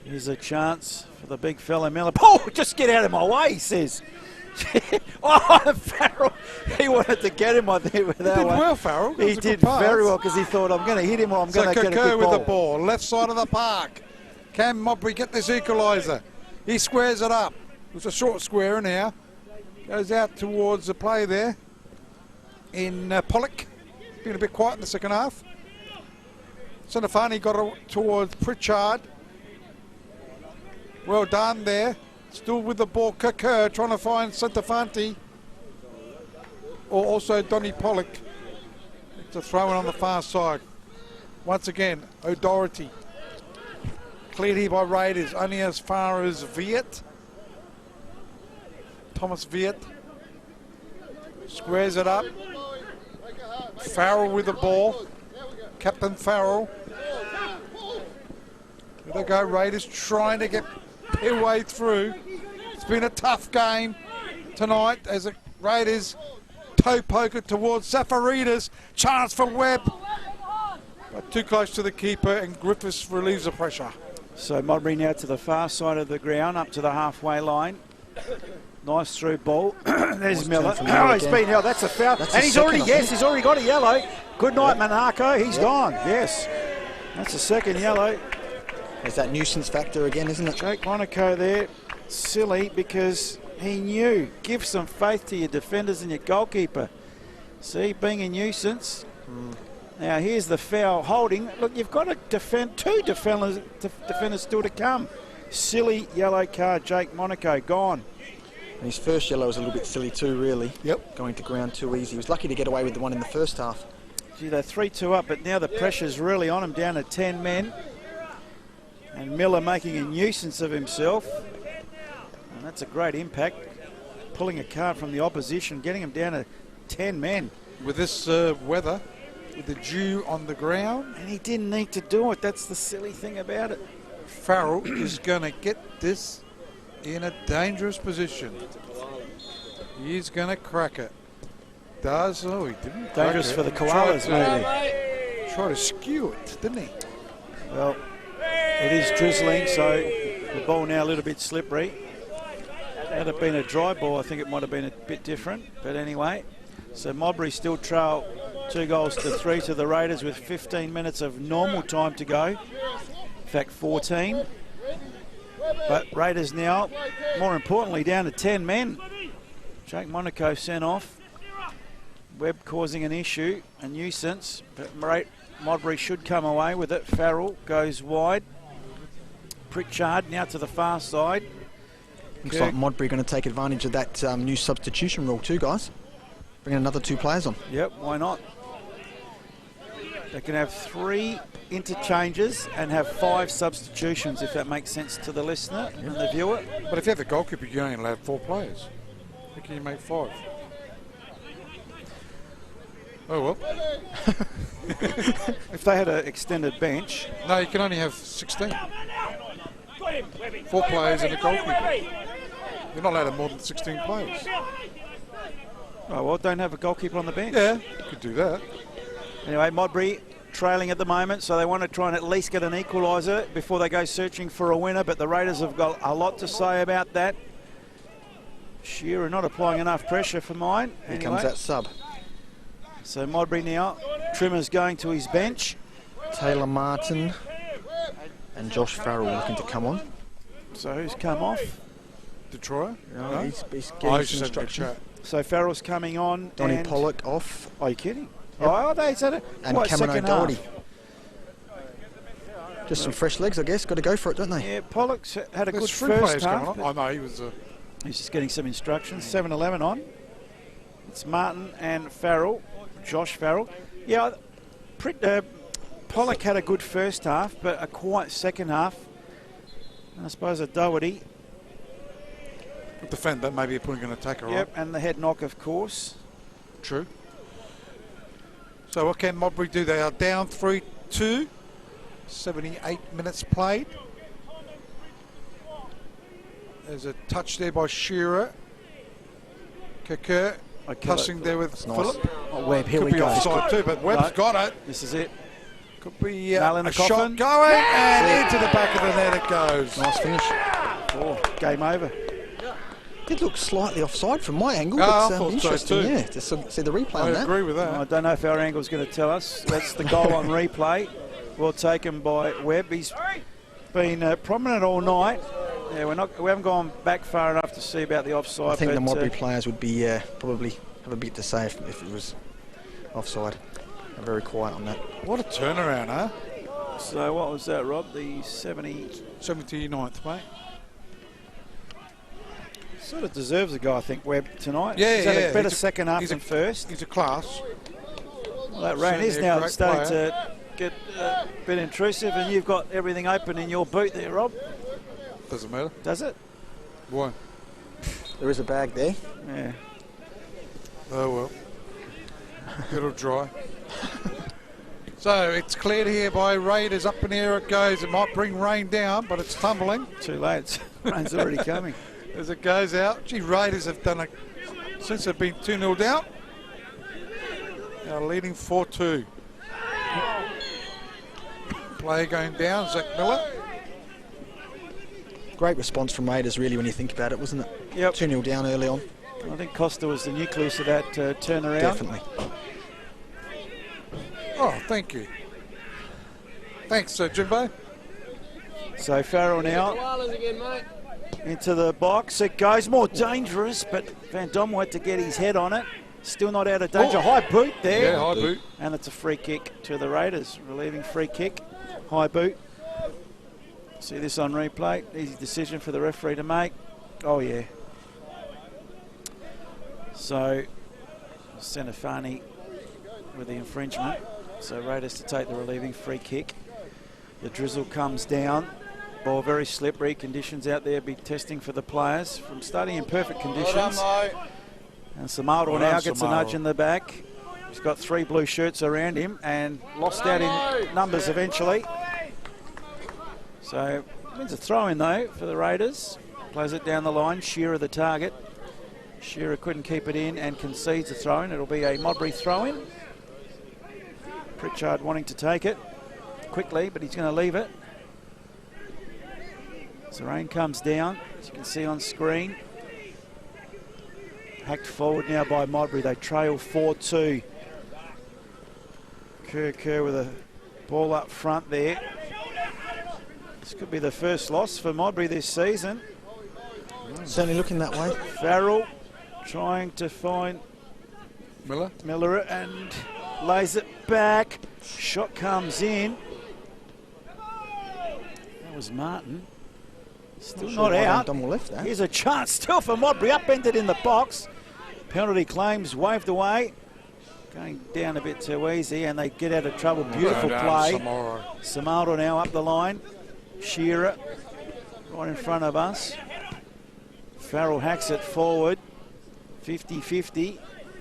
Here's a chance for the big fella Miller. Oh, just get out of my way, he says. Oh, Farrell. He wanted to get him, I think, with that He did one. well, Farrell. That He was a good did pass. very well because he thought, I'm going to hit him or I'm So going to get a Coco good with ball. the ball. Left side of the park. Can Modbury get this equaliser? He squares it up. It's a short square now. Goes out towards the play there. In Pollock. Been a bit quiet in the second half. Sinafani got it towards Pritchard. Well done there. Still with the ball, Coco trying to find Sinafani. Or also Donny Pollock. It's a throw in on the far side. Once again, O'Doherty. Cleared here by Raiders, only as far as Viet. Thomas Viet. Squares it up. Farrell with the ball. Captain Farrell. Here they go, Raiders trying to get their way through. It's been a tough game tonight as the Raiders toe poke it towards Safaridis. Chance for Webb. But too close to the keeper and Griffiths relieves the pressure. So Modbury now to the far side of the ground, up to the halfway line. Nice through ball. There's Miller. from Miller Oh, he's again. been held. That's a foul. That's And his he's already, second, I yes, he's already got a yellow. Good night, Monaco. He's gone. Yes. That's the second yellow. There's that nuisance factor again, isn't it? Jake Monaco there. Silly because he knew. Give some faith to your defenders and your goalkeeper. See, being a nuisance. Now here's the foul holding. Look, you've got to defend two defenders still to come. Silly yellow card, Jake Monaco, gone. And his first yellow was a little bit silly too, really. Yep. Going to ground too easy. He was lucky to get away with the one in the first half. Gee, they're 3-2 up, but now the pressure's really on him, down to 10 men. And Miller making a nuisance of himself. And that's a great impact. Pulling a card from the opposition, getting him down to 10 men. With this weather, with the dew on the ground, And he didn't need to do it. That's the silly thing about it. Farrell is going to get this in a dangerous position. He's going to crack it. Does? Oh, he didn't. Dangerous for the Koalas, maybe. Tried to skew it, didn't he? Well, it is drizzling, so the ball now a little bit slippery. Had it been a dry ball, I think it might have been a bit different. But anyway, So Modbury still trail 2-3 to the Raiders with 15 minutes of normal time to go. In fact, 14. But Raiders now, more importantly, down to 10 men. Jake Monaco sent off. Webb causing an issue, a nuisance, but Modbury should come away with it. Farrell goes wide. Pritchard now to the far side. Looks like Modbury going to take advantage of that new substitution rule too, guys. Bring another 2 players on. Yep, why not? They can have 3 interchanges and have 5 substitutions, if that makes sense to the listener and the viewer. But if you have the goalkeeper, you're only allowed 4 players. How can you make 5? Oh, well. If they had an extended bench... No, you can only have 16. 4 players and a goalkeeper. You're not allowed to have more than 16 players. Oh, well, don't have a goalkeeper on the bench. Yeah, you could do that. Anyway, Modbury trailing at the moment, so they want to try and at least get an equaliser before they go searching for a winner, but the Raiders have got a lot to say about that. Shearer not applying enough pressure for mine. Here comes that sub. So Modbury now, Trimmer's going to his bench. Taylor Martin and Josh Farrell looking to come on. So who's come off? Detroit? No, he's getting some instruction. So Farrell's coming on. Donny Pollock off. Are you kidding? Yep. Oh, they said it. And Cameron O'Doherty. Just some fresh legs, I guess. Got to go for it, don't they? Yeah, Pollock's had a good There's 3 first players half. coming on. I know, he was... He's just getting some instructions. 7-11 on. It's Martin and Farrell. Josh Farrell. Yeah, Pollock had a good first half, but a quiet second half. And I suppose O'Doherty. Defend that, maybe putting an attacker on. Yep, and the head knock, of course. True. So what can Modbury do? They are down 3-2. 78 minutes played. There's a touch there by Shearer. Kakir passing there with Phillip. Oh, Webb, here Could we be go. offside too, but Webb's got it. This is it. Could be Nail in the a shot coffin. going, and into the back of the net it goes. Nice finish. Oh, game over. Did look slightly offside from my angle, Oh, but I thought so interesting, too. yeah, to see the replay I on that. agree with that. I don't know if our angle's going to tell us. That's the goal on replay. Well taken by Webb. He's been prominent all night. Yeah, we haven't gone back far enough to see about the offside. I think the Modbury players would be probably have a bit to say if it was offside. They're very quiet on that. What a turnaround, huh? So what was that, Rob? The 79th, mate. Sort of deserves a go, I think, Webb tonight. Yeah, He's had yeah. a better second half than first. He's a class. Well, that rain is Certainly a now great starting player. to get a bit intrusive, and you've got everything open in your boot there, Rob. Doesn't matter. Does it? Why? There is a bag there. Yeah. Oh well. It'll dry. So it's cleared here by Raiders. Up in the air it goes. It might bring rain down, but it's tumbling. Too late. Rain's already coming. As it goes out. Gee, Raiders have done it since they've been 2-0 down. Now leading 4-2. Player going down, Zach Miller. Great response from Raiders, really, when you think about it, wasn't it? Yep. 2-0 down early on. I think Costa was the nucleus of that turnaround. Definitely. Oh, thank you. Thanks, Jimbo. So Farrell now into the box. It goes more dangerous, but Van Domweit to get his head on it. Still not out of danger. Oh. High boot there. Yeah, high boot. And it's a free kick to the Raiders. Relieving free kick. High boot. See this on replay. Easy decision for the referee to make. Oh, yeah. So, Senefani with the infringement. So Raiders to take the relieving free kick. The drizzle comes down. Ball very slippery. Conditions out there be testing for the players from starting in perfect conditions. And Samaro now gets a nudge in the back. He's got 3 blue shirts around him and lost out in numbers eventually. So wins a throw in though for the Raiders. Plays it down the line. Shearer the target. Shearer couldn't keep it in and concedes a throw in. It'll be a Modbury throw in. Pritchard wanting to take it quickly, but he's going to leave it. So rain comes down, as you can see on screen. Hacked forward now by Modbury. They trail 4-2. Kerr with a ball up front there. This could be the first loss for Modbury this season. Certainly looking that way. Farrell trying to find Miller and lays it back. Shot comes in. That was Martin. Still not out. Left, Here's a chance still for Modbury. Upended in the box. Penalty claims waved away. Going down a bit too easy, and they get out of trouble. Beautiful play. Samara now up the line. Shearer right in front of us. Farrell hacks it forward. 50-50.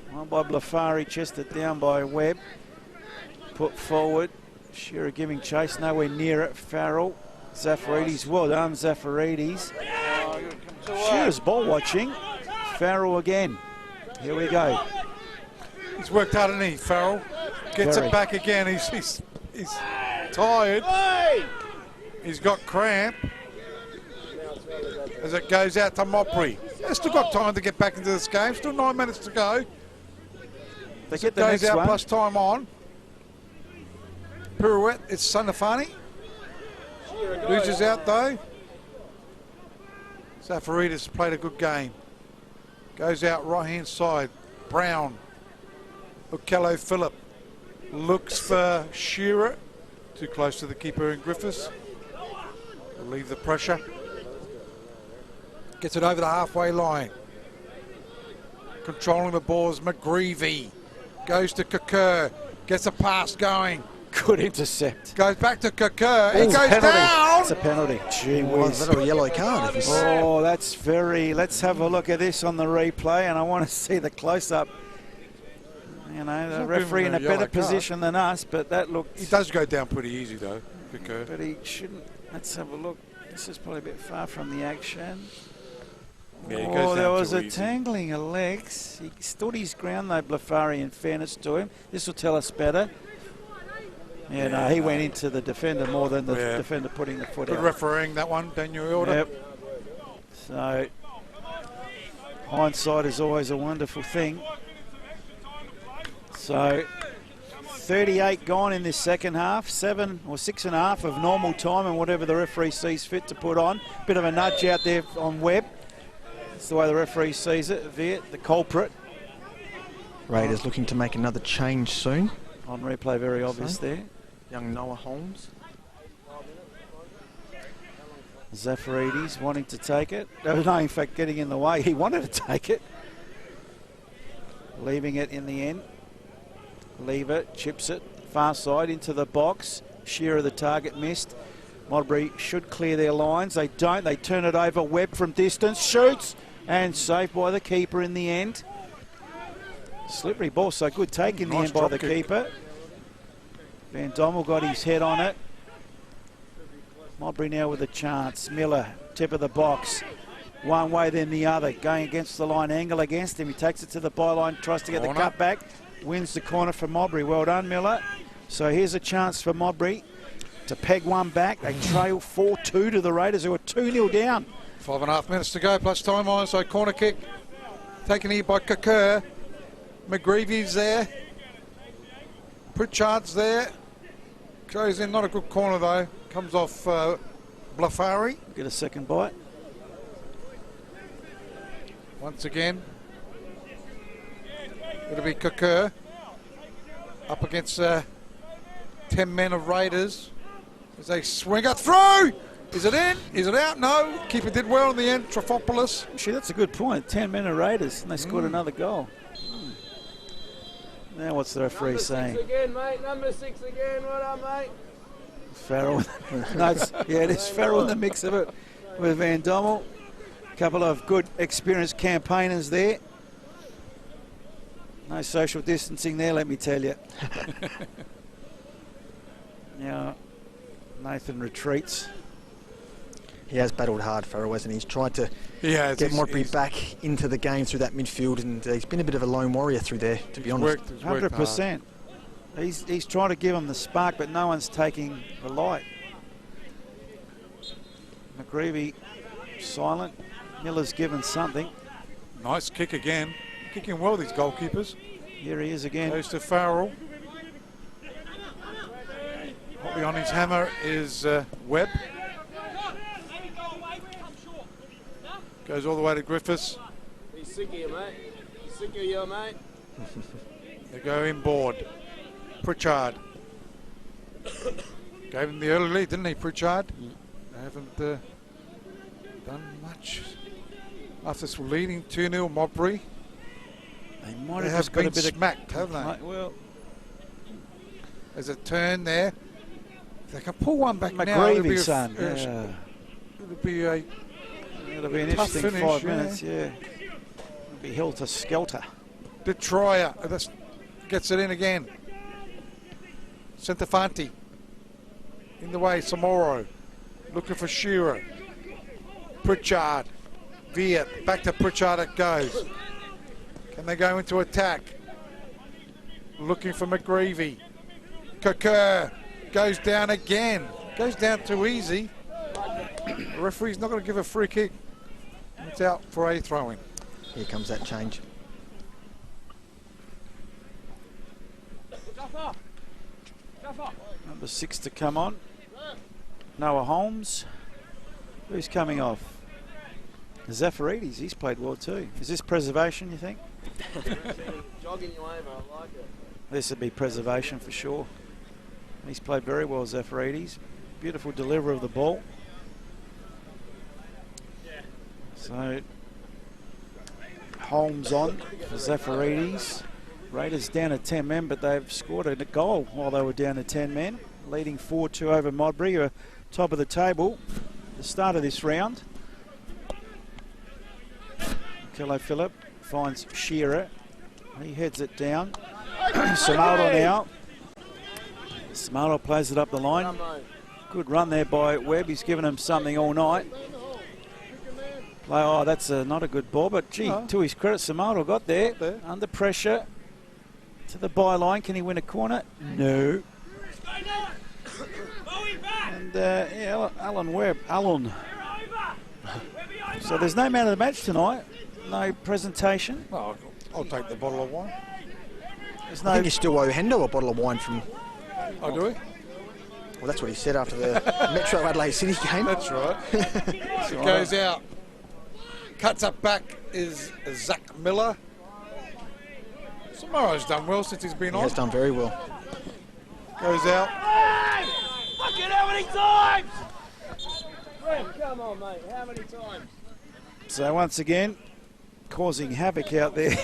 One by Blafari, chested down by Webb. Put forward. Shearer giving chase, nowhere near it. Farrell. Zafaridis, well done, Zafaridis. Shearer's ball watching. Farrell again. Here we go. He's worked hard, hasn't he, Farrell? Gets it back again. He's tired. He's got cramp. As it goes out to Modbury. They've still got time to get back into this game. Still 9 minutes to go. They get the goes next out one. plus time on. Pirouette, it's Sanafani. Loses out though. Zafaridis played a good game. Goes out right hand side. Brown. Okello Phillip looks for Shearer. Too close to the keeper in Griffiths. Relieve the pressure. Gets it over the halfway line. Controlling the ball is McGreevy. Goes to Kerr. Gets a pass going. Good intercept. Goes back to Kerr. He goes down. It's a penalty. Gee whiz. That'll be a yellow card. Oh, that's very... Let's have a look at this on the replay, and I want to see the close-up. You know, the referee in a better position than us, but that looked... He does go down pretty easy, though, Kerr. But he shouldn't... Let's have a look. This is probably a bit far from the action. Yeah, there was a tangling of legs. He stood his ground, though, Blafari, in fairness to him. This will tell us better. Yeah, no, he went into the defender more than the defender putting the foot out. Good refereeing that one, Daniel Elder. Yep. So, hindsight is always a wonderful thing. So, 38 gone in this second half, 7 or 6.5 of normal time and whatever the referee sees fit to put on. Bit of a nudge out there on Webb. That's the way the referee sees it. Viet, the culprit. Raiders looking to make another change soon. On replay, very obvious there. Young Noah Holmes. Zafaridis wanting to take it. No, in fact, getting in the way. He wanted to take it. Leaving it in the end. Leave it, chips it, far side into the box. Shearer, the target, missed. Modbury should clear their lines. They don't. They turn it over. Webb from distance. Shoots. And saved by the keeper in the end. Slippery ball, so good take in the end by the keeper. Van Dommel got his head on it. Modbury now with a chance. Miller, tip of the box. One way, then the other. Going against the line, angle against him. He takes it to the byline, tries to get the cut back. Wins the corner for Modbury. Well done, Miller. So here's a chance for Modbury to peg one back. They trail 4-2 to the Raiders, who are 2-0 down. 5.5 minutes to go, plus time on. So corner kick taken here by Kerr. McGreevy's there. Pritchard's there. Goes in, not a good corner though. Comes off Blafari. Get a second bite. Once again. It'll be Kerr up against 10 men of Raiders as they swing it through. Is it in? Is it out? No. Keeper did well in the end. Trifopoulos. Actually, that's a good point. 10 men of Raiders, and they scored another goal. Now what's the referee saying? Number 6 again, mate. Number 6 again. What up, mate? Farrell. No, it is Farrell in the mix of it with Van Dommel. A couple of good, experienced campaigners there. No social distancing there, let me tell you. Now, Nathan retreats. He has battled hard, Farrell, hasn't he? He's tried to get Modbury back into the game through that midfield, and he's been a bit of a lone warrior through there, to be honest. 100%. He's trying to give him the spark, but no one's taking the light. McGreevy silent. Miller's given something. Nice kick again. kicking well, these goalkeepers. Here he is again. Goes to Farrell. Hotly on his hammer is Webb. Goes all the way to Griffiths. He's sick of you, mate. He's sick of you, mate. They go inboard. Pritchard. Gave him the early lead, didn't he, Pritchard? They haven't done much. After leading 2-0 Modbury. They might have just got a bit smacked, haven't they? Well, there's a turn there. If they can pull one back now, McGreevy, son. It'll be an tough interesting finish, 5 minutes, yeah. It'll be helter-skelter. Detroyer gets it in again. Centofanti. In the way, Samoro. Looking for Shearer. Pritchard. Viet. Back to Pritchard it goes. Can they go into attack? Looking for McGreevy. Kerr goes down again. Goes down too easy. The referee's not going to give a free kick. It's out for a throw-in. Here comes that change. Number 6 to come on. Noah Holmes. Who's coming off? Zafaridis, he's played well too. Is this preservation, you think? Jogging you over, I like it. This would be preservation for sure. He's played very well, Zafaridis. Beautiful delivery of the ball. So, Holmes on for Zafaridis. Raiders down to 10 men, but they've scored a goal while they were down to 10 men. Leading 4-2 over Modbury, who are top of the table. The start of this round. Kello Phillip finds Shearer. He heads it down. Samaldo now. Samaldo plays it up the line. Good run there by Webb. He's given him something all night. Oh, that's not a good ball, but gee, to his credit, Samaldo got there. Under pressure. To the byline. Can he win a corner? No. And yeah, Alan Webb. Alan. So there's no man of the match tonight. No presentation. Oh, I'll take the bottle of wine. There's no. I think you still owe Hendo a bottle of wine from. Oh, do we? Well, that's what he said after the Metro Adelaide City game. That's right. It goes out. Cuts up back is Zach Miller. Samoro's done well since he's been on. He has done very well. Goes out. Hey! Fucking how many times? Red, come on, mate. How many times? So once again, causing havoc out there.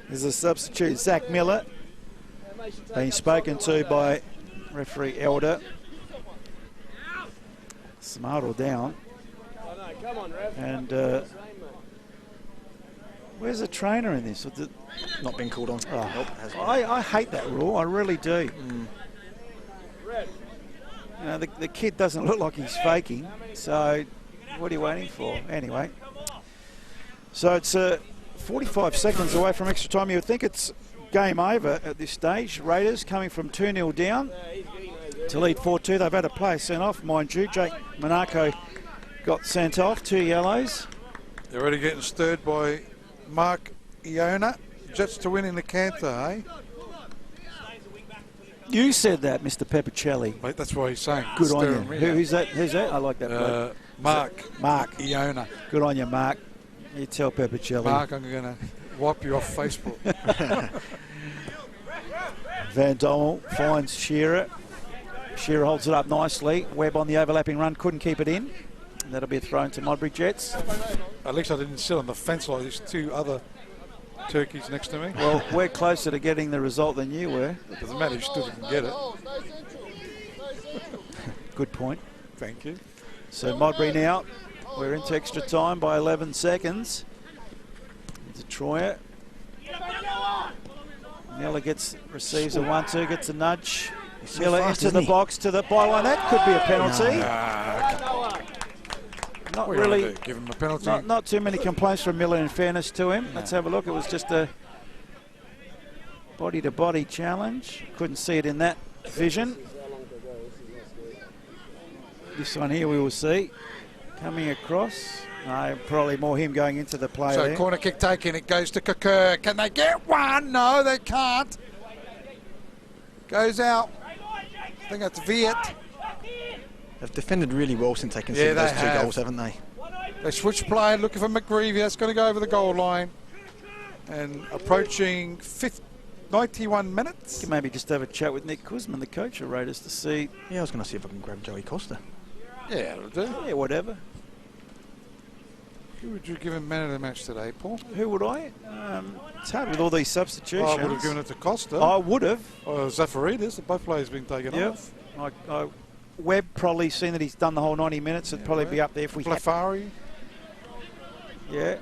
There's a substitute, Zach Miller, being spoken to by referee Elder. Samaldo down. Come on, Rev. And where's the trainer in this? Not been called on. Oh, nope, I hate that rule. I really do. You know, the kid doesn't look like he's faking. So what are you waiting for? Anyway. So it's 45 seconds away from extra time. You would think it's game over at this stage. Raiders coming from 2-0 down to lead 4-2. They've had a player sent off, mind you. Jake Monaco got sent off, 2 yellows. They're already getting stirred by Mark Iona. Jets to win in the Canter, eh? You said that, Mr. Peppicelli. Mate, that's what he's saying. Good on you. Who's that? Who's that? I like that bloke. Mark Iona. Good on you, Mark. You tell Peppicelli. Mark, I'm going to wipe you off Facebook. Van Dommel finds Shearer. Shearer holds it up nicely. Webb on the overlapping run, couldn't keep it in. And that'll be a throw into Modbury Jets. At least I didn't sit on the fence like these 2 other turkeys next to me. Well, we're closer to getting the result than you were. It doesn't matter, you still didn't get it. Good point. Thank you. So Modbury now, we're into extra time by 11 seconds. Detroit. Miller receives a 1-2, gets a nudge. Miller into the box to the byline. That could be a penalty. Not really. Give him a penalty. Not too many complaints from Miller, in fairness to him. Let's have a look. It was just a body-to-body challenge. Couldn't see it in that vision. This one here we will see. Coming across. No, probably more him going into the play So there. corner kick taken, it goes to Kakir. Can they get one? No, they can't. Goes out. I think that's Viet. They've defended really well since they conceded those 2 goals, haven't they? They switch play, looking for McGreevy. That's going to go over the goal line. And approaching 91 minutes. Can maybe just have a chat with Nick Kuzman, the coach of Raiders, to see. Yeah, I was going to see if I can grab Joey Costa. Yeah, it'll do. Yeah, whatever. Who would you give him man of the match today, Paul? Who would I? It's hard with all these substitutions. I would have given it to Costa. I would have. Zafaridis, both players been taken off. Webb probably, seen that he's done the whole 90 minutes, would probably be up there if we had. Blafari. Yeah.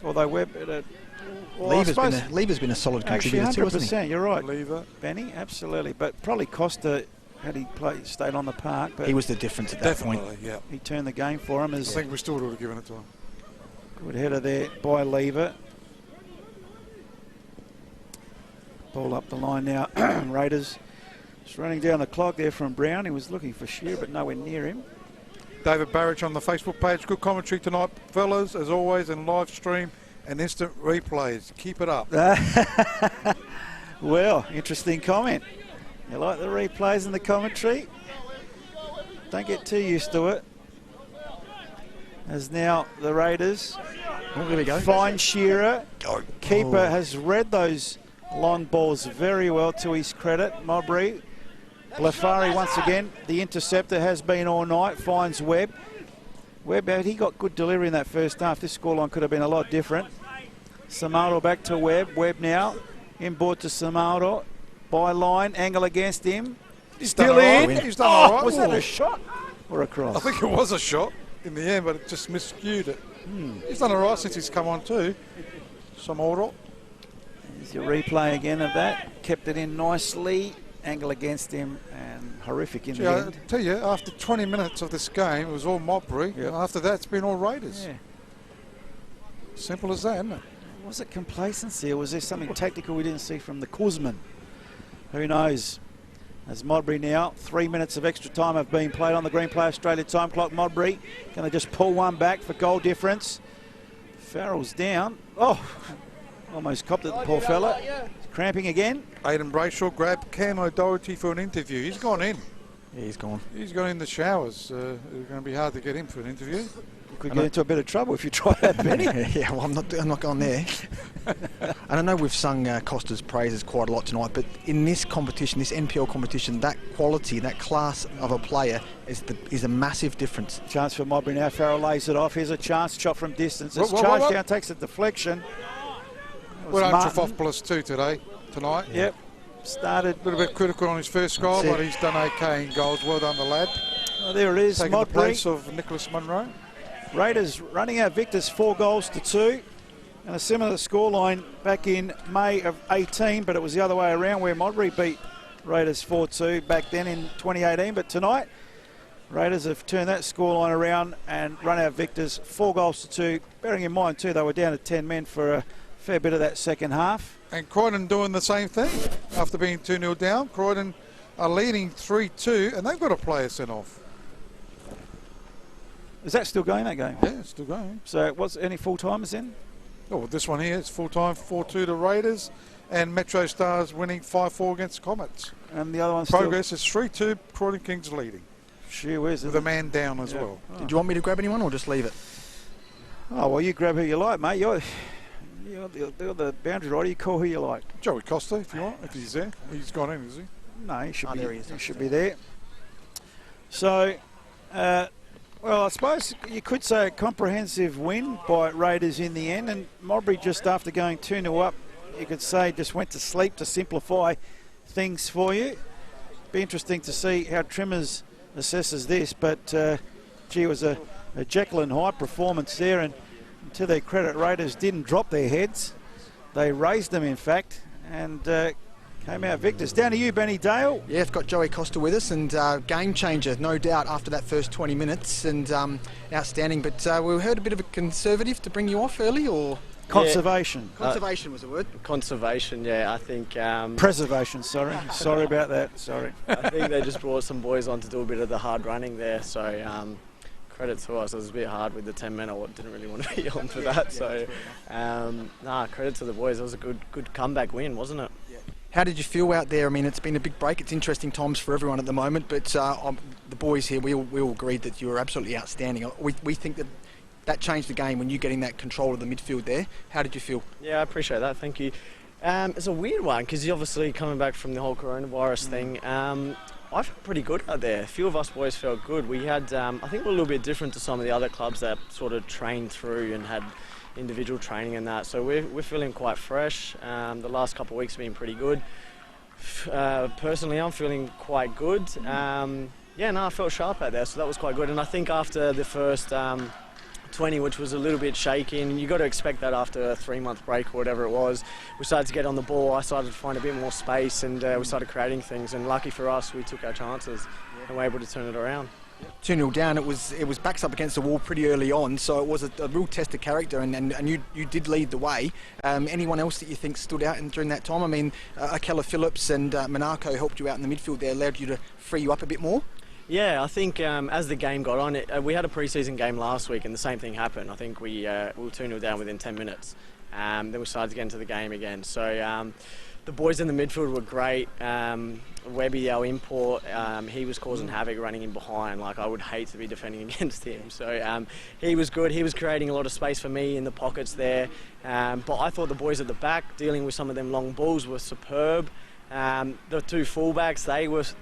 Although Webb... Lever's been a solid contributor too, hasn't he? 100%, you're right. Lever. Benny, absolutely. But probably Costa, had he stayed on the park. But he was the difference at that point. Yeah. He turned the game for him. I think we still would have given it to him. Good header there by Lever. Ball up the line now. Raiders just running down the clock there from Brown. He was looking for Shearer, but nowhere near him. David Barrich on the Facebook page. Good commentary tonight, fellas, as always, and live stream and instant replays. Keep it up. Well, interesting comment. You like the replays and the commentary? Don't get too used to it. As now the Raiders find Shearer. Keeper has read those long balls very well, to his credit. Modbury. Blafari once again, the interceptor has been all night, finds Webb. Webb, he got good delivery in that first half. This scoreline could have been a lot different. Samaldo back to Webb. Webb now inboard to Samaldo. By line, angle against him. He's Still in. He's done all right. Was that a shot or a cross? I think it was a shot in the end, but it just miscued it. He's done all right since he's come on too. Samaldo. There's your replay again of that. Kept it in nicely. Angle against him and horrific in the end. I tell you, after 20 minutes of this game, it was all Modbury. Yep. And after that, it's been all Raiders. Yeah. Simple as that, isn't it? Was it complacency or was there something tactical we didn't see from the Kuzman? Who knows? As Modbury now, 3 minutes of extra time have been played on the Green Play Australia time clock. Modbury going to just pull one back for goal difference. Farrell's down. Oh, almost copped it, the poor fella. Cramping again. Aidan Brayshaw grabbed Cam O'Doherty for an interview. He's gone in. Yeah, he's gone. He's gone in the showers. It's going to be hard to get him for an interview. You could get into a bit of trouble if you try that, Benny. Yeah, well, I'm not going there. And I know we've sung Costa's praises quite a lot tonight, but in this competition, this NPL competition, that quality, that class of a player is a massive difference. Chance for Modbury now. Farrell lays it off. Here's a chance shot from distance. It's What? charged down, takes a deflection. We're on off +2 tonight. Yep. Started a little bit critical on his first goal, but he's done okay in goals. Well done, the lad. Oh, there it is. Taking the Modbury. place of Nicholas Munro. Raiders running out victors 4 goals to 2. And a similar scoreline back in May of 18, but it was the other way around where Modbury beat Raiders 4-2 back then in 2018. But tonight, Raiders have turned that scoreline around and run out victors 4 goals to 2. Bearing in mind too, they were down to 10 men for a fair bit of that second half. And Croydon doing the same thing after being 2-0 down. Croydon are leading 3-2, and they've got a player sent off. Is that still going, that game? Yeah, it's still going. So what's any full-timers in? Oh, well, this one here, it's full-time, 4-2 to Raiders, and Metro Stars winning 5-4 against Comets. And the other one's Progress is 3-2, Croydon Kings leading. Sure is. With a man down as well. Oh. Did you want me to grab anyone or just leave it? Oh, well, you grab who you like, mate. You're the boundary rider. You call who you like. Joey Costa, if you want, if he's there. He's gone in, is he? No, he should be. There he is. He should be there. So, well, I suppose you could say a comprehensive win by Raiders in the end, and Modbury just after going 2-0 up, you could say just went to sleep to simplify things for you. Be interesting to see how Trimmers assesses this, but gee, it was a Jekyll and Hyde performance there, and to their credit, Raiders didn't drop their heads. They raised them, in fact, and came out victors. Down to you, Benny Dale. Yeah, I've got Joey Costa with us, and game changer, no doubt, after that first 20 minutes, and outstanding. But we heard a bit of a conservative to bring you off early, or conservation. Conservation was the word. Conservation, yeah. I think preservation. Sorry, sorry about that. Sorry. I think they just brought some boys on to do a bit of the hard running there, so credit to us. It was a bit hard with the 10 men. I didn't really want to be on for that. So, credit to the boys. It was a good comeback win, wasn't it? How did you feel out there? I mean, it's been a big break. It's interesting times for everyone at the moment, but the boys here, we all agreed that you were absolutely outstanding. We think that changed the game when you getting that control of the midfield there. How did you feel? Yeah, I appreciate that. Thank you. It's a weird one because you're obviously coming back from the whole coronavirus thing. I felt pretty good out there. A few of us boys felt good. We had, I think we're a little bit different to some of the other clubs that sort of trained through and had individual training and that. So we're feeling quite fresh. The last couple of weeks have been pretty good. Personally, I'm feeling quite good. I felt sharp out there, so that was quite good. And I think after the first 20, which was a little bit shaky, and you got to expect that after a 3-month break or whatever it was, we started to get on the ball. I started to find a bit more space, and we started creating things. And lucky for us, we took our chances and were able to turn it around. 2-0 down, it was backs up against the wall pretty early on, so it was a real test of character, and you did lead the way. Anyone else that you think stood out during that time? I mean, Akella Phillips and Monaco helped you out in the midfield there, allowed you to free you up a bit more? Yeah, I think as the game got on, we had a pre-season game last week and the same thing happened. I think we were 2-0 down within 10 minutes. Then we started to get into the game again. So the boys in the midfield were great. Webby, our import, he was causing havoc running in behind. Like, I would hate to be defending against him. So he was good. He was creating a lot of space for me in the pockets there. But I thought the boys at the back, dealing with some of them long balls, were superb. The two fullbacks,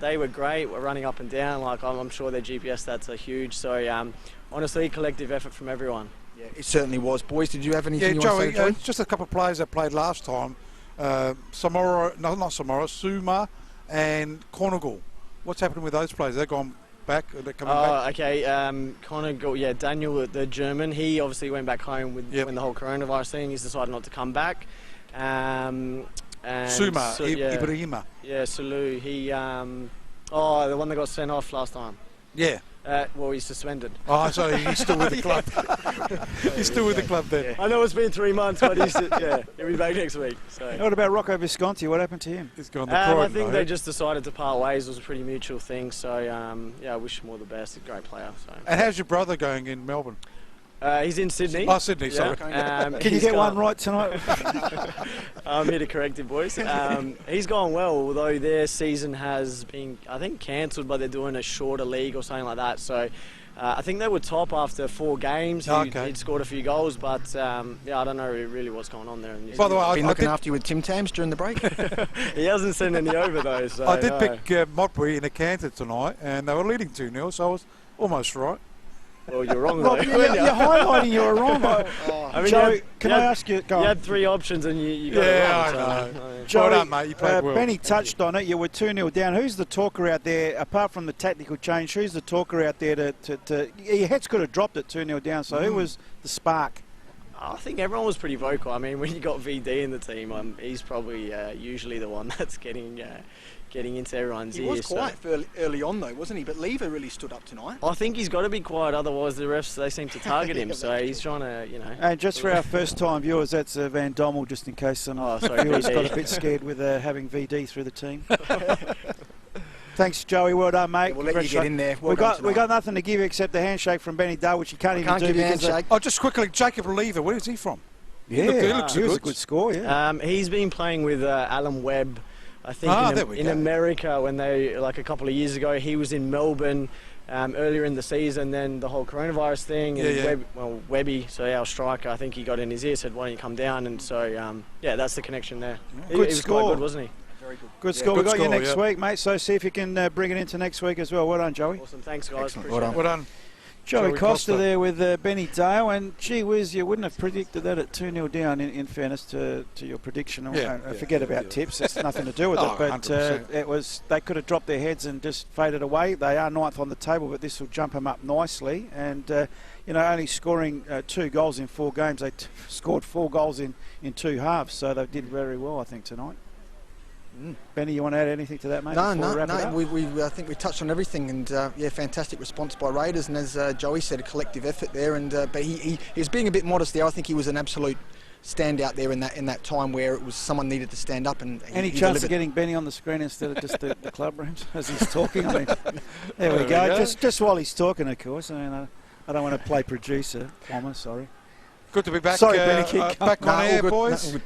they were great. We're running up and down. Like, I'm sure their GPS stats are huge. So honestly, collective effort from everyone. Yeah, it certainly was. Boys, did you have anything you want to say, Joey? Just a couple of players that played last time. Suma and Cornigal. What's happening with those players? They've gone back. They're coming back. Okay. Cornigal, yeah, Daniel, the German. He obviously went back home when the whole coronavirus thing. He's decided not to come back. And Suma, Ibrahima. Yeah, Sulu. He, the one that got sent off last time. Yeah. Well, he's suspended. Oh, so he's still with the club. He's still with the club then. Yeah. I know it's been 3 months, but he'll be back next week. So. What about Rocco Visconti? What happened to him? He's gone to Croydon, I think they just decided to part ways. It was a pretty mutual thing. So, I wish him all the best. He's a great player. So. And how's your brother going in Melbourne? He's in Sydney. Oh, Sydney, sorry. Can you get one right tonight? I'm here to correct it, boys. He's gone well, although their season has been, I think, cancelled, but they're doing a shorter league or something like that. So I think they were top after 4 games. He'd scored a few goals, but I don't know really what's going on there. By the way, I've been looking after you with Tim Tams during the break. He hasn't sent any over, though. So, I did pick Modbury in a canter tonight, and they were leading 2-0, so I was almost right. Well, you're wrong, Rob, though. you're highlighting you were wrong. I mean, Joey, can I ask you? You had 3 options and you got it wrong. I know. Joey, well done, mate. You played well. Benny touched on it. You were 2-0 down. Who's the talker out there, apart from the tactical change, who's the talker out there your heads could have dropped at 2-0 down, so who was the spark? I think everyone was pretty vocal. I mean, when you got VD in the team, he's probably usually the one that's getting into everyone's ears. He was quiet early on, though, wasn't he? But Lever really stood up tonight. I think he's got to be quiet, otherwise the refs, they seem to target him. So he's trying to, And just for our first-time viewers, that's Van Dommel, just in case some viewers VD. got a bit scared with having VD through the team. Thanks, Joey. Well done, mate. Yeah, we'll let you get in there. We got nothing to give except the handshake from Benny Dale, which you can't even do. Give a handshake. Just quickly, Jacob Lever, where is he from? Yeah, he was a good score. Yeah. He's been playing with Alan Webb. I think in America, when a couple of years ago, he was in Melbourne earlier in the season. Then the whole coronavirus thing, and Webby, so our striker, I think he got in his ear, said, "Why don't you come down?" And so that's the connection there. Yeah. He was quite good, wasn't he? Very good. Good score. We've got you next week, mate. So see if you can bring it into next week as well. Well done, Joey. Awesome. Thanks, guys. Well done. Joey Costa there with Benny Dale, and gee whiz, you wouldn't have predicted that at 2-0 down, in fairness to your prediction. Forget about tips, it's nothing to do with it, but they could have dropped their heads and just faded away. They are 9th on the table, but this will jump them up nicely, and only scoring 2 goals in 4 games, they scored 4 goals in 2 halves, so they did very well, I think, tonight. Benny, you want to add anything to that, mate? No. I think we touched on everything, and fantastic response by Raiders, and as Joey said, a collective effort there. And but he was being a bit modest there. I think he was an absolute standout there in that time where it was someone needed to stand up. And any chance of getting Benny on the screen instead of just the club rooms as he's talking? I mean, there we go. Just while he's talking, of course. I mean, I don't want to play producer. Bomber, sorry. Good to be back. Sorry, Benny, keep back No, on all air, good. boys. No, all good.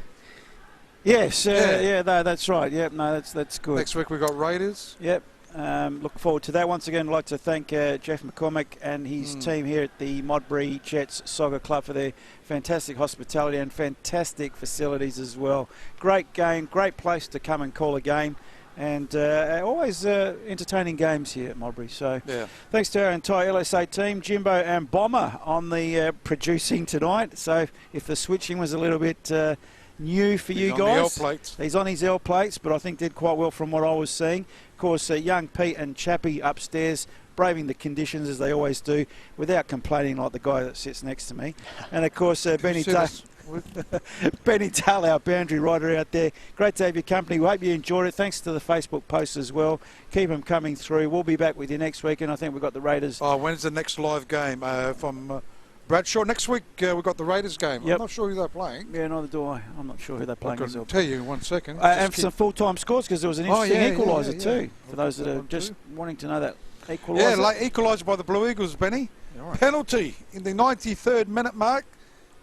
Yes, no, that's right. Yep, no, that's good. Next week we got Raiders. Yep. Look forward to that. Once again, I'd like to thank Jeff McCormick and his team here at the Modbury Jets Soccer Club for their fantastic hospitality and fantastic facilities as well. Great game, great place to come and call a game, and always entertaining games here at Modbury. So thanks to our entire LSA team, Jimbo and Bomber on the producing tonight. So if the switching was a little bit new for you guys, he's on his L plates, but I think did quite well from what I was seeing. Of course, young Pete and Chappie upstairs braving the conditions as they always do without complaining like the guy that sits next to me. And of course, Benny Tull, our boundary rider out there. Great to have your company. We hope you enjoyed it. Thanks to the Facebook posts as well. Keep them coming through. We'll be back with you next week, and I think we've got the Raiders. Oh, when's the next live game from Bradshaw? Next week we've got the Raiders game. Yep. I'm not sure who they're playing. Yeah, neither do I. I'm not sure who they're playing. I can tell you in 1 second. And some full-time scores, because there was an interesting equaliser too, for those that are one just too. wanting to know that equaliser. Yeah, like equalised by the Blue Eagles, Benny. Right. Penalty in the 93rd minute mark.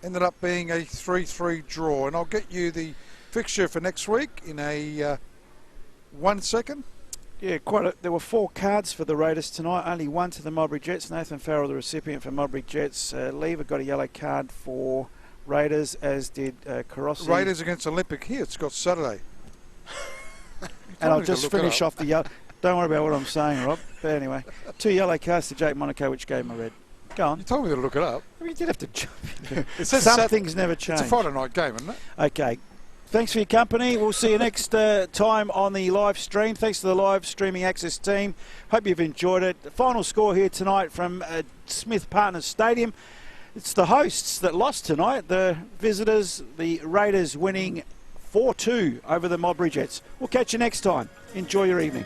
Ended up being a 3-3 draw. And I'll get you the fixture for next week in a 1 second. Yeah, there were 4 cards for the Raiders tonight. Only 1 to the Modbury Jets. Nathan Farrell, the recipient for Modbury Jets. Lever got a yellow card for Raiders, as did Carossi. Raiders against Olympic. Here, it's got Saturday. And I'll just finish off the yellow. Don't worry about what I'm saying, Rob. But anyway, 2 yellow cards to Jake Monaco, which game I read. Go on. You told me to look it up. You did have to jump in. It says Some things never change. It's a Friday night game, isn't it? Okay. Thanks for your company. We'll see you next time on the live stream. Thanks to the live streaming access team. Hope you've enjoyed it. The final score here tonight from Smith Partners Stadium. It's the hosts that lost tonight. The visitors, the Raiders, winning 4-2 over the Modbury Jets. We'll catch you next time. Enjoy your evening.